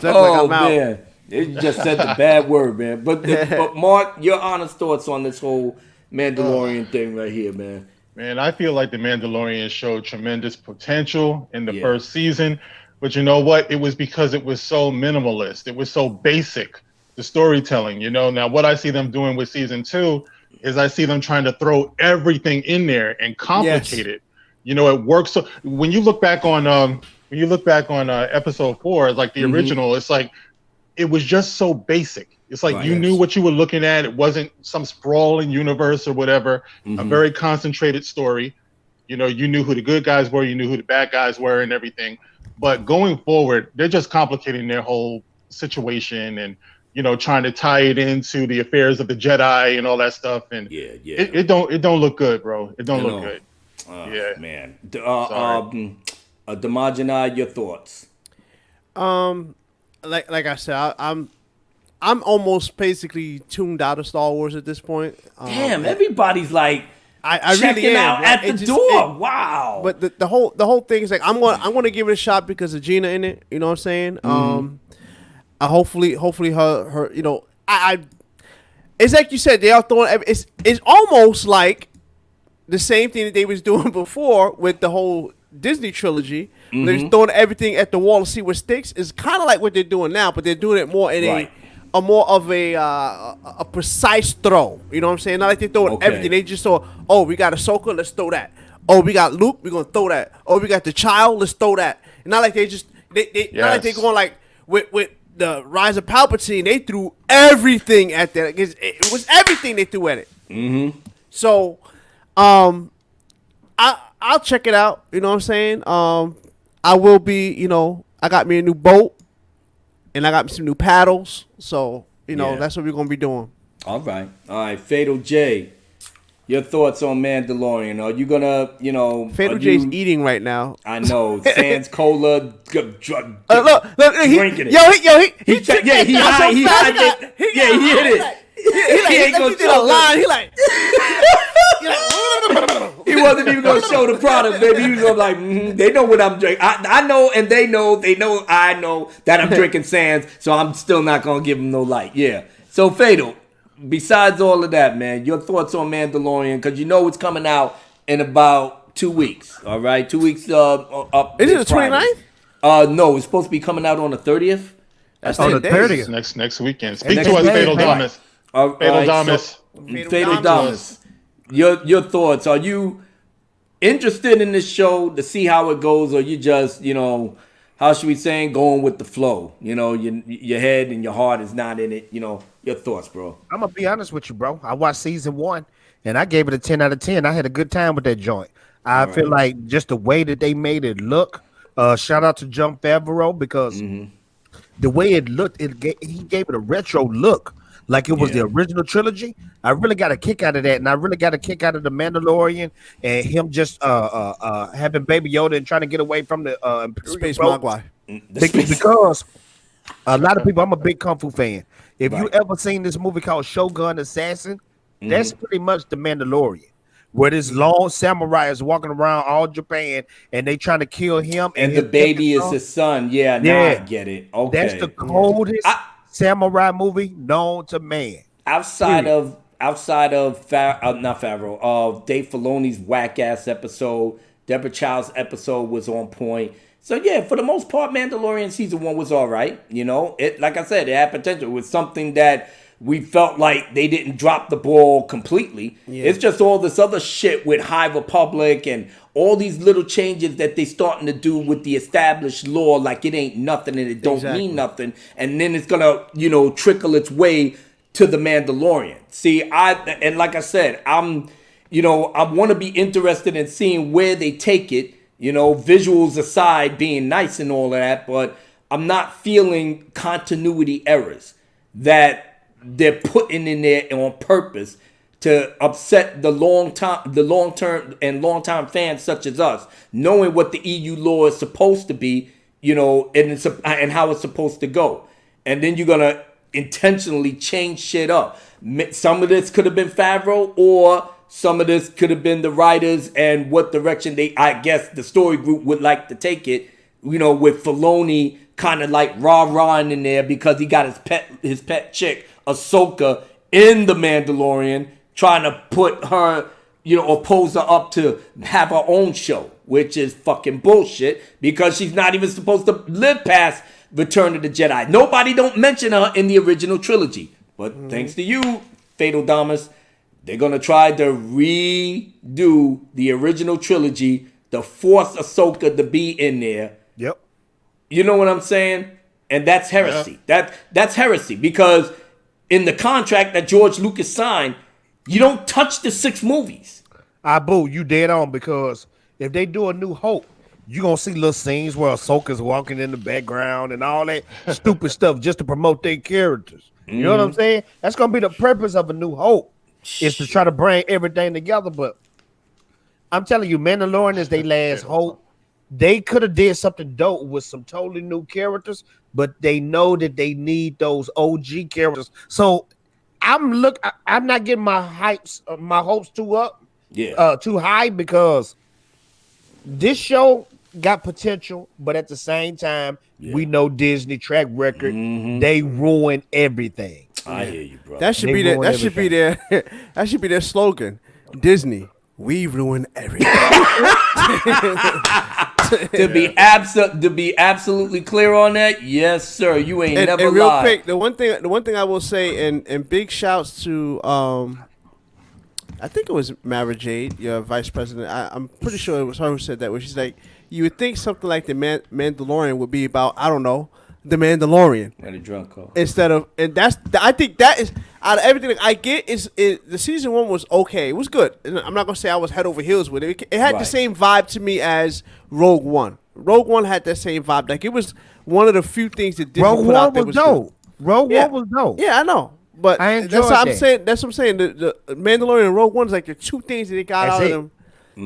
Oh, man. You just said the bad word, man. But Mark, your honest thoughts on this whole Mandalorian thing right here, man. Man, I feel like the Mandalorian showed tremendous potential in the first season. But you know what? It was because it was so minimalist. It was so basic, the storytelling, Now, what I see them doing with season 2 is I see them trying to throw everything in there and complicate it. It works. So when you look back on episode 4, like the original, it's like it was just so basic. It's like you knew what you were looking at. It wasn't some sprawling universe or whatever. A very concentrated story. You knew who the good guys were. You knew who the bad guys were and everything. But going forward, they're just complicating their whole situation and, trying to tie it into the affairs of the Jedi and all that stuff. And it don't look good, bro. It don't look good. Man. Damajana, your thoughts? Like I said, I'm almost basically tuned out of Star Wars at this point. Damn, everybody's like, I checking really out at the door. Wow. But the whole thing is like I'm going to give it a shot because of Gina in it. You know what I'm saying? Hopefully her. It's like you said, they are throwing. It's almost like the same thing that they was doing before with the whole Disney trilogy. They're just throwing everything at the wall to see what sticks. It's kind of like what they're doing now, but they're doing it more in a more of a precise throw. You know what I'm saying? Not like they're throwing everything. They just saw, we got Ahsoka, let's throw that. Oh, we got Luke, we're gonna throw that. Oh, we got the child, let's throw that. And not like they just not like they going like with the Rise of Palpatine, they threw everything at that. It was everything they threw at it. So I'll check it out. You know what I'm saying? I will be, I got me a new boat and I got me some new paddles. So, that's what we're going to be doing. All right. Fatal J, your thoughts on Mandalorian? Are you going to, Fatal J's eating right now. I know. Sans cola, look, drinking it. He hit it. He ain't going to do a line. He wasn't even gonna show the product, baby. He was gonna like, they know what I'm drinking. I know, and they know I know that I'm drinking Sans, so I'm still not gonna give him no light. Yeah. So Fatal, besides all of that, man, your thoughts on Mandalorian? Because it's coming out in about 2 weeks. All right, 2 weeks. Up. Is it the 29th? No, it's supposed to be coming out on the 30th. That's on the 30th. Next weekend. Speak to us, Fatal Damas. Fatal Damas. Fatal Damas. Your thoughts? Are you interested in this show to see how it goes, or you just, how should we say, going with the flow? Your head and your heart is not in it. Your thoughts, bro. I'm gonna be honest with you, bro. I watched season 1 and I gave it a 10 out of 10. I had a good time with that joint. I feel like just the way that they made it look. Shout out to John Favreau because the way it looked, he gave it a retro look, like it was the original trilogy. I really got a kick out of that, and I really got a kick out of the Mandalorian and him just having Baby Yoda and trying to get away from the Space Mogwai. Because a lot of people, I'm a big Kung Fu fan. If you ever seen this movie called Shogun Assassin, that's pretty much the Mandalorian, where this long samurai is walking around all Japan and they trying to kill him. And the baby is his son. Yeah, now I get it. Okay. That's the coldest samurai movie known to man. Outside of not Favreau, of Dave Filoni's whack ass episode, Deborah Child's episode was on point. So yeah, for the most part, Mandalorian season 1 was all right. It, like I said, it had potential. It was something that we felt like they didn't drop the ball completely. Yeah. It's just all this other shit with High Republic and all these little changes that they starting to do with the established lore, like it ain't nothing and it don't mean nothing. And then it's gonna, trickle its way to the Mandalorian. See, like I said, I want to be interested in seeing where they take it. Visuals aside, being nice and all of that, but I'm not feeling continuity errors that they're putting in there on purpose to upset the long-term fans such as us, knowing what the EU law is supposed to be, and how it's supposed to go. And then you're gonna intentionally change shit up. Some of this could have been Favreau, or some of this could have been the writers and what direction I guess the story group would like to take it, with Filoni kind of like rah-rahing in there because he got his pet chick, Ahsoka, in the Mandalorian, trying to put her, or pose her up to have her own show, which is fucking bullshit because she's not even supposed to live past Return of the Jedi. Nobody don't mention her in the original trilogy. But thanks to you, Fatal Damas, they're going to try to redo the original trilogy to force Ahsoka to be in there. Yep. You know what I'm saying? And that's heresy. That's heresy because in the contract that George Lucas signed, you don't touch the 6 movies. Boo, you dead on, because if they do A New Hope, you're going to see little scenes where Ahsoka's walking in the background and all that stupid stuff just to promote their characters. You know what I'm saying? That's going to be the purpose of A New Hope, is to try to bring everything together. But I'm telling you, Mandalorian is their last hope. They could have did something dope with some totally new characters, but they know that they need those OG characters. So I'm not getting my hopes too up, too high, because this show got potential, but at the same time, we know Disney track record. They ruin everything. I hear you, bro. That should be their slogan. Disney, we ruin everything. to be absolutely clear on that, yes, sir. You ain't never and real lied. Quick, the one thing I will say, and big shouts to I think it was Mara Jade, your vice president. I'm pretty sure it was her who said that, where she's like, you would think something like the Mandalorian would be about, I don't know, the Mandalorian. And a drunk call. Instead of, and I think that is, out of everything I get, the season 1 was okay. It was good. And I'm not going to say I was head over heels with it. It had the same vibe to me as Rogue One. Rogue One had that same vibe. Like, it was one of the few things that Disney put out there was dope. Rogue One was dope. Yeah, I know. But that's what I'm saying. That's what I'm saying. The Mandalorian and Rogue One is like the 2 things that they got out of them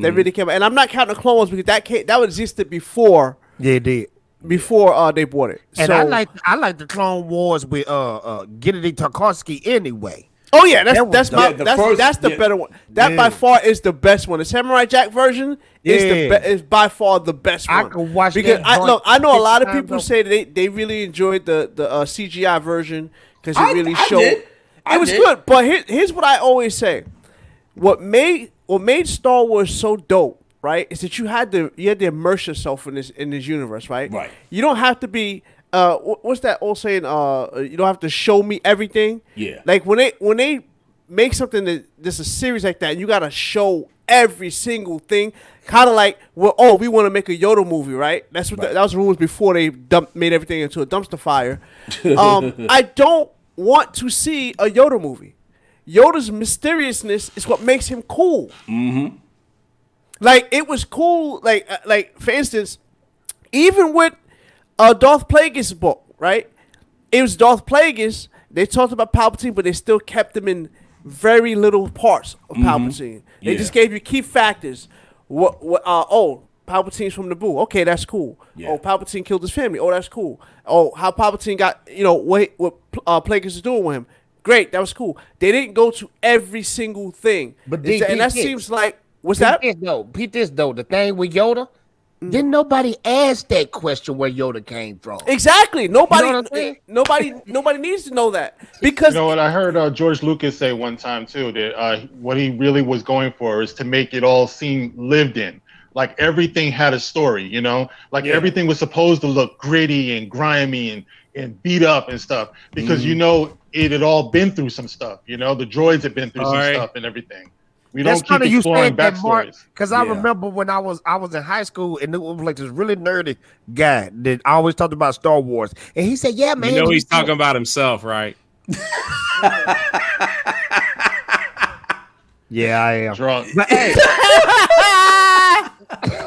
that really came out. And I'm not counting the Clone Wars because that existed before. Yeah, it did. Before they bought it. And I like the Clone Wars with Gennady Tarkovsky anyway. Oh yeah, that's the better one. That by far is the best one. The Samurai Jack version is by far the best one. I can watch because that. I know a lot of people say that they really enjoyed the CGI version because it really showed. It was good, but here's what I always say: what made Star Wars so dope, right, is that you had to immerse yourself in this universe, right? Right. You don't have to be. What's that old saying? You don't have to show me everything. Yeah. Like when they make something that's a series like that, you gotta show every single thing. Kind of like, well, we want to make a Yoda movie, right? That's what that was rumors before they made everything into a dumpster fire. I don't want to see a Yoda movie. Yoda's mysteriousness is what makes him cool. Mm-hmm. Like, it was cool. Like for instance, even with Darth Plagueis book, right? It was Darth Plagueis. They talked about Palpatine, but they still kept him in very little parts of Palpatine. They just gave you key factors. Palpatine's from Naboo. Okay, that's cool. Yeah. Oh, Palpatine killed his family. Oh, that's cool. Oh, how Palpatine got, what Plagueis is doing with him. Great, that was cool. They didn't go to every single thing. But seems like, what's that? Pete this though, the thing with Yoda, didn't nobody ask that question where Yoda came from. Exactly. Nobody needs to know that. Because you know what I heard George Lucas say one time too, that what he really was going for is to make it all seem lived in. Like everything had a story, everything was supposed to look gritty and grimy and beat up and stuff because it had all been through some stuff. The droids had been through some stuff and everything. We don't keep exploring backstories. Because I remember when I was in high school and it was like this really nerdy guy that always talked about Star Wars, and he said, "Yeah, man." He's talking about himself, right? Yeah, I am drunk. But hey.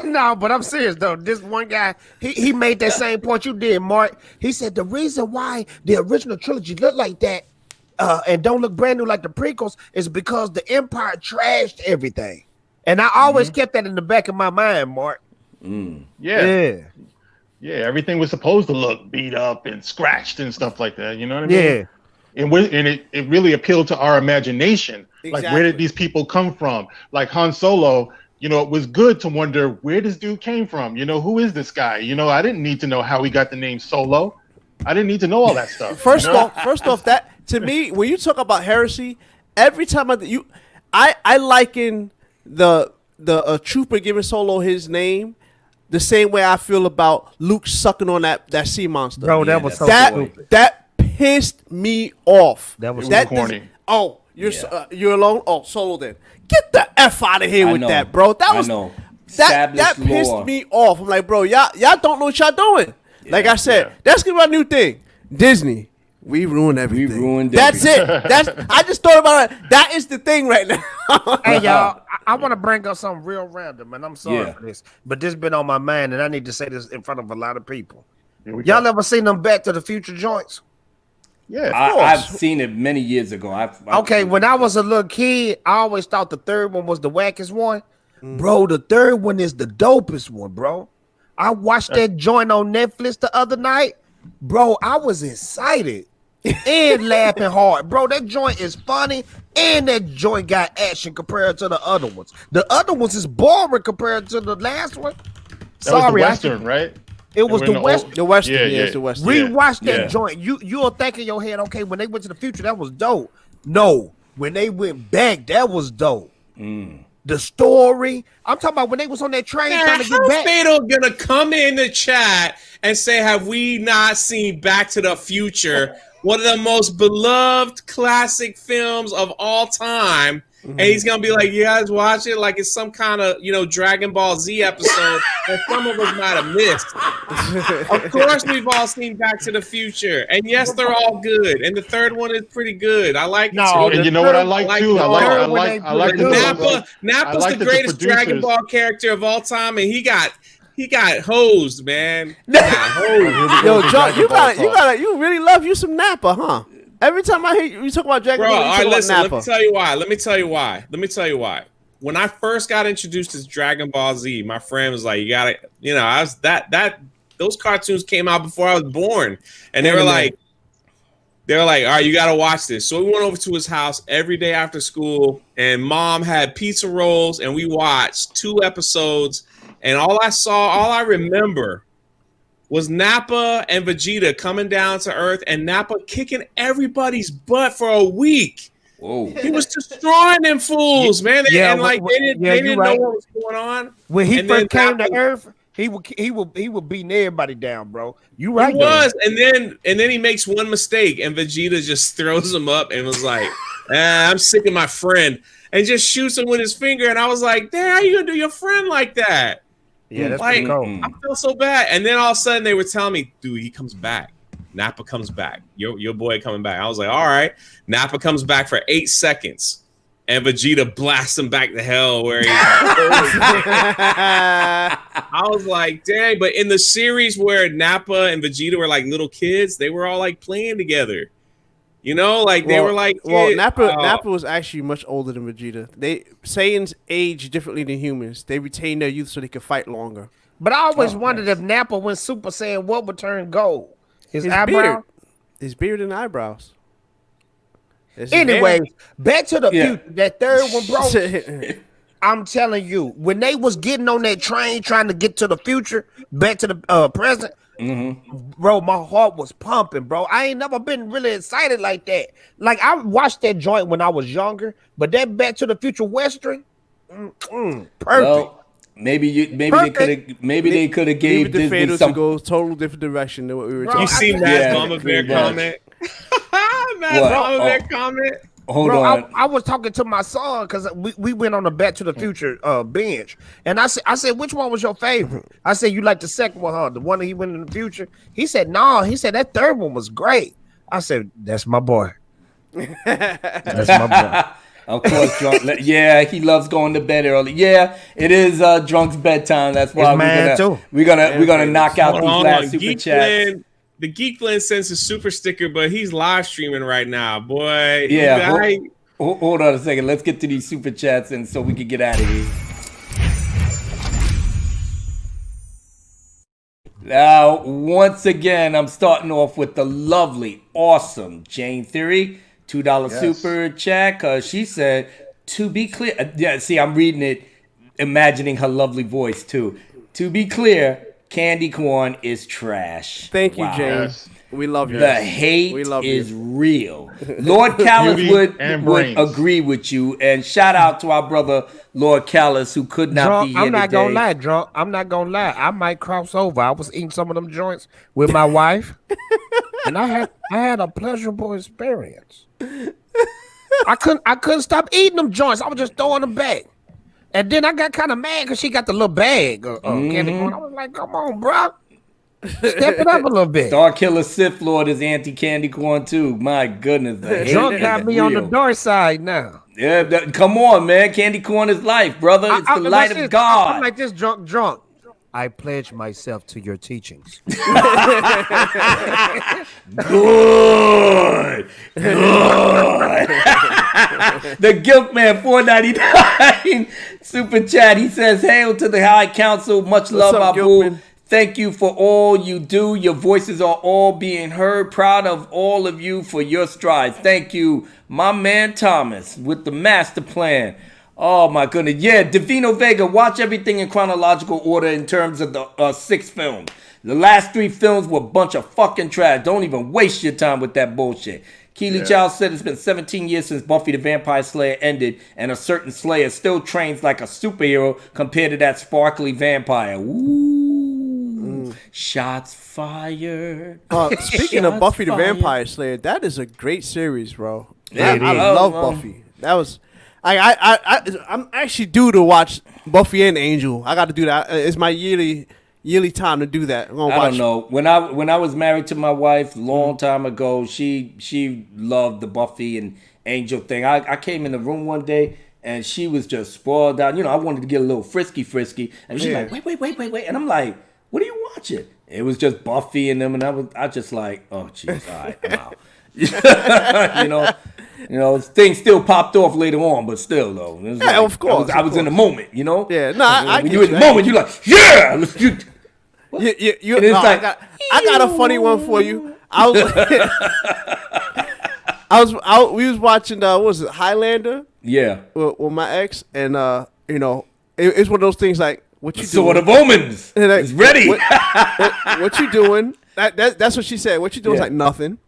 No, but I'm serious though. This one guy, he made that same point you did, Mark. He said the reason why the original trilogy looked like that and don't look brand new like the prequels is because the Empire trashed everything. And I always kept that in the back of my mind, Mark. Yeah, everything was supposed to look beat up and scratched and stuff like that. You know what I mean? Yeah. And it really appealed to our imagination. Exactly. Like, where did these people come from? Like Han Solo, it was good to wonder where this dude came from. Who is this guy? I didn't need to know how he got the name Solo. I didn't need to know all that stuff. First off, that to me, when you talk about heresy, every time I liken the trooper giving Solo his name the same way I feel about Luke sucking on that sea monster. Bro, that was so stupid. That pissed me off. That was corny. You're alone. Oh, Solo then. Get the F out of here with that, bro. That pissed me off. I'm like, bro, y'all don't know what y'all doing. Yeah, like I said, that's gonna be a new thing. Disney, we ruined everything. That's it. I just thought about it. That is the thing right now. Hey y'all, I want to bring up something real random, and I'm sorry for this, but this been on my mind, and I need to say this in front of a lot of people. Y'all ever seen them Back to the Future joints? Yeah, I've seen it many years ago. Okay, when I was a little kid, I always thought the third one was the wackest one. Bro, the third one is the dopest one, bro. I watched that joint on Netflix the other night. Bro, I was excited and laughing hard. Bro, that joint is funny and that joint got action compared to the other ones. The other ones is boring compared to the last one. Sorry, was the Western, right? It was the Western. The Western, it's the Western. Rewatch that joint. You'll think in your head, okay, when they went to the future, that was dope. No, when they went back, that was dope. The story. I'm talking about when they was on that train trying to get back. Fatal gonna come in the chat and say, "Have we not seen Back to the Future, one of the most beloved classic films of all time?" And he's gonna be like, "You guys watch it like it's some kind of Dragon Ball Z episode that some of us might have missed." Of course, we've all seen Back to the Future, and yes, they're all good. And the third one is pretty good. I like it too. And you know what I like too? I like Nappa's the greatest Dragon Ball character of all time, and he got hosed, man. Yo, John, you really love you some Nappa, huh? Every time I hear you talk about Dragon Ball, you talk about Nappa. Let me tell you why. When I first got introduced to Dragon Ball Z, my friend was like, "You gotta," I was those cartoons came out before I was born, and they were like, "All right, you gotta watch this." So we went over to his house every day after school, and Mom had pizza rolls, and we watched 2 episodes, and all I remember was Nappa and Vegeta coming down to Earth and Nappa kicking everybody's butt for a week. Whoa. He was destroying them fools, man. They didn't know what was going on. When he first came to Earth, he would beating everybody down, bro. You right. He was, and then he makes one mistake and Vegeta just throws him up and was like, I'm sick of my friend. and just shoots him with his finger. And I was like, damn, how you gonna do your friend like that? Yeah, that's like, cool. I feel so bad. And then all of a sudden they were telling me, dude, he comes back. Nappa comes back. Your boy coming back. I was like, all right. Nappa comes back for 8 seconds. And Vegeta blasts him back to hell where he I was like, dang. But in the series where Nappa and Vegeta were like little kids, they were all like playing together. You know, like they were like Nappa was actually much older than Vegeta. Saiyans age differently than humans. They retain their youth so they can fight longer. But I always wondered if Nappa went Super Saiyan, what would turn gold? His eyebrow? Beard. His beard and eyebrows. Anyway, back to the future. That third one, bro. I'm telling you, when they was getting on that train trying to get to the future, back to the present, bro, my heart was pumping, bro. I ain't never been really excited like that. Like, I watched that joint when I was younger, but that Back to the Future Western, perfect. Well, maybe they could have gave Disney some to go total different direction than what we were talking. You see Matt Mama Bear comment? Matt Mama Bear comment. Hold on. I was talking to my son because we went on the Back to the Future binge, and I said, which one was your favorite? I said, you like the second one, huh? The one that he went in the future. He said, no. He said that third one was great. I said, that's my boy. That's my boy. Of course, Drunk. Yeah, he loves going to bed early. Yeah, it is Drunk's bedtime. That's why we're gonna knock out these last super chats. The Geek Blend sends a super sticker, but he's live streaming right now, boy. Yeah, hold on a second. Let's get to these super chats and so we can get out of here. Now, once again, I'm starting off with the lovely, awesome Jane Theory. $2 super chat, because she said, to be clear. Yeah, see, I'm reading it, imagining her lovely voice, too. To be clear, candy corn is trash. Thank you, James. We love you. The hate is real. Lord Callis would agree with you. And shout out to our brother, Lord Callis, who could not be here I'm not today. gonna lie, Drunk. I'm not gonna lie. I might cross over. I was eating some of them joints with my wife, and I had a pleasurable experience. I couldn't stop eating them joints. I was just throwing them back. And then I got kind of mad because she got the little bag of candy corn. I was like, come on, bro. Step it up a little bit. Star Killer Sith Lord is anti-candy corn too. My goodness. Drunk got me on the dark side now. Yeah, come on, man. Candy corn is life, brother. It's the light of God. I'm like this drunk. I pledge myself to your teachings. Good. The Guilt Man 499 super chat. He says, "Hail to the High Council. Much love, Abu. Thank you for all you do. Your voices are all being heard. Proud of all of you for your strides. Thank you, my man Thomas, with the master plan." Oh my goodness. Yeah, Divino Vega, watch everything in chronological order in terms of the 6 films. The last 3 films were a bunch of fucking trash. Don't even waste your time with that bullshit. Keely Child said it's been 17 years since Buffy the Vampire Slayer ended, and a certain Slayer still trains like a superhero compared to that sparkly vampire. Ooh. Shots fired. Speaking of Buffy the Vampire Slayer, that is a great series, bro. I love Buffy. That was... I'm actually due to watch Buffy and Angel. I got to do that. It's my yearly time to do that. I don't know. When I was married to my wife a long time ago, she loved the Buffy and Angel thing. I came in the room one day and she was just spoiled out. You know, I wanted to get a little frisky, and she's like, wait, and I'm like, what are you watching? It was just Buffy and them, and I just like, oh jeez, all right, I'm out. You know, things still popped off later on, but still though. Yeah, like, of course. I was in the moment, you know. Yeah, no, when you're in the moment, you're like, yeah. Let's do. I got a funny one for you. We was watching what was it, Highlander? Yeah. With my ex, and you know, it's one of those things like, what you doing? Sword of Omens. Like, it's ready. What you doing? That's what she said. What you doing? Like nothing.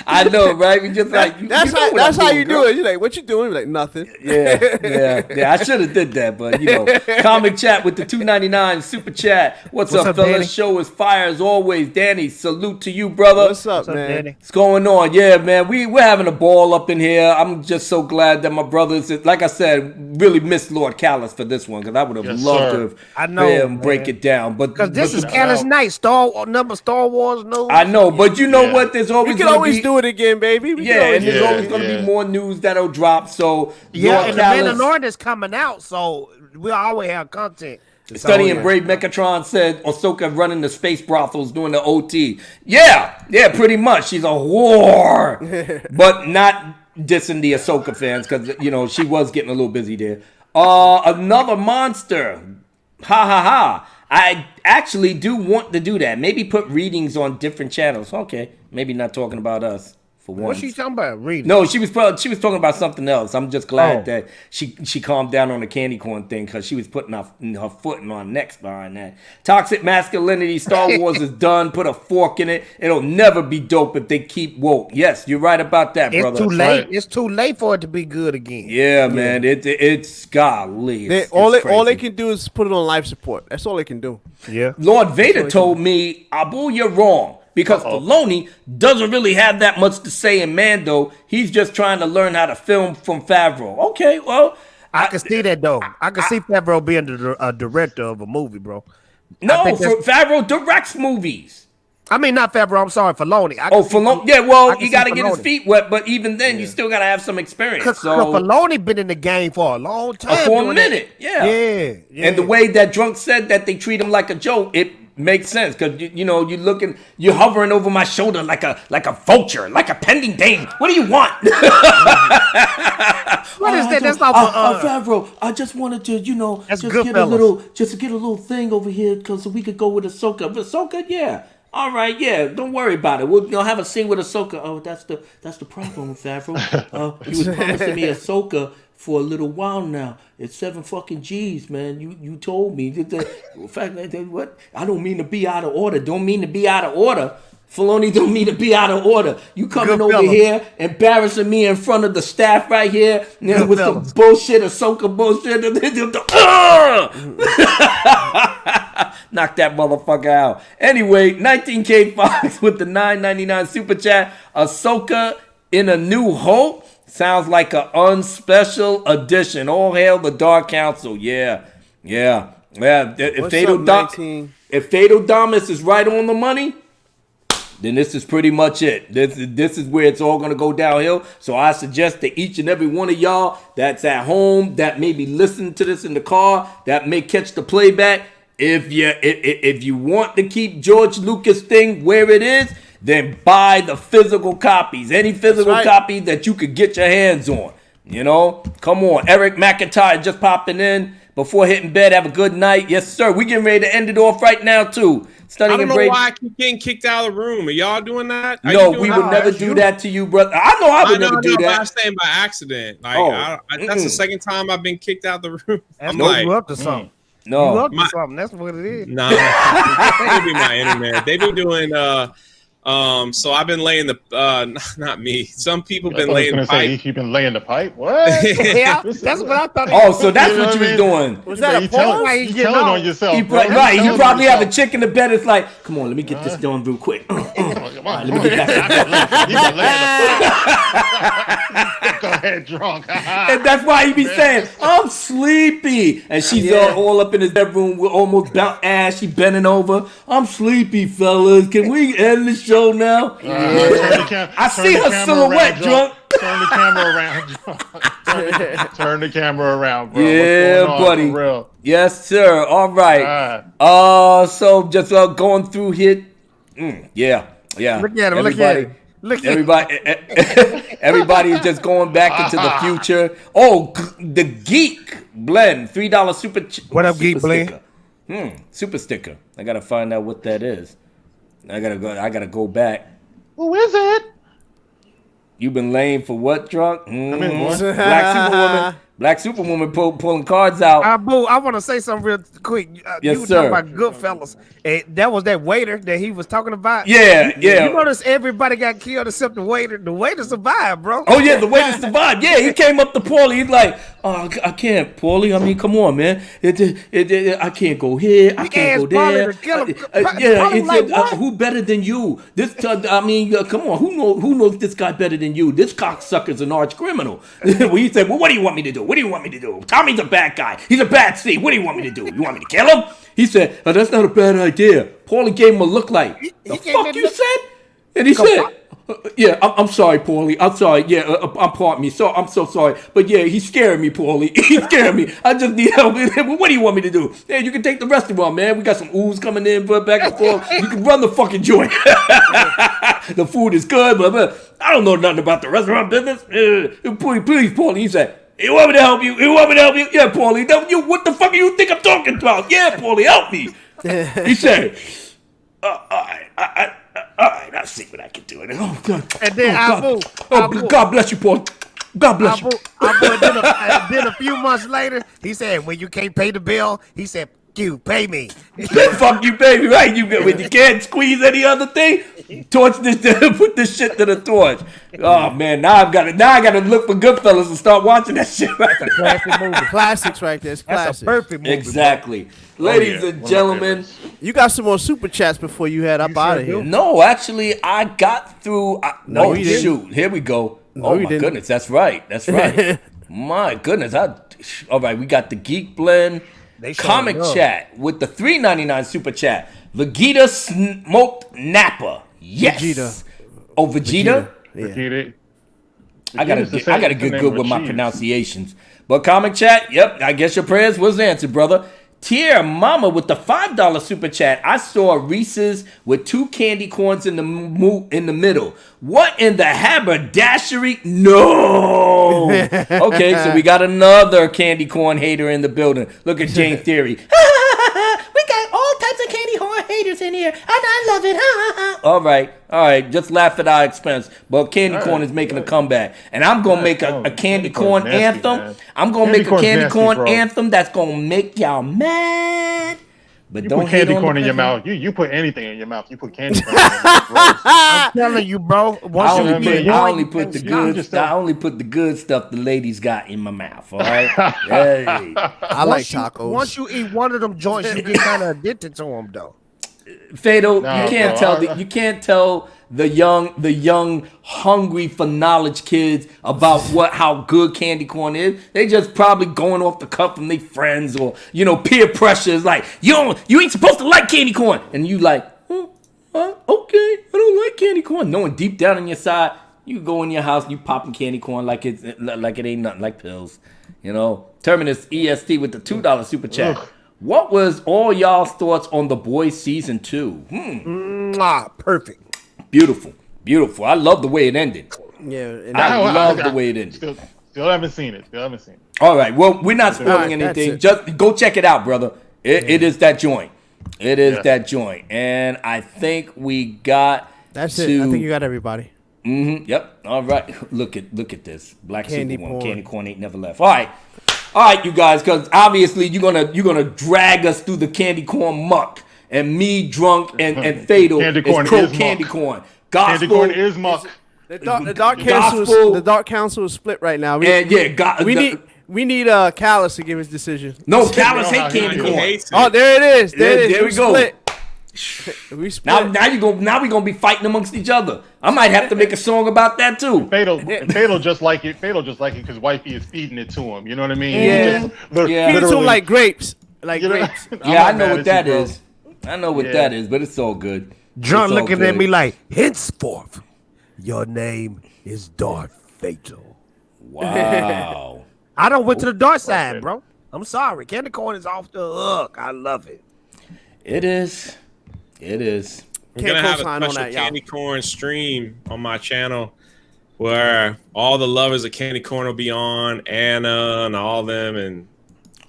I know, right? We just like that's how you do it. You're like, what you doing? You're like, nothing. Yeah. I should have did that, but you know, comic chat with the $2.99 super chat. What's up, fellas? Danny? Show is fire as always. Danny, salute to you, brother. What's up, man? Danny? What's going on? Yeah, man, we're having a ball up in here. I'm just so glad that my brothers, like I said, really missed Lord Callis for this one because I would have loved to have heard him break it down. But because this is Callis Night, Star Wars news. I know, but you know what? There's always we can always do it again, baby. And there's always going to be more news that'll drop. So and the Mandalorian is coming out, so we always have content. Studying Brave Mechatron said Ahsoka running the space brothels doing the OT. Yeah, pretty much. She's a whore, but not dissing the Ahsoka fans because you know she was getting a little busy there. Another monster. Ha. I actually do want to do that. Maybe put readings on different channels. Okay, maybe not talking about us. What's she talking about? Reading? No, she was talking about something else. I'm just glad that she calmed down on the candy corn thing because she was putting her foot in our necks behind that. Toxic masculinity. Star Wars is done. Put a fork in it. It'll never be dope if they keep woke. Yes, you're right about that, brother. It's too late. Right. It's too late for it to be good again. Yeah, man. It's golly. All they can do is put it on life support. That's all they can do. Yeah. Lord Vader told me, Abu, you're wrong. Because Filoni doesn't really have that much to say in Mando. He's just trying to learn how to film from Favreau. Okay, well. I can see that, though. I can see Favreau being a director of a movie, bro. No, Favreau directs movies. I mean, not Favreau. I'm sorry, Filoni. Filoni. Yeah, well, you got to get his feet wet, but even then, you still got to have some experience. So Filoni been in the game for a long time. For a minute, yeah. And the way that Drunk said that they treat him like a joke, it makes sense because you're hovering over my shoulder like a vulture, like a pending dame. What do you want? What is that? That's not Favreau. I just wanted to, that's just good get fellas. a little thing over here because we could go with Ahsoka. But Ahsoka, yeah. All right, yeah. Don't worry about it. We'll have a scene with Ahsoka. Oh, that's the problem, Favreau. You was promising me Ahsoka for a little while now. It's 7 fucking G's, man. You told me. In fact, what? I don't mean to be out of order. Filoni don't mean to be out of order. You coming over here, embarrassing me in front of the staff right here, with some bullshit, Ahsoka bullshit. Knock that motherfucker out. Anyway, 19K Fox with the $9.99 super chat. Ahsoka in A New Hope sounds like an unspecial edition. All hail the Dark Council. Yeah. If Fatal Damas is right on the money, then this is pretty much it. This is where it's all going to go downhill. So I suggest that each and every one of y'all that's at home, that may be listening to this in the car, that may catch the playback, if you want to keep George Lucas thing where it is, then buy the physical copies. Any physical copy that you could get your hands on. Come on. Eric McIntyre just popping in before hitting bed. Have a good night. Yes, sir. We getting ready to end it off right now, too. I don't know why I keep getting kicked out of the room. Are y'all doing that? No, we would never do that to you, brother. I would never do that. I'm saying by accident. That's the second time I've been kicked out of the room. I'm like, you up to something. No, you up to something. That's what it is. No, it be my internet. They've been doing. So I've been laying the not me. Some people been laying the pipe. You've been laying the pipe. What? Yeah, that's what I thought. Oh, so that's what you was doing. Was that a porn? You telling on yourself, You probably have a chick in the bed. It's like, come on, let me get this done real quick. Come on, let me get back to Go ahead, drunk. And that's why he be saying, I'm sleepy. And she's all up in his bedroom with almost bent ass. She bending over. I'm sleepy, fellas. Can we end the show now? I see her silhouette, drunk. Turn the camera around, drunk. Turn the camera around, bro. Yeah, buddy. For real? Yes, sir. All right. So just going through here. Yeah. Look at him. Everybody is just going back into the future. Oh, the Geek Blend, $3 super. What up, Geek Blend? Super sticker. I gotta find out what that is. I gotta go back. Who is it? You've been lame for what, drunk? Black Superwoman. Black Superwoman pulling cards out. Boo, I want to say something real quick. Yes, you were sir. talking about Goodfellas. And that was that waiter that he was talking about. Yeah. You notice everybody got killed except the waiter. The waiter survived, bro. Oh, yeah, the waiter survived. Yeah, he came up to Paulie. He's like, oh, I can't, Paulie. I mean, come on, man. I can't go here. I can't go there. He said, who better than you? Come on. Who knows this guy better than you? This cocksucker's an arch criminal. He said, well, what do you want me to do? What do you want me to do? Tommy's a bad guy. He's a bad C. What do you want me to do? You want me to kill him? He said, oh, that's not a bad idea. Paulie gave him a look like, the fuck you said? And he said, yeah, I'm sorry, Paulie. I'm sorry. Yeah, pardon me. So I'm so sorry. But yeah, he scared me, Paulie. He scared me. I just need help. What do you want me to do? Hey, you can take the restaurant, man. We got some ooze coming in, back and forth. You can run the fucking joint. The food is good, but I don't know nothing about the restaurant business. Please, Paulie. He said, you want me to help you? You want me to help you? Yeah, Paulie. What the fuck do you think I'm talking about? Yeah, Paulie, help me. He said, all right, I'll see what I can do. Oh, God. And then God bless you, Paul. God bless you. Then a few months later, he said, when you can't pay the bill, he said, you pay me. Fuck you, baby, right? When you can't squeeze any other thing, torch this, put this shit to the torch. Oh man, now I gotta look for Goodfellas and start watching that shit. Classic movie. Classics right there. It's classic. That's a perfect movie. Exactly. Ladies and gentlemen, you got some more super chats before you head up out of here. No, actually, I got through. Shoot, here we go. No, oh my goodness, that's right. That's right. My goodness, all right. We got the Geek Blend. Comic chat with the $3.99 super chat. Vegeta smoked Nappa. Yes. Vegeta. Oh, Vegeta? Yeah. Vegeta. I gotta get good with my pronunciations. But comic chat, yep, I guess your prayers was answered, brother. Tier Mama with the $5 super chat. I saw Reese's with 2 candy corns in the middle. What in the haberdashery? No. Okay, so we got another candy corn hater in the building. Look at Jane Theory. We got all types of candy corn haters in here, and I love it. All right, just laugh at our expense. But candy corn is making a comeback, and I'm gonna make a candy corn anthem. Man. I'm gonna make a candy corn anthem that's gonna make y'all mad. But you don't put candy corn in your mouth. You put anything in your mouth. You put candy corn in your mouth. I'm telling you, bro. I only put the good stuff the ladies got in my mouth. All right. Hey. I like tacos. Once you eat one of them joints, you get kind of addicted to them, though. Fatal, you can't tell the young hungry for knowledge kids about how good candy corn is. They just probably going off the cuff from their friends or peer pressure is like you ain't supposed to like candy corn, and you like okay, I don't like candy corn. Knowing deep down in your side, you go in your house and you popping candy corn like it ain't nothing, like pills. Terminus EST with the $2 super chat. Ugh. What was all y'all's thoughts on The Boys season 2? Perfect. Beautiful. I love the way it ended. Yeah, and I love the way it ended. Still haven't seen it. All right. Well, we're not spoiling anything. Just go check it out, brother. It is that joint. It is that joint. And I think we got. That's it. I think you got everybody. Mm-hmm. Yep. All right. Look at this. Black Superwoman. Candy corn ain't never left. All right, you guys, because obviously you're gonna drag us through the candy corn muck, and me drunk and Fatal is pro candy corn. Candy corn is muck. The Dark Council is split right now. We need Callus to give his decision. No, Callus hate candy corn. Oh, there it is. There we go. Split. We split. Now we gonna be fighting amongst each other. I might have to make a song about that too. Fatal just like it. Fatal just like it because wifey is feeding it to him. You know what I mean? Yeah. Feed it to him like grapes. Grapes. Yeah, I know what that is. I know what that is, but it's all good. John looking at me like, henceforth, your name is Darth Fatal. Wow. I don't went to the dark side, bro. I'm sorry. Candy corn is off the hook. I love it. It is. I'm gonna have a special candy corn stream on my channel where all the lovers of candy corn will be on, Anna and all them, and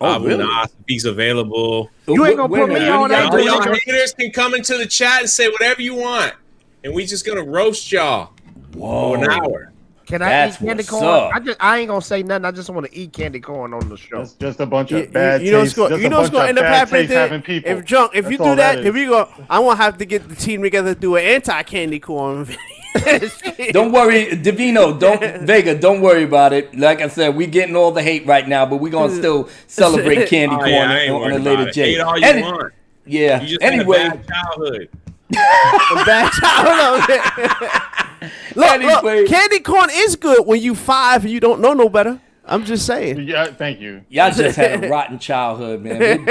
really? He's available. You ain't gonna put me on that. Y'all haters can come into the chat and say whatever you want, and we just gonna roast y'all for an hour. Can I eat candy corn? I ain't gonna say nothing. I just want to eat candy corn on the show. Just a bunch of bad taste. You know what's going to end up happening? If you do that, if you go, I won't have to get the team together to do an anti-candy corn video. Don't worry, Divino. Don't worry about it. Like I said, we getting all the hate right now, but we're gonna still celebrate candy corn on a later date. Hate all you want. Yeah. You just anyway, had a bad childhood. A bad childhood. Look, candy corn is good when you 5 and you don't know no better. I'm just saying. Yeah, thank you. Y'all just had a rotten childhood, man.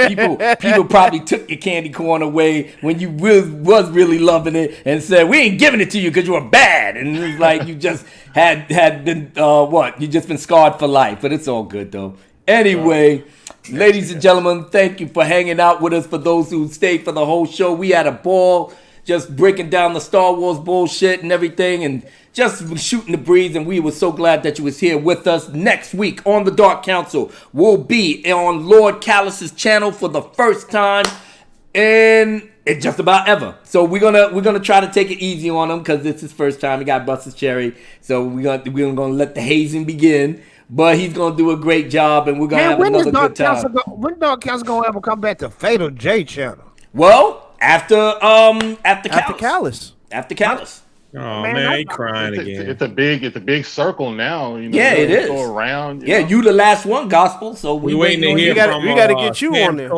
People probably took your candy corn away when you was really loving it and said, we ain't giving it to you because you were bad. And it was like you just had been, you just been scarred for life. But it's all good, though. Anyway, ladies and gentlemen, thank you for hanging out with us. For those who stayed for the whole show, we had a ball just breaking down the Star Wars bullshit and everything and just shooting the breeze, and we were so glad that you was here with us. Next week on the Dark Council, we'll be on Lord Callus's channel for the first time in just about ever. So we're gonna try to take it easy on him because it's his first time. He got busted cherry, so we're gonna let the hazing begin. But he's gonna do a great job, and we're gonna have another good time. When Dark Council gonna ever come back to Fatal J channel? Well, after Callus. After Callus. Oh man, he crying again. It's a big circle now. You know, yeah, it is. Go around. You the last one, Gospel. So we waiting to hear from. We got to get you on there.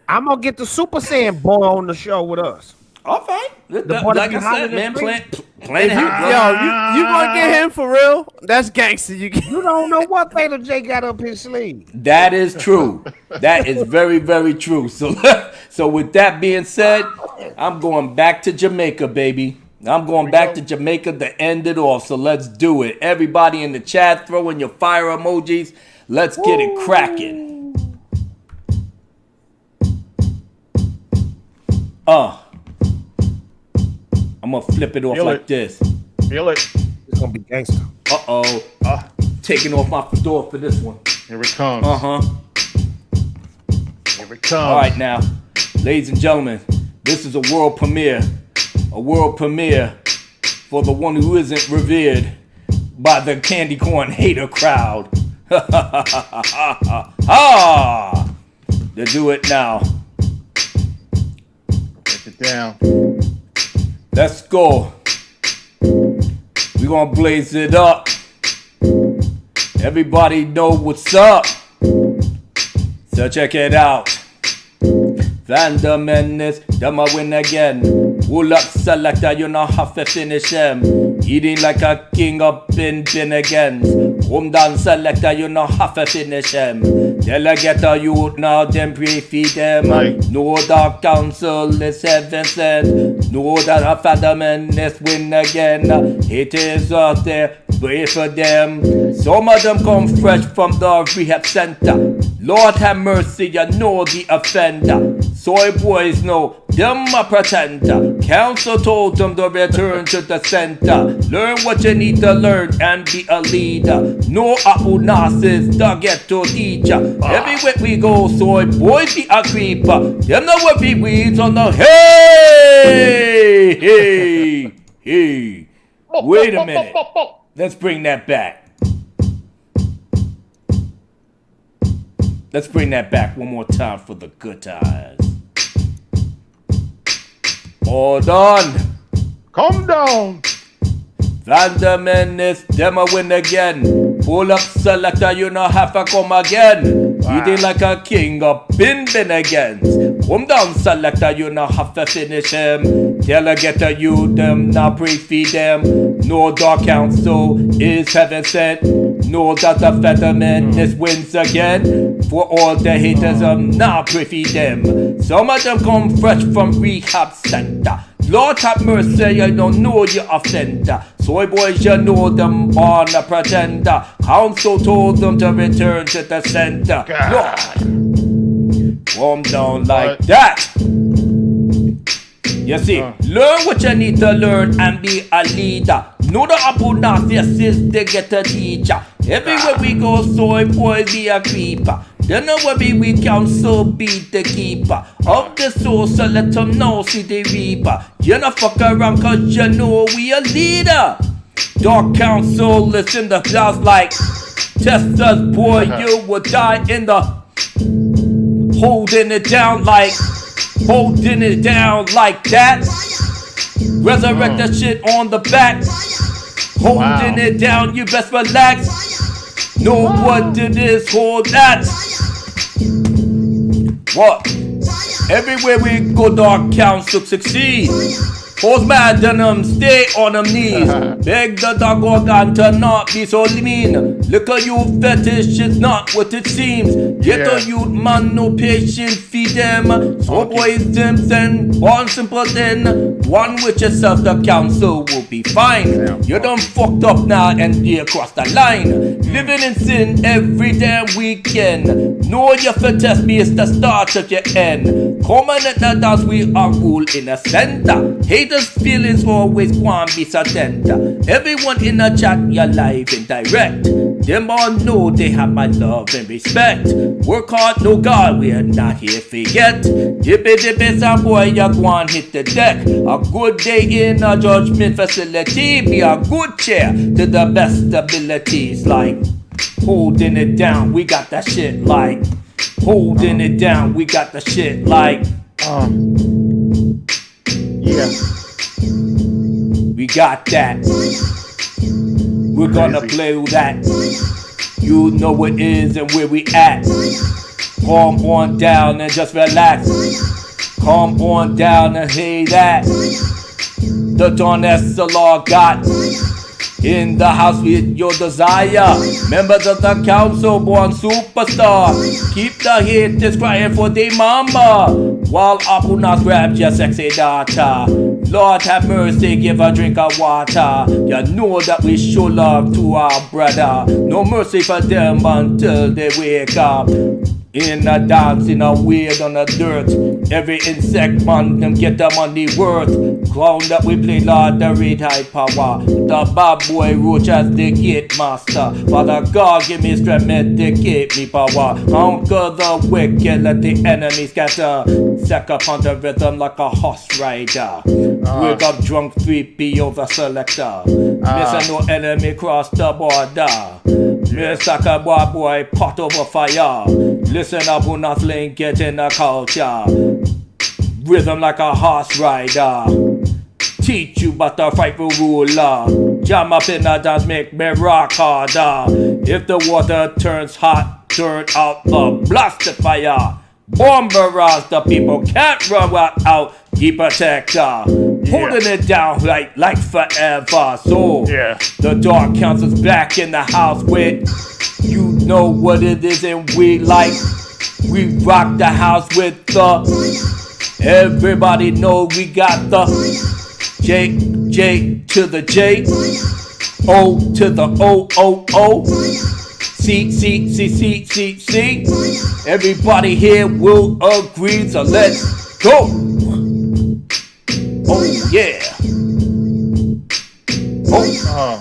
I'm gonna get the Super Saiyan boy on the show with us. All right. Like I said, man, plan it. You gonna get him for real? That's gangster. You don't know what Fatal J got up his sleeve. That is true. That is very, very true. So with that being said, I'm going back to Jamaica, baby. I'm going back to Jamaica to end it off. So let's do it. Everybody in the chat, throw in your fire emojis. Let's get it cracking. I'm going to flip it off like this. Feel it. It's going to be gangster. Uh-oh. Taking off my fedora for this one. Here it comes. Here it comes. All right, now. Ladies and gentlemen, this is a world premiere. A world premiere for the one who isn't revered by the candy corn hater crowd. To do it now. Break it down. Let's go. We're gonna blaze it up. Everybody know what's up. So check it out. Van the Menace, them a win again. Wool up selector, you know have to finish them. Eating like a king up in Bennigan's. Home down selector, you know have to finish them. Delegate a youth now, them pre-feed them. No Dark Council is heaven sent. No that a Father Menace win again. It is out there, pray for them. Some of them come fresh from the rehab center. Lord have mercy, you know the offender. Soy boys know them a pretender. Council told them to return to the center. Learn what you need to learn and be a leader. No Abu Nassis, the ghetto teacher. Everywhere we go, soy boys be a creeper. Them know what be weeds on the hey. Wait a minute. Let's bring that back. Let's bring that back one more time for the good times. Hold on. Calm down. Van the Menace, them a win again. Pull up selector, you know have to come again. Eating like a king up in Bennigan's. Come down selector, you know have to finish him. Delegate a you them, now pre-feed them. No Dark Council is heaven sent. Know that the Feather Menace wins again. For all the haters, now pre-feed them. Some of them come fresh from rehab center. Lord have mercy, you don't know you offender. Soy boys, you know them born a pretender. Council told them to return to the center. Lord, calm down like that. You see, learn what you need to learn and be a leader. Know the Abu Nassis is the ghetto teacher. Everywhere we go, soy boy be a creeper. Then we council be the keeper of the soul, so let them know, see the reaper. You not fuck around cause you know we a leader. Dark Council, listen to sounds like test us, boy, you will die in the holding it down like that. Resurrect the shit on the back. Holding it down, you best relax. Know what it is, hold that. What? Everywhere we go, Dark Council succeed. Hold mad denim, stay on them knees. Beg the dog organ to not be so mean. Liquor youth fetish is not what it seems. Get a youth man, no patience, feed them. So boys, them send one simple thing. One with yourself, the council will be fine. You done fucked up now and you cross the line. Living in sin every damn weekend. Know your fit test me is the start of your end. Come on at the dance, we are rule in the center. Haters' feelings always want be so tender. Everyone in the chat, you're live and direct. Them all know they have my love and respect. Work hard, no God, we are not here forget. Dippy dippy, some boy, you go and hit the deck. A good day in a judgment facility. Be a good chair to the best abilities. Like holding it down, we got that shit like. Holding it down, we got the shit like. Yeah. We got that. We're gonna play with that. You know what is and where we at. Calm on down and just relax. Calm on down and hey that. The Don SLR got in the house with your desire. Members of the council born superstar. Keep the haters crying for their mama. While Apunas grabs your sexy daughter. Lord have mercy, give a drink of water. You know that we show love to our brother. No mercy for them until they wake up. In a dance, in a weird on the dirt. Every insect man, them get the money worth. Clown that we play, Lord, the red high power. The bad boy roach as the gate master. Father God, give me strength, medicate me power. Conquer the wicked, let the enemy scatter. Sack up on the rhythm like a horse rider. Wake up drunk 3PO the selector. Miss no enemy cross the border. Miss like a boy pot over fire. Listen up, we're not link, get in the culture. Rhythm like a horse rider. Teach you about the frightful ruler. Jam up in the dance, make me rock harder. If the water turns hot, turn out the blasted fire. Bomb barrage, the people can't run without the protector. Holding it down like forever. So the Dark Council's back in the house with. You know what it is and we like. We rock the house with the. Everybody know we got the J to the J, O to the O. C. Everybody here will agree, so let's go. Oh yeah. Oh.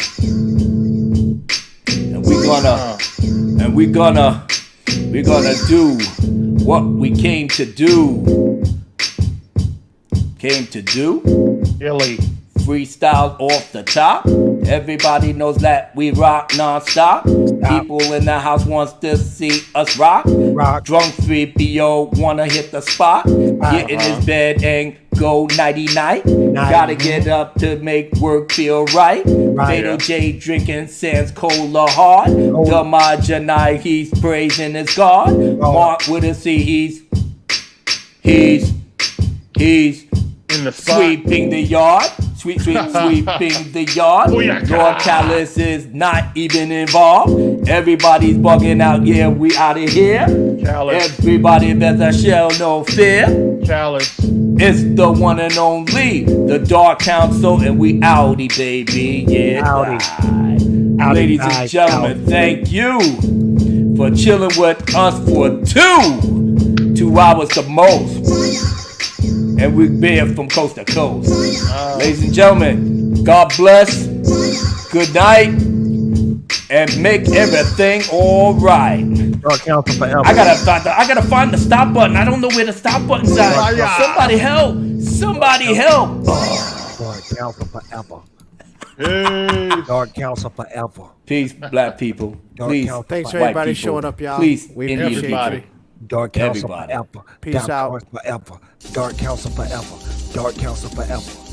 And we're gonna do what we came to do. Billy. Freestyle off the top. Everybody knows that we rock non-stop. People in the house wants to see us rock. Drunk 3PO wanna hit the spot. Get in his bed and go nighty-night. Gotta get up to make work feel right. Fatal J drinking sans cola hard. The Majanai, he's praising his God. Mark with a C, he's in the sweeping the yard. Sweeping the yard. Lord Callus is not even involved. Everybody's bugging out, yeah, we out of here. Callus. Everybody better show no fear. Callus. It's the one and only, the Dark Council, and we outie, baby. Yeah. Outie. Ladies and gentlemen, thank you for chilling with us for 2 hours the most. And we've been from coast to coast. Ladies and gentlemen, God bless, good night, and make everything all right. I gotta find the stop button. I don't know where the stop button's at. Somebody help! Somebody help! Council forever. Hey. Dark Council forever. Peace, black people. Please, thanks for white everybody people. showing up, y'all. Please, We Indian appreciate people. you. Dark Council Everybody. forever. Peace out. Forever. Dark Council forever. Dark Council forever.